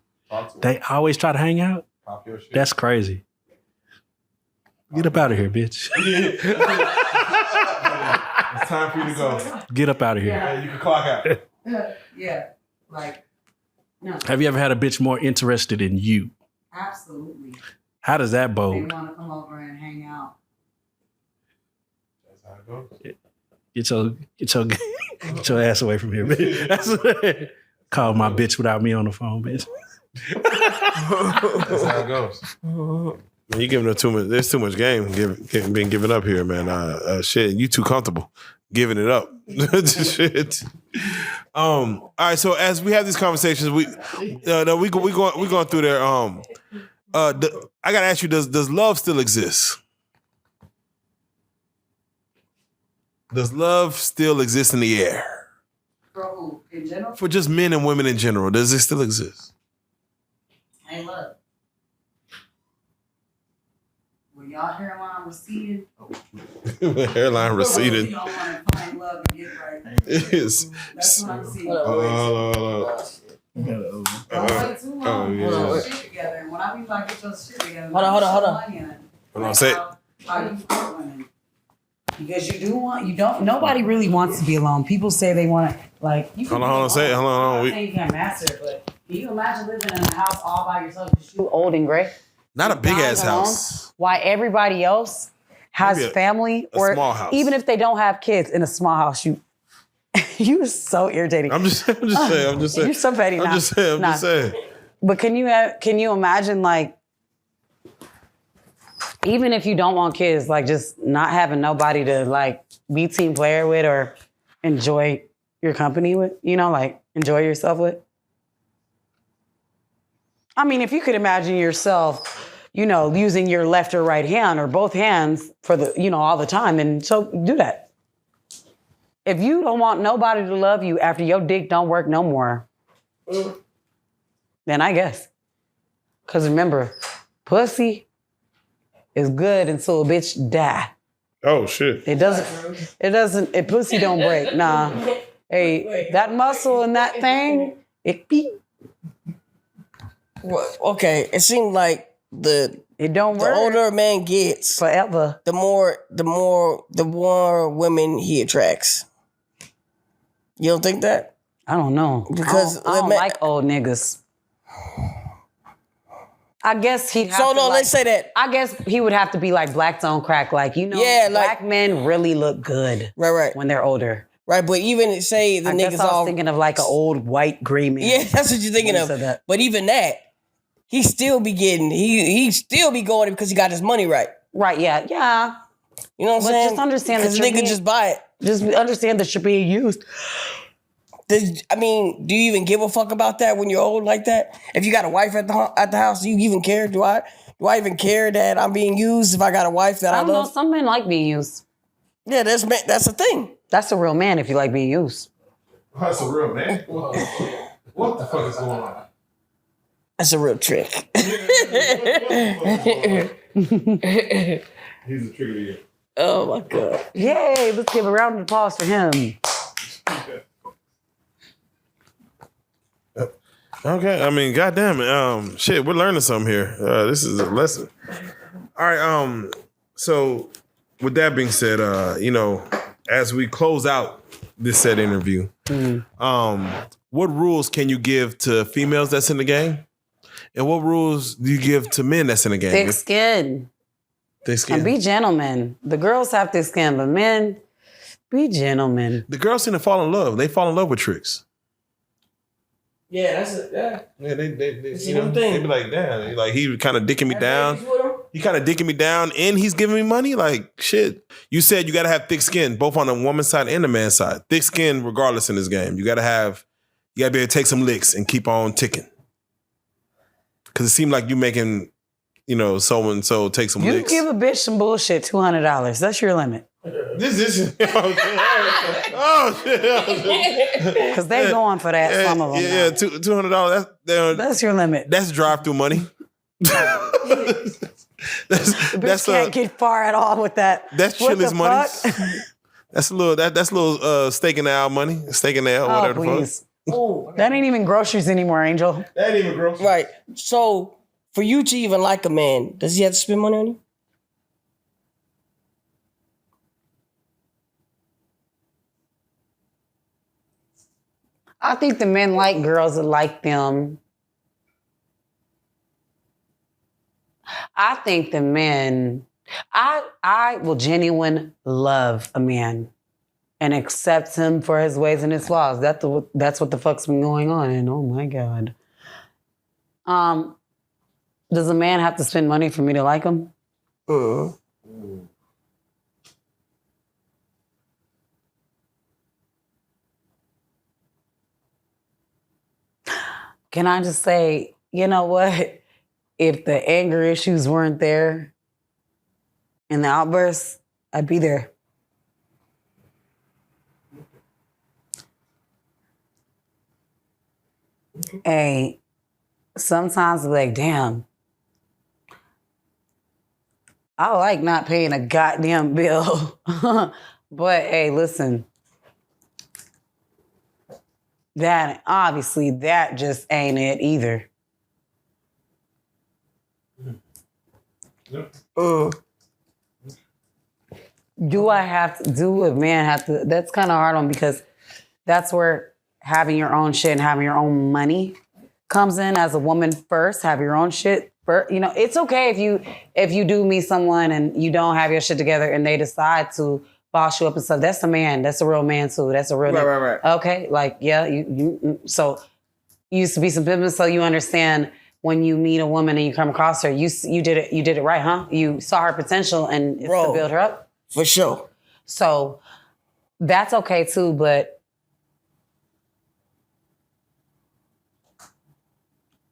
J: They always try to hang out? That's crazy. Get up out of here, bitch.
H: It's time for you to go.
J: Get up out of here.
H: Yeah, you can clock out.
A: Yeah, like, no.
J: Have you ever had a bitch more interested in you?
A: Absolutely.
J: How does that
A: They
J: bode?
A: want to come over and hang out.
H: That's how it goes.
J: Get your ass away from here, bitch. Call my bitch without me on the phone, bitch.
H: That's how it goes. You giving her too much. There's too much game being given up here, man. Shit, you too comfortable giving it up. Shit. All right. So as we have these conversations, we going through there. I gotta ask you: Does love still exist? Does love still exist in the air?
A: For who? In general?
H: For just men and women in general, does it still exist?
A: Hey, look. When y'all hairline receded.
H: Hairline receded.
A: You don't want to find love and get right. That's what I'm seeing.
H: Hold on.
A: Don't wait too long.
H: Yeah.
A: Get your shit together. And when I mean like get your shit together,
E: Hold on.
H: Hold on, say it.
A: How you feel women? Because nobody really wants to be alone. People say they want to, like, you
H: Hold on, say it. Hold on.
A: I'm not saying you can't master it, but can you imagine living in a house all by yourself because you're old and gray?
H: Not a big ass
A: alone,
H: house.
A: Why everybody else has
H: Maybe
A: family
H: a
A: or
H: small house.
A: even if they don't have kids in a small house, you are so irritating.
H: I'm just saying.
A: You're so petty.
H: I'm just saying.
A: But can you imagine, like, even if you don't want kids, like just not having nobody to like be team player with or enjoy your company with, like enjoy yourself with? I mean, if you could imagine yourself, using your left or right hand or both hands for the, all the time, then so do that. If you don't want nobody to love you after your dick don't work no more, then I guess. Because remember, pussy is good until a bitch die.
H: Oh shit.
A: Pussy don't break. Nah. Hey, that muscle and that thing, it beat.
E: Well, okay, it seemed like
A: it don't work.
E: The older a man gets,
A: forever,
E: the more women he attracts. You don't think that?
A: I don't know.
E: Because
A: I don't like old niggas. I guess he'd have to,
E: let's say that.
A: I guess he would have to be like black don't crack. Like, black men really look good.
E: Right.
A: When they're older.
E: Right, but even say the niggas
A: I was thinking of like an old white gray man.
E: Yeah, that's what you're thinking of. But even that, he still be going because he got his money right.
A: Right, yeah.
E: You know what I'm saying?
A: Just understand that
E: nigga just buy it.
A: Just understand that you're being used.
E: Do you even give a fuck about that when you're old like that? If you got a wife at the house, do you even care? Do Do I even care that I'm being used if I got a wife that I
A: I don't know.
E: love?
A: Some men like being used.
E: Yeah, that's the thing.
A: That's a real man if you like being used.
H: That's a real man. What the fuck is going on?
E: That's a real trick.
H: He's a trigger to you.
E: Oh my God.
A: Yay, let's give a round of applause for him.
H: Okay, I mean, goddamn it. Shit, we're learning something here. This is a lesson. All right, so with that being said, as we close out this said interview, what rules can you give to females that's in the game? And what rules do you give to men that's in the game?
A: Thick skin.
H: Thick skin.
A: And be gentlemen. The girls have thick skin, but men, be gentlemen.
H: The girls seem to fall in love. They fall in love with tricks.
E: Yeah, that's it. Yeah.
H: Yeah, they
E: thing.
H: They be like, damn, like he kind of dicking me down. He kind of dicking me down, and he's giving me money. Like shit. You said you got to have thick skin, both on the woman's side and the man's side. Thick skin, regardless in this game. You got to be able to take some licks and keep on ticking. Because it seemed like you making, so and so take some
A: You
H: licks.
A: give a bitch some bullshit, $200. That's your limit.
H: This is oh shit.
A: Because they going for that, some of them.
H: Yeah, $200.
A: That's your limit.
H: That's drive-through money.
A: That's can't get far at all with that.
H: That's Chili's money. That's a little steak and ale money. Steak and ale, whatever the fuck.
E: Oh,
A: that ain't even groceries anymore, Angel.
H: That ain't even groceries.
E: Right. So for you to even like a man, does he have to spend money on you?
A: I think the men like girls that like them. I think the men, I will genuine love a man and accept him for his ways and his flaws. That's what the fuck's been going on. And oh my God. Does a man have to spend money for me to like him? Can I just say, you know what? If the anger issues weren't there and the outbursts, I'd be there. Hey, sometimes I'm like, damn, I like not paying a goddamn bill. But hey, listen. That just ain't it either. Do a man have to? That's kind of hard on because that's where having your own shit and having your own money comes in as a woman first. Have your own shit first. It's okay if you do meet someone and you don't have your shit together and they decide to boss you up and stuff. That's a man. That's a real man too. That's a real
E: right.
A: Okay, like yeah, you so you used to be some pimping, so you understand when you meet a woman and you come across her, you did it right, huh? You saw her potential and it's to build her up.
E: For sure.
A: So that's okay too, but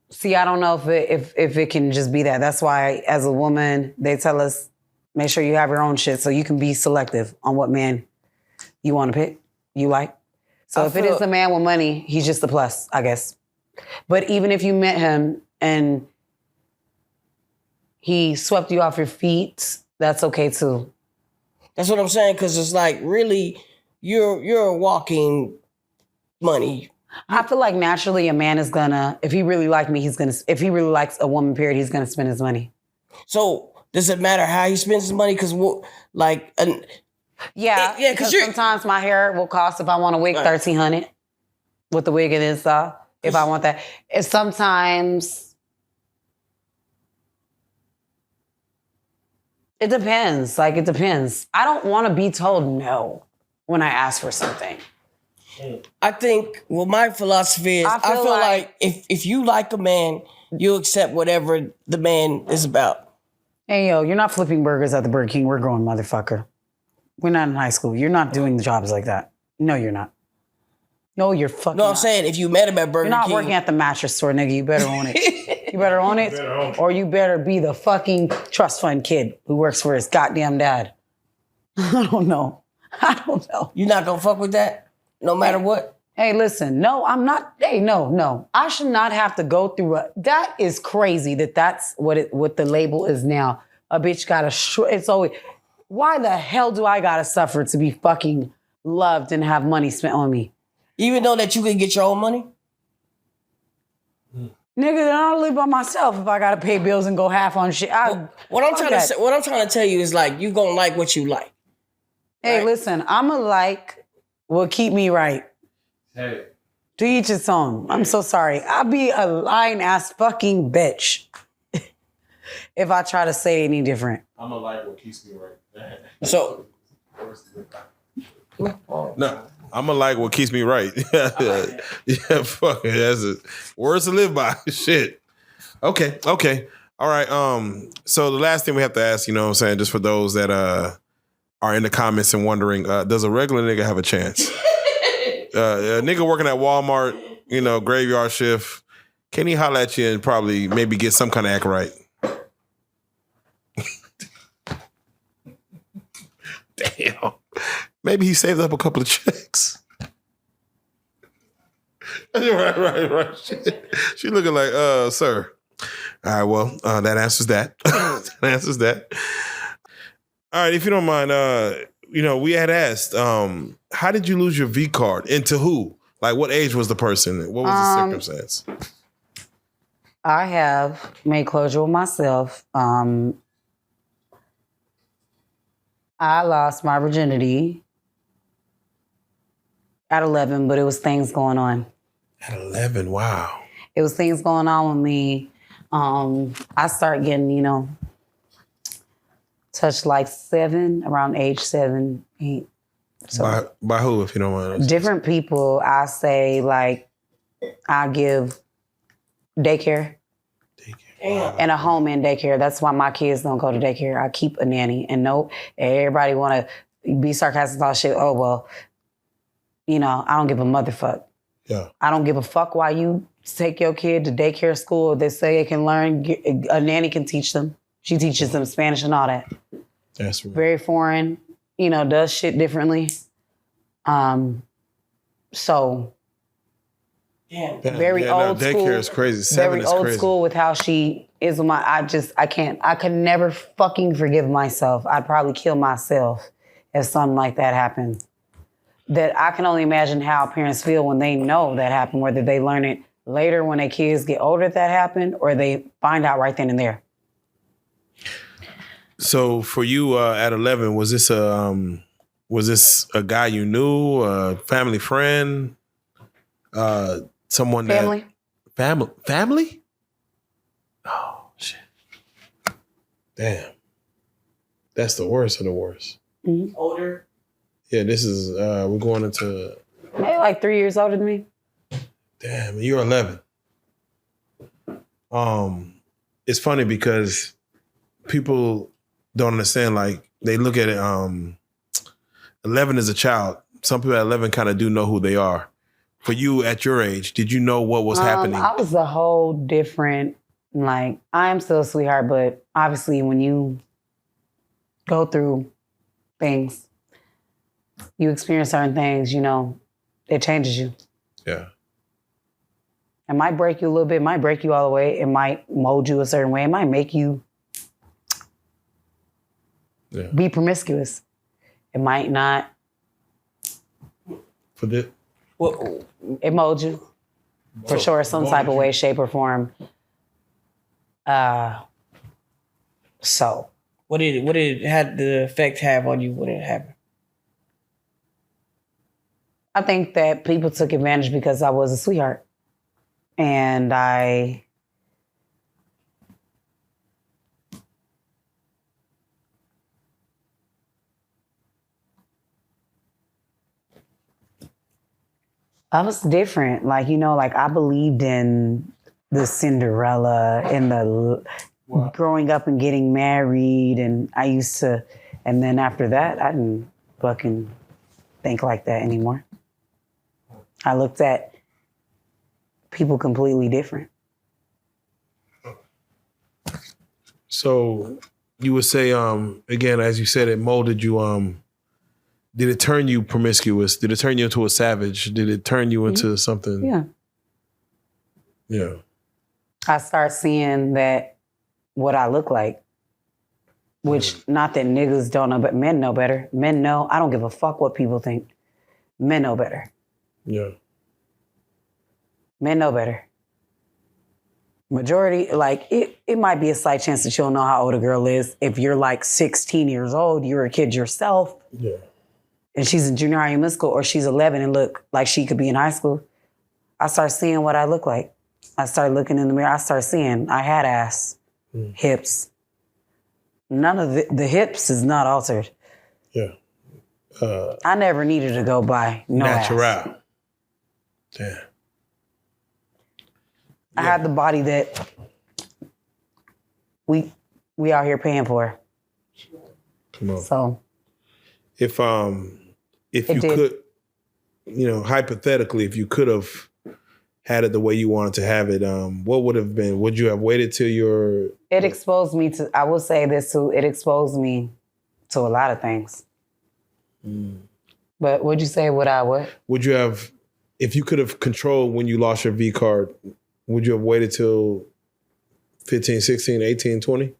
A: see, I don't know if it can just be that. That's why as a woman, they tell us make sure you have your own shit so you can be selective on what man you want to pick, you like. So if it is a man with money, he's just a plus, I guess. But even if you met him and he swept you off your feet, that's okay too.
E: That's what I'm saying, because it's like really, you're a walking money.
A: I feel like naturally a man is gonna, if he really likes me, if he really likes a woman, period, he's gonna spend his money.
E: So does it matter how he spends his money? Because
A: yeah, because sometimes my hair will cost, if I want a wig, $1,300 with the wig and inside. If I want that, and sometimes it depends. Like it depends. I don't want to be told no when I ask for something.
E: I think, my philosophy is, I feel like if you like a man, you accept whatever the man is about.
A: Hey, yo, you're not flipping burgers at the Burger King. We're going, motherfucker. We're not in high school. You're not doing the jobs like that. No, you're not. No, you're fucking
E: No, I'm saying if you met him at Burger King.
A: You're not working at the mattress store, nigga. You better own it. You better own it, or you better be the fucking trust fund kid who works for his goddamn dad. I don't know.
E: You not gonna fuck with that, no matter what?
A: Hey, listen, no, I'm not. Hey, no. I should not have to go through that is crazy that's what the label is now. A bitch gotta, it's always, why the hell do I gotta suffer to be fucking loved and have money spent on me?
E: Even though that you can get your own money?
A: Nigga, then I'll live by myself if I gotta pay bills and go half on shit.
E: What I'm trying to tell you is like, you gonna like what you like.
A: Hey, listen, I'ma like what keep me right.
B: Hey.
A: To each his own. I'm so sorry. I'll be a lying ass fucking bitch if I try to say any different.
B: I'm gonna like what keeps me right.
E: So.
H: No, I'm gonna like what keeps me right. Yeah, fuck it. That's it. Words to live by. Shit. Okay. All right. So the last thing we have to ask, you know what I'm saying, just for those that are in the comments and wondering, does a regular nigga have a chance? A nigga working at Walmart, you know, graveyard shift, can he holler at you and probably maybe get some kind of act right? Damn. Maybe he saved up a couple of checks. Right. She looking like, sir. All right, well, that answers that. All right, if you don't mind, you know, we had asked, how did you lose your V card and to who? Like, what age was the person? What was the circumstance?
A: I have made closure with myself. I lost my virginity at 11, but it was things going on.
H: At 11, wow.
A: It was things going on with me. I started getting, you know, touched like around age 7, 8. So
H: by who, if you don't mind?
A: Different people. I say, like, I give daycare. And a home and daycare. That's why my kids don't go to daycare. I keep a nanny. And no, everybody want to be sarcastic about shit. Oh, well, you know, I don't give a motherfuck.
H: Yeah.
A: I don't give a fuck why you take your kid to daycare school. They say they can learn. A nanny can teach them. She teaches them Spanish and all that.
H: That's right.
A: Very foreign, you know, does shit differently. So...
E: Damn.
A: Very old school.
H: Daycare is crazy. 7
A: very
H: is
A: old
H: crazy.
A: school with how she is with my. I could never fucking forgive myself. I'd probably kill myself if something like that happened. That I can only imagine how parents feel when they know that happened, whether they learn it later when their kids get older that happened, or they find out right then and there.
H: So for you at 11, was this a guy you knew, a family friend, someone family? Oh shit! Damn, that's the worst of the worst.
A: Mm-hmm.
E: Older?
H: Yeah, this is we're going into
A: Maybe like 3 years older than me.
H: Damn, you're 11. It's funny because people don't understand. Like they look at it. 11 is a child. Some people at 11 kind of do know who they are. For you at your age, did you know what was happening?
A: I was a whole different. Like I am still a sweetheart, but obviously when you go through things, you experience certain things. You know, it changes you.
H: Yeah.
A: It might break you a little bit. It might break you all the way. It might mold you a certain way. It might make you be promiscuous. It might not.
H: For this?
E: Well,
A: it molds you. For sure, some type of way, shape, or form. So.
E: What had the effect have on you when it happened?
A: I think that people took advantage because I was a sweetheart. And I was different. Like, you know, like I believed in the Cinderella and the growing up and getting married. And I used to, and then after that, I didn't fucking think like that anymore. I looked at people completely different.
H: So you would say, again, as you said, it molded you. Did it turn you promiscuous? Did it turn you into a savage? Did it turn you into something?
A: Yeah.
H: Yeah.
A: I start seeing that what I look like, which not that niggas don't know, but men know better. Men know. I don't give a fuck what people think. Men know better.
H: Yeah.
A: Men know better. Majority, like, it might be a slight chance that you'll know how old a girl is. If you're like 16 years old, you're a kid yourself.
H: Yeah.
A: And she's in junior high or middle school, or she's 11 and look like she could be in high school. I start seeing what I look like. I start looking in the mirror. I start seeing I had ass, hips. None of the hips is not altered.
H: Yeah.
A: I never needed to go by no
H: natural.
A: ass.
H: Yeah.
A: I had the body that we out here paying for.
H: Come on.
A: So
H: if you could, hypothetically, if you could have had it the way you wanted to have it, what would have been? Would you have waited till your?
A: It exposed me to. I will say this too. It exposed me to a lot of things. But would you say what?
H: Would you have, if you could have controlled when you lost your V card? Would you have waited till 15, 16, 18, 20?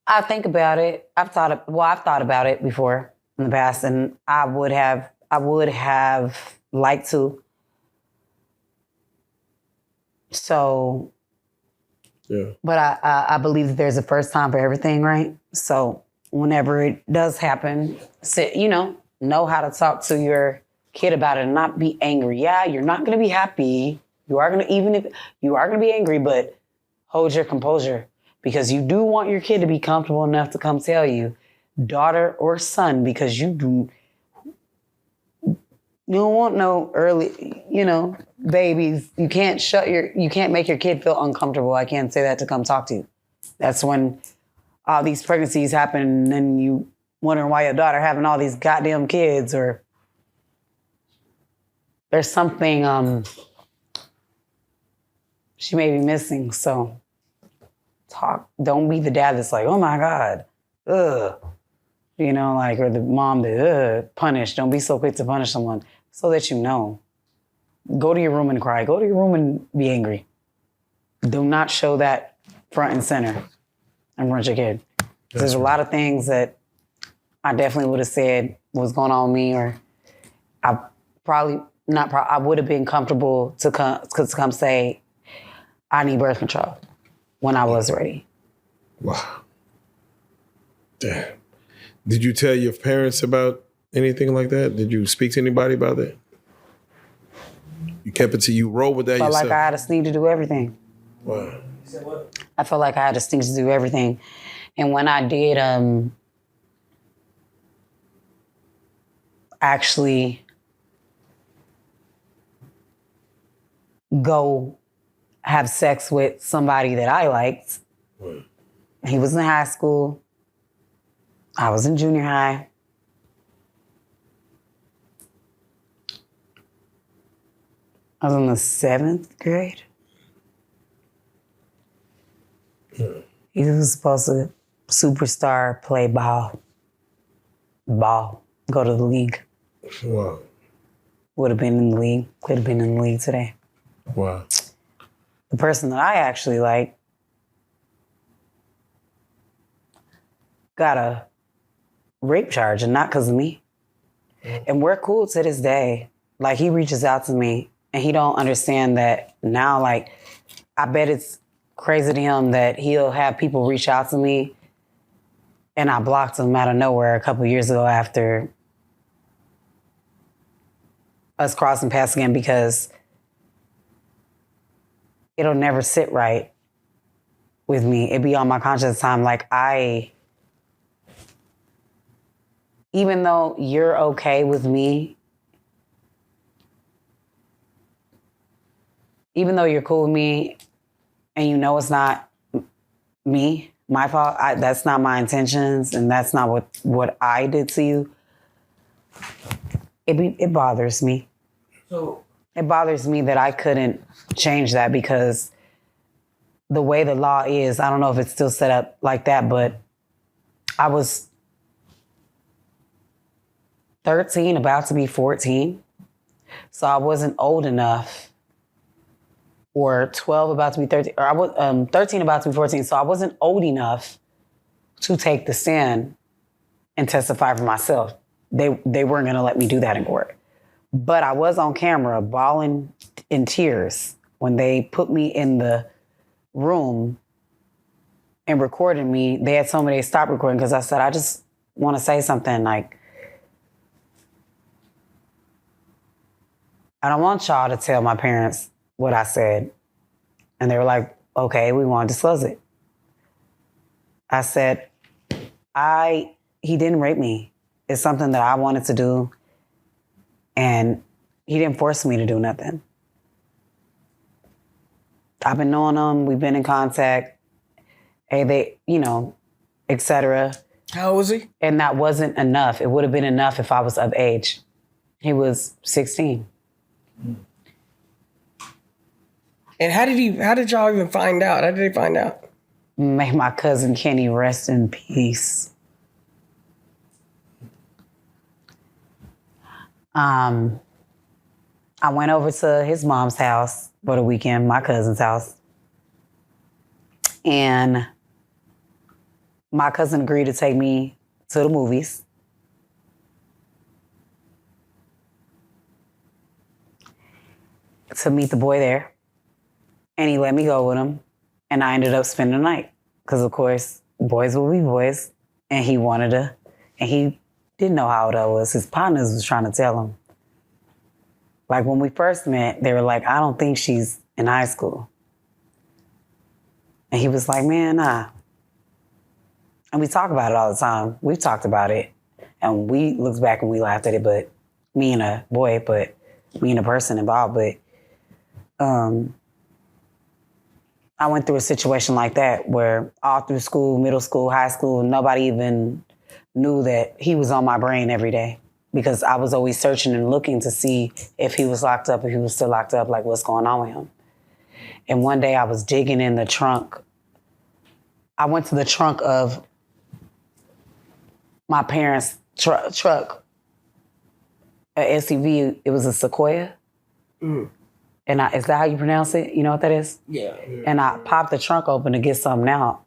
A: I think about it. I've thought about it before in the past, and I would have liked to. So,
H: yeah.
A: But I believe that there's a first time for everything, right? So whenever it does happen, know how to talk to your kid about it and not be angry. Yeah, you're not going to be happy. You are going to be angry, but hold your composure, because you do want your kid to be comfortable enough to come tell you, daughter or son, because you don't want no early, babies. You can't make your kid feel uncomfortable. I can't say that to come talk to you. That's when all these pregnancies happen, and then you wondering why your daughter having all these goddamn kids, or there's something she may be missing. So talk. Don't be the dad that's like, oh my God, ugh. Or the mom that punish. Don't be so quick to punish someone, so that you know. Go to your room and cry. Go to your room and be angry. Do not show that front and center in front of your kid. There's a lot of things that I definitely would have said was going on with me, or I would have been comfortable to come say, I need birth control when I was ready.
H: Wow. Damn. Did you tell your parents about anything like that? Did you speak to anybody about that? You kept it to you, roll with that yourself?
A: I felt like I had a sneak to do everything.
H: Wow.
E: You said what?
A: I felt like I had a sneak to do everything. And when I did actually go have sex with somebody that I liked, he was in high school. I was in junior high. I was in the 7th grade. He was supposed to superstar, play ball, go to the league.
H: Wow.
A: Would have been in the league, could have been in the league today.
H: Wow.
A: The person that I actually like got a rape charge, and not because of me. And we're cool to this day. Like, he reaches out to me, and he don't understand that now. Like, I bet it's crazy to him that he'll have people reach out to me, and I blocked him out of nowhere a couple years ago after us crossing paths again, because it'll never sit right with me. It'd be on my conscience time. Like, even though you're okay with me, even though you're cool with me, and you know it's not me, my fault, that's not my intentions, and that's not what I did to you, it bothers me.
E: So
A: it bothers me that I couldn't change that, because the way the law is, I don't know if it's still set up like that, but I was 13, about to be 14. So I wasn't old enough, or 12, about to be 13, or I was 13, about to be 14. So I wasn't old enough to take the stand and testify for myself. They weren't going to let me do that in court. But I was on camera bawling in tears when they put me in the room and recorded me. They had told me they stopped recording because I said, I just want to say something like, I don't want y'all to tell my parents what I said. And they were like, okay, we want to disclose it. I said, he didn't rape me. It's something that I wanted to do. And he didn't force me to do nothing. I've been knowing him. We've been in contact. Hey, they, et cetera.
E: How old was he?
A: And that wasn't enough. It would have been enough if I was of age. He was 16.
E: And how did y'all even find out? How did they find out?
A: May my cousin Kenny rest in peace. I went over to his mom's house for the weekend, my cousin's house. And my cousin agreed to take me to the movies. To meet the boy there. And he let me go with him. And I ended up spending the night. Because, of course, boys will be boys. And he wanted to. And he didn't know how old I was. His partners was trying to tell him. Like, when we first met, they were like, I don't think she's in high school. And he was like, man, nah. And we talk about it all the time. We've talked about it. And we looked back and we laughed at it, but me and a boy, but me and a person involved. But I went through a situation like that where all through school, middle school, high school, nobody even knew that he was on my brain every day because I was always searching and looking to see if he was locked up, if he was still locked up, like what's going on with him. And one day I was digging in the trunk. I went to the trunk of my parents' truck, an SUV. It was a Sequoia. Mm. And is that how you pronounce it? You know what that is?
E: Yeah.
A: And I popped the trunk open to get something out.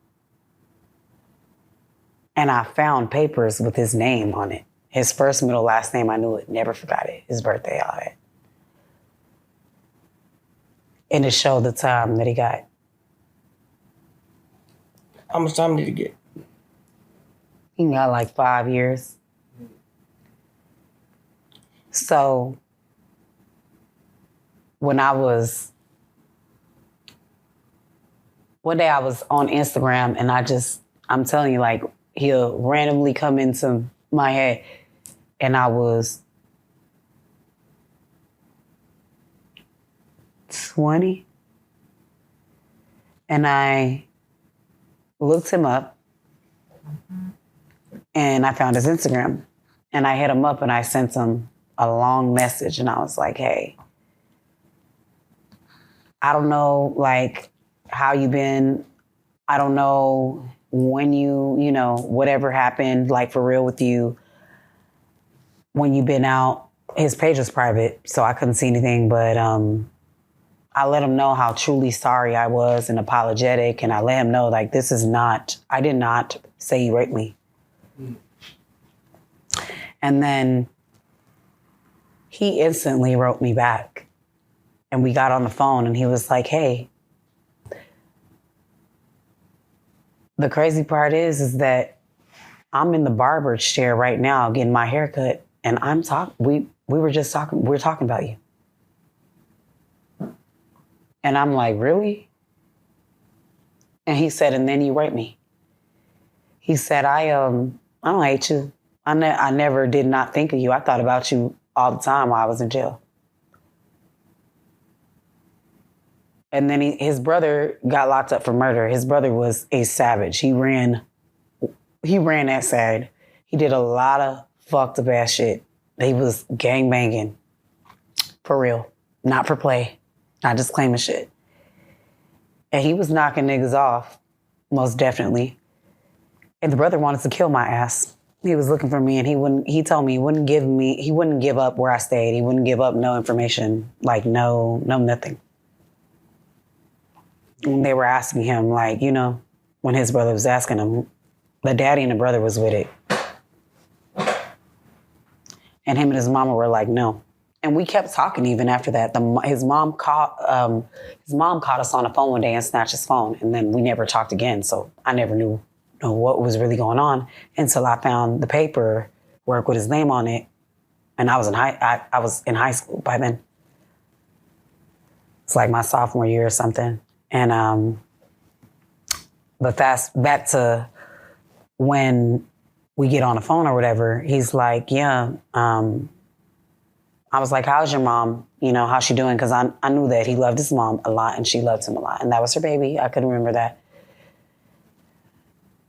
A: And I found papers with his name on it. His first, middle, last name, I knew it. Never forgot it. His birthday, all that. And it showed the time that he got.
E: How much time did he get?
A: He got like 5 years. So one day I was on Instagram and I'm telling you, like, he'll randomly come into my head and I was 20 and I looked him up and I found his Instagram and I hit him up and I sent him a long message and I was like, hey, I don't know, like, how you been. I don't know when you know, whatever happened, like, for real with you. When you been out, his page was private, so I couldn't see anything, but I let him know how truly sorry I was and apologetic, and I let him know, like, I did not say you raped me. Mm. And then he instantly wrote me back. And we got on the phone and he was like, hey, the crazy part is that I'm in the barber chair right now getting my hair cut and we're talking about you. And I'm like, really? And he said, and then you raped me. He said, I don't hate you. I never did not think of you. I thought about you all the time while I was in jail. And then his brother got locked up for murder. His brother was a savage. He ran that side. He did a lot of fucked up ass shit. He was gangbanging. For real. Not for play. Not just claiming shit. And he was knocking niggas off, most definitely. And the brother wanted to kill my ass. He was looking for me and he told me he wouldn't give up where I stayed. He wouldn't give up no information, like no nothing. And they were asking him, like, you know, when his brother was asking him, the daddy and the brother was with it. And him and his mama were like, no. And we kept talking even after that. His mom caught us on the phone one day and snatched his phone. And then we never talked again. So I never knew what was really going on until I found the paper work with his name on it. And I was in high school by then. It's like my sophomore year or something. And but back to when we get on the phone or whatever, he's like, yeah, I was like, how's your mom? You know, how's she doing? Because I knew that he loved his mom a lot and she loved him a lot. And that was her baby. I could remember that.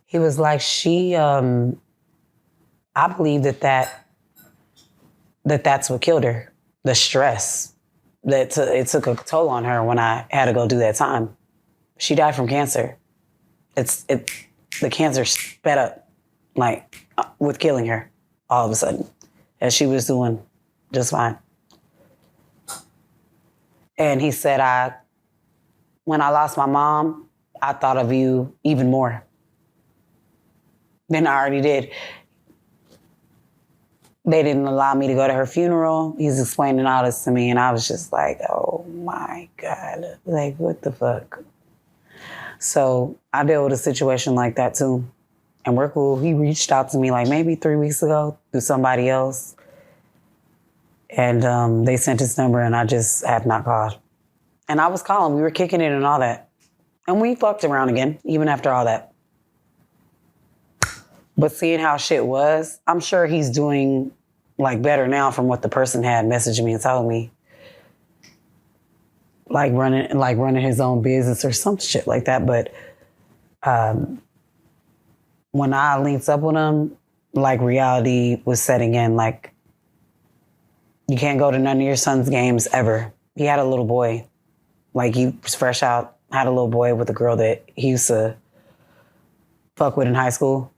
A: He was like, I believe that's what killed her. The stress. It took a toll on her when I had to go do that time. She died from cancer. The cancer sped up, like, with killing her all of a sudden. And she was doing just fine. And he said, when I lost my mom, I thought of you even more than I already did. They didn't allow me to go to her funeral. He's explaining all this to me, and I was just like, oh my God, like, what the fuck? So I dealt with a situation like that too. And we're cool. He reached out to me like maybe 3 weeks ago through somebody else. And they sent his number and I just have not called. And I was calling. We were kicking it and all that. And we fucked around again, even after all that. But seeing how shit was, I'm sure he's doing like better now from what the person had messaged me and told me. Like running his own business or some shit like that. But when I linked up with him, like reality was setting in. Like, you can't go to none of your son's games ever. He had a little boy. Like, he was fresh out, had a little boy with a girl that he used to fuck with in high school.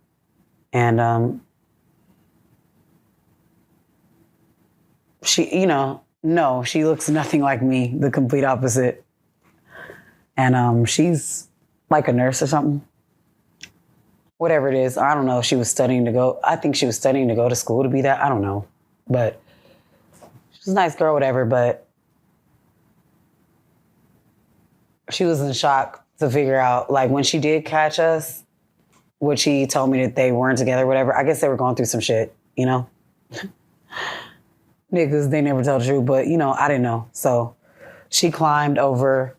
A: And she, you know, no, she looks nothing like me, the complete opposite. And she's like a nurse or something. Whatever it is, I don't know if she was studying to go. I think she was studying to go to school to be that. I don't know. But she's a nice girl, whatever, but she was in shock to figure out, like, when she did catch us, which she told me that they weren't together, whatever, I guess they were going through some shit, you know? Niggas, they never tell the truth, but, you know, I didn't know. So she climbed over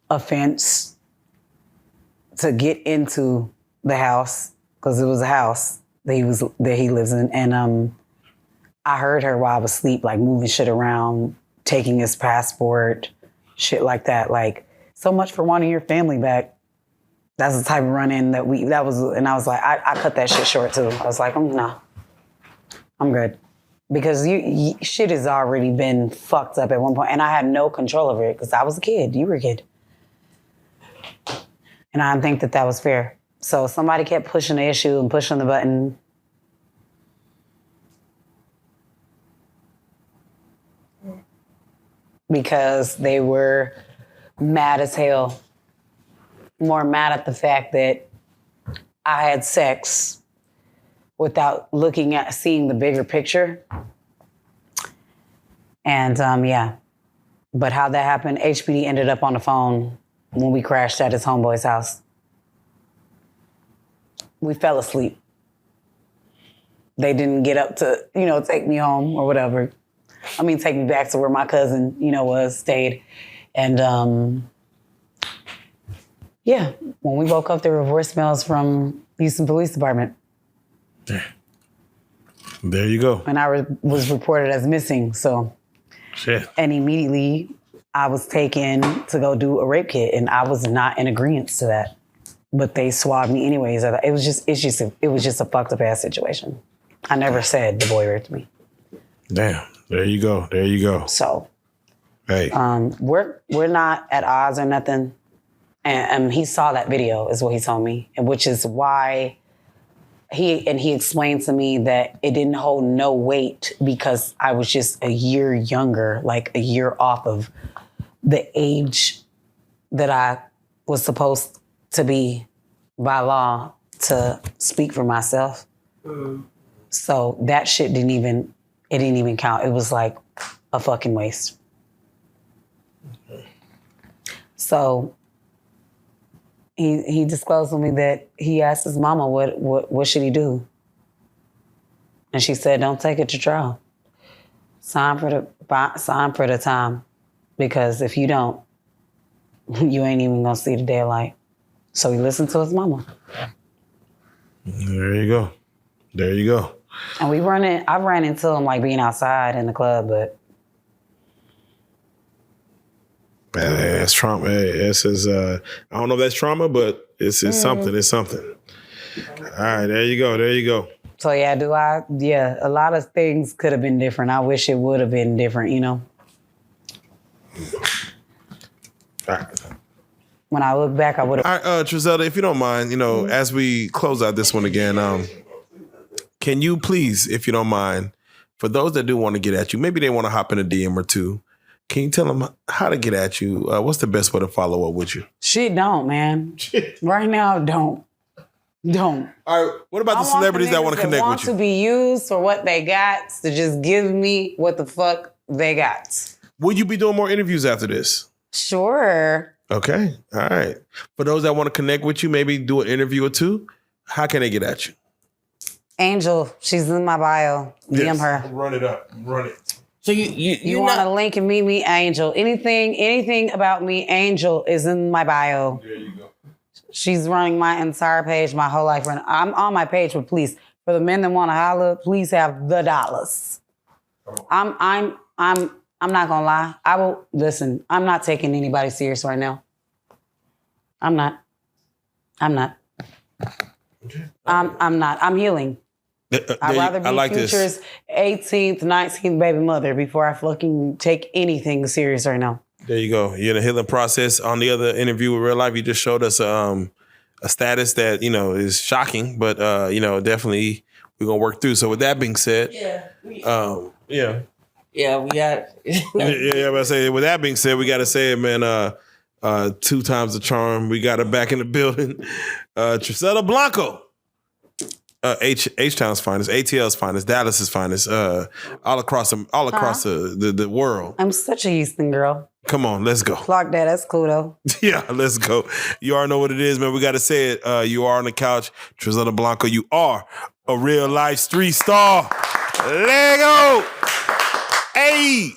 A: a fence to get into the house, because it was a house that he lives in. And I heard her while I was asleep, like moving shit around, taking his passport, shit like that. Like, so much for wanting your family back. That's the type of run-in and I was like, I cut that shit short too. I was like, no, I'm good. Because shit has already been fucked up at one point, and I had no control over it because I was a kid. You were a kid. And I didn't think that was fair. So somebody kept pushing the issue and pushing the button. Because they were mad as hell. More mad at the fact that I had sex without seeing the bigger picture. And yeah. But how that happened, HPD ended up on the phone when we crashed at his homeboy's house. We fell asleep. They didn't get up to, take me home or whatever. I mean, take me back to where my cousin, stayed. And yeah, when we woke up, there were voicemails from Houston Police Department.
H: There you go.
A: And I was reported as missing, so.
H: Shit.
A: And immediately I was taken to go do a rape kit, and I was not in agreement to that. But they swabbed me anyways. It was just a fucked up ass situation. I never said the boy raped me.
H: Damn. There you go. There you go.
A: So,
H: hey,
A: we're not at odds or nothing, And he saw that video, is what he told me, and which is why he explained to me that it didn't hold no weight because I was just a year younger, like a year off of the age that I was supposed to be by law to speak for myself. So that shit didn't even count. It was like a fucking waste. So he disclosed to me that he asked his mama what should he do. And she said, don't take it to trial. Sign for the time. Because if you don't, you ain't even gonna see the daylight. So he listened to his mama.
H: There you go. There you go.
A: And I ran into him like being outside in the club, but
H: that's trauma. It's I don't know if that's trauma, but it's something. It's something. All right, there you go. There you go.
A: So yeah, a lot of things could have been different. I wish it would have been different, you know.
H: All right.
A: When I look back, I would have.
H: All right, Trillselda, if you don't mind, as we close out this one again, can you please, if you don't mind, for those that do want to get at you, maybe they want to hop in a DM or two, can you tell them how to get at you? What's the best way to follow up with you?
A: Shit, don't, man. Right now, don't. Don't.
H: All right, what about the celebrities that want to connect with you?
A: Want to be used for what they got, to just give me what the fuck they got.
H: Will you be doing more interviews after this?
A: Sure.
H: Okay. All right. For those that want to connect with you, maybe do an interview or two, how can they get at you?
A: Angel, she's in my bio. DM her.
H: Run it up. Run it.
E: So you
A: want a link and meet me, Angel. Anything about me, Angel, is in my bio.
H: There you go.
A: She's running my entire page, my whole life. I'm on my page, but please, for the men that want to holler, please have the dollars. I'm not gonna lie. I will listen. I'm not taking anybody serious right now. I'm not. I'm not. I'm healing. I'd rather be Future's 18th, 19th baby mother before I fucking take anything serious right now.
H: There you go. You're in a healing process. On the other interview with Reallyfe, you just showed us a status that, is shocking, but, definitely we're going to work through. So with that being said, we got. But I say, with that being said, we got to say it, man. 2 times the charm. We got her back in the building. Trillselda Blanco. H-Town's finest, ATL's finest, Dallas's finest, all across the world.
A: I'm such a Houston girl.
H: Come on, let's go.
A: Clock that. That's cool though.
H: Yeah, let's go. You already know what it is, man. We got to say it. You are on the couch. Trillselda Blanco, you are a real life street star. Lego. Hey.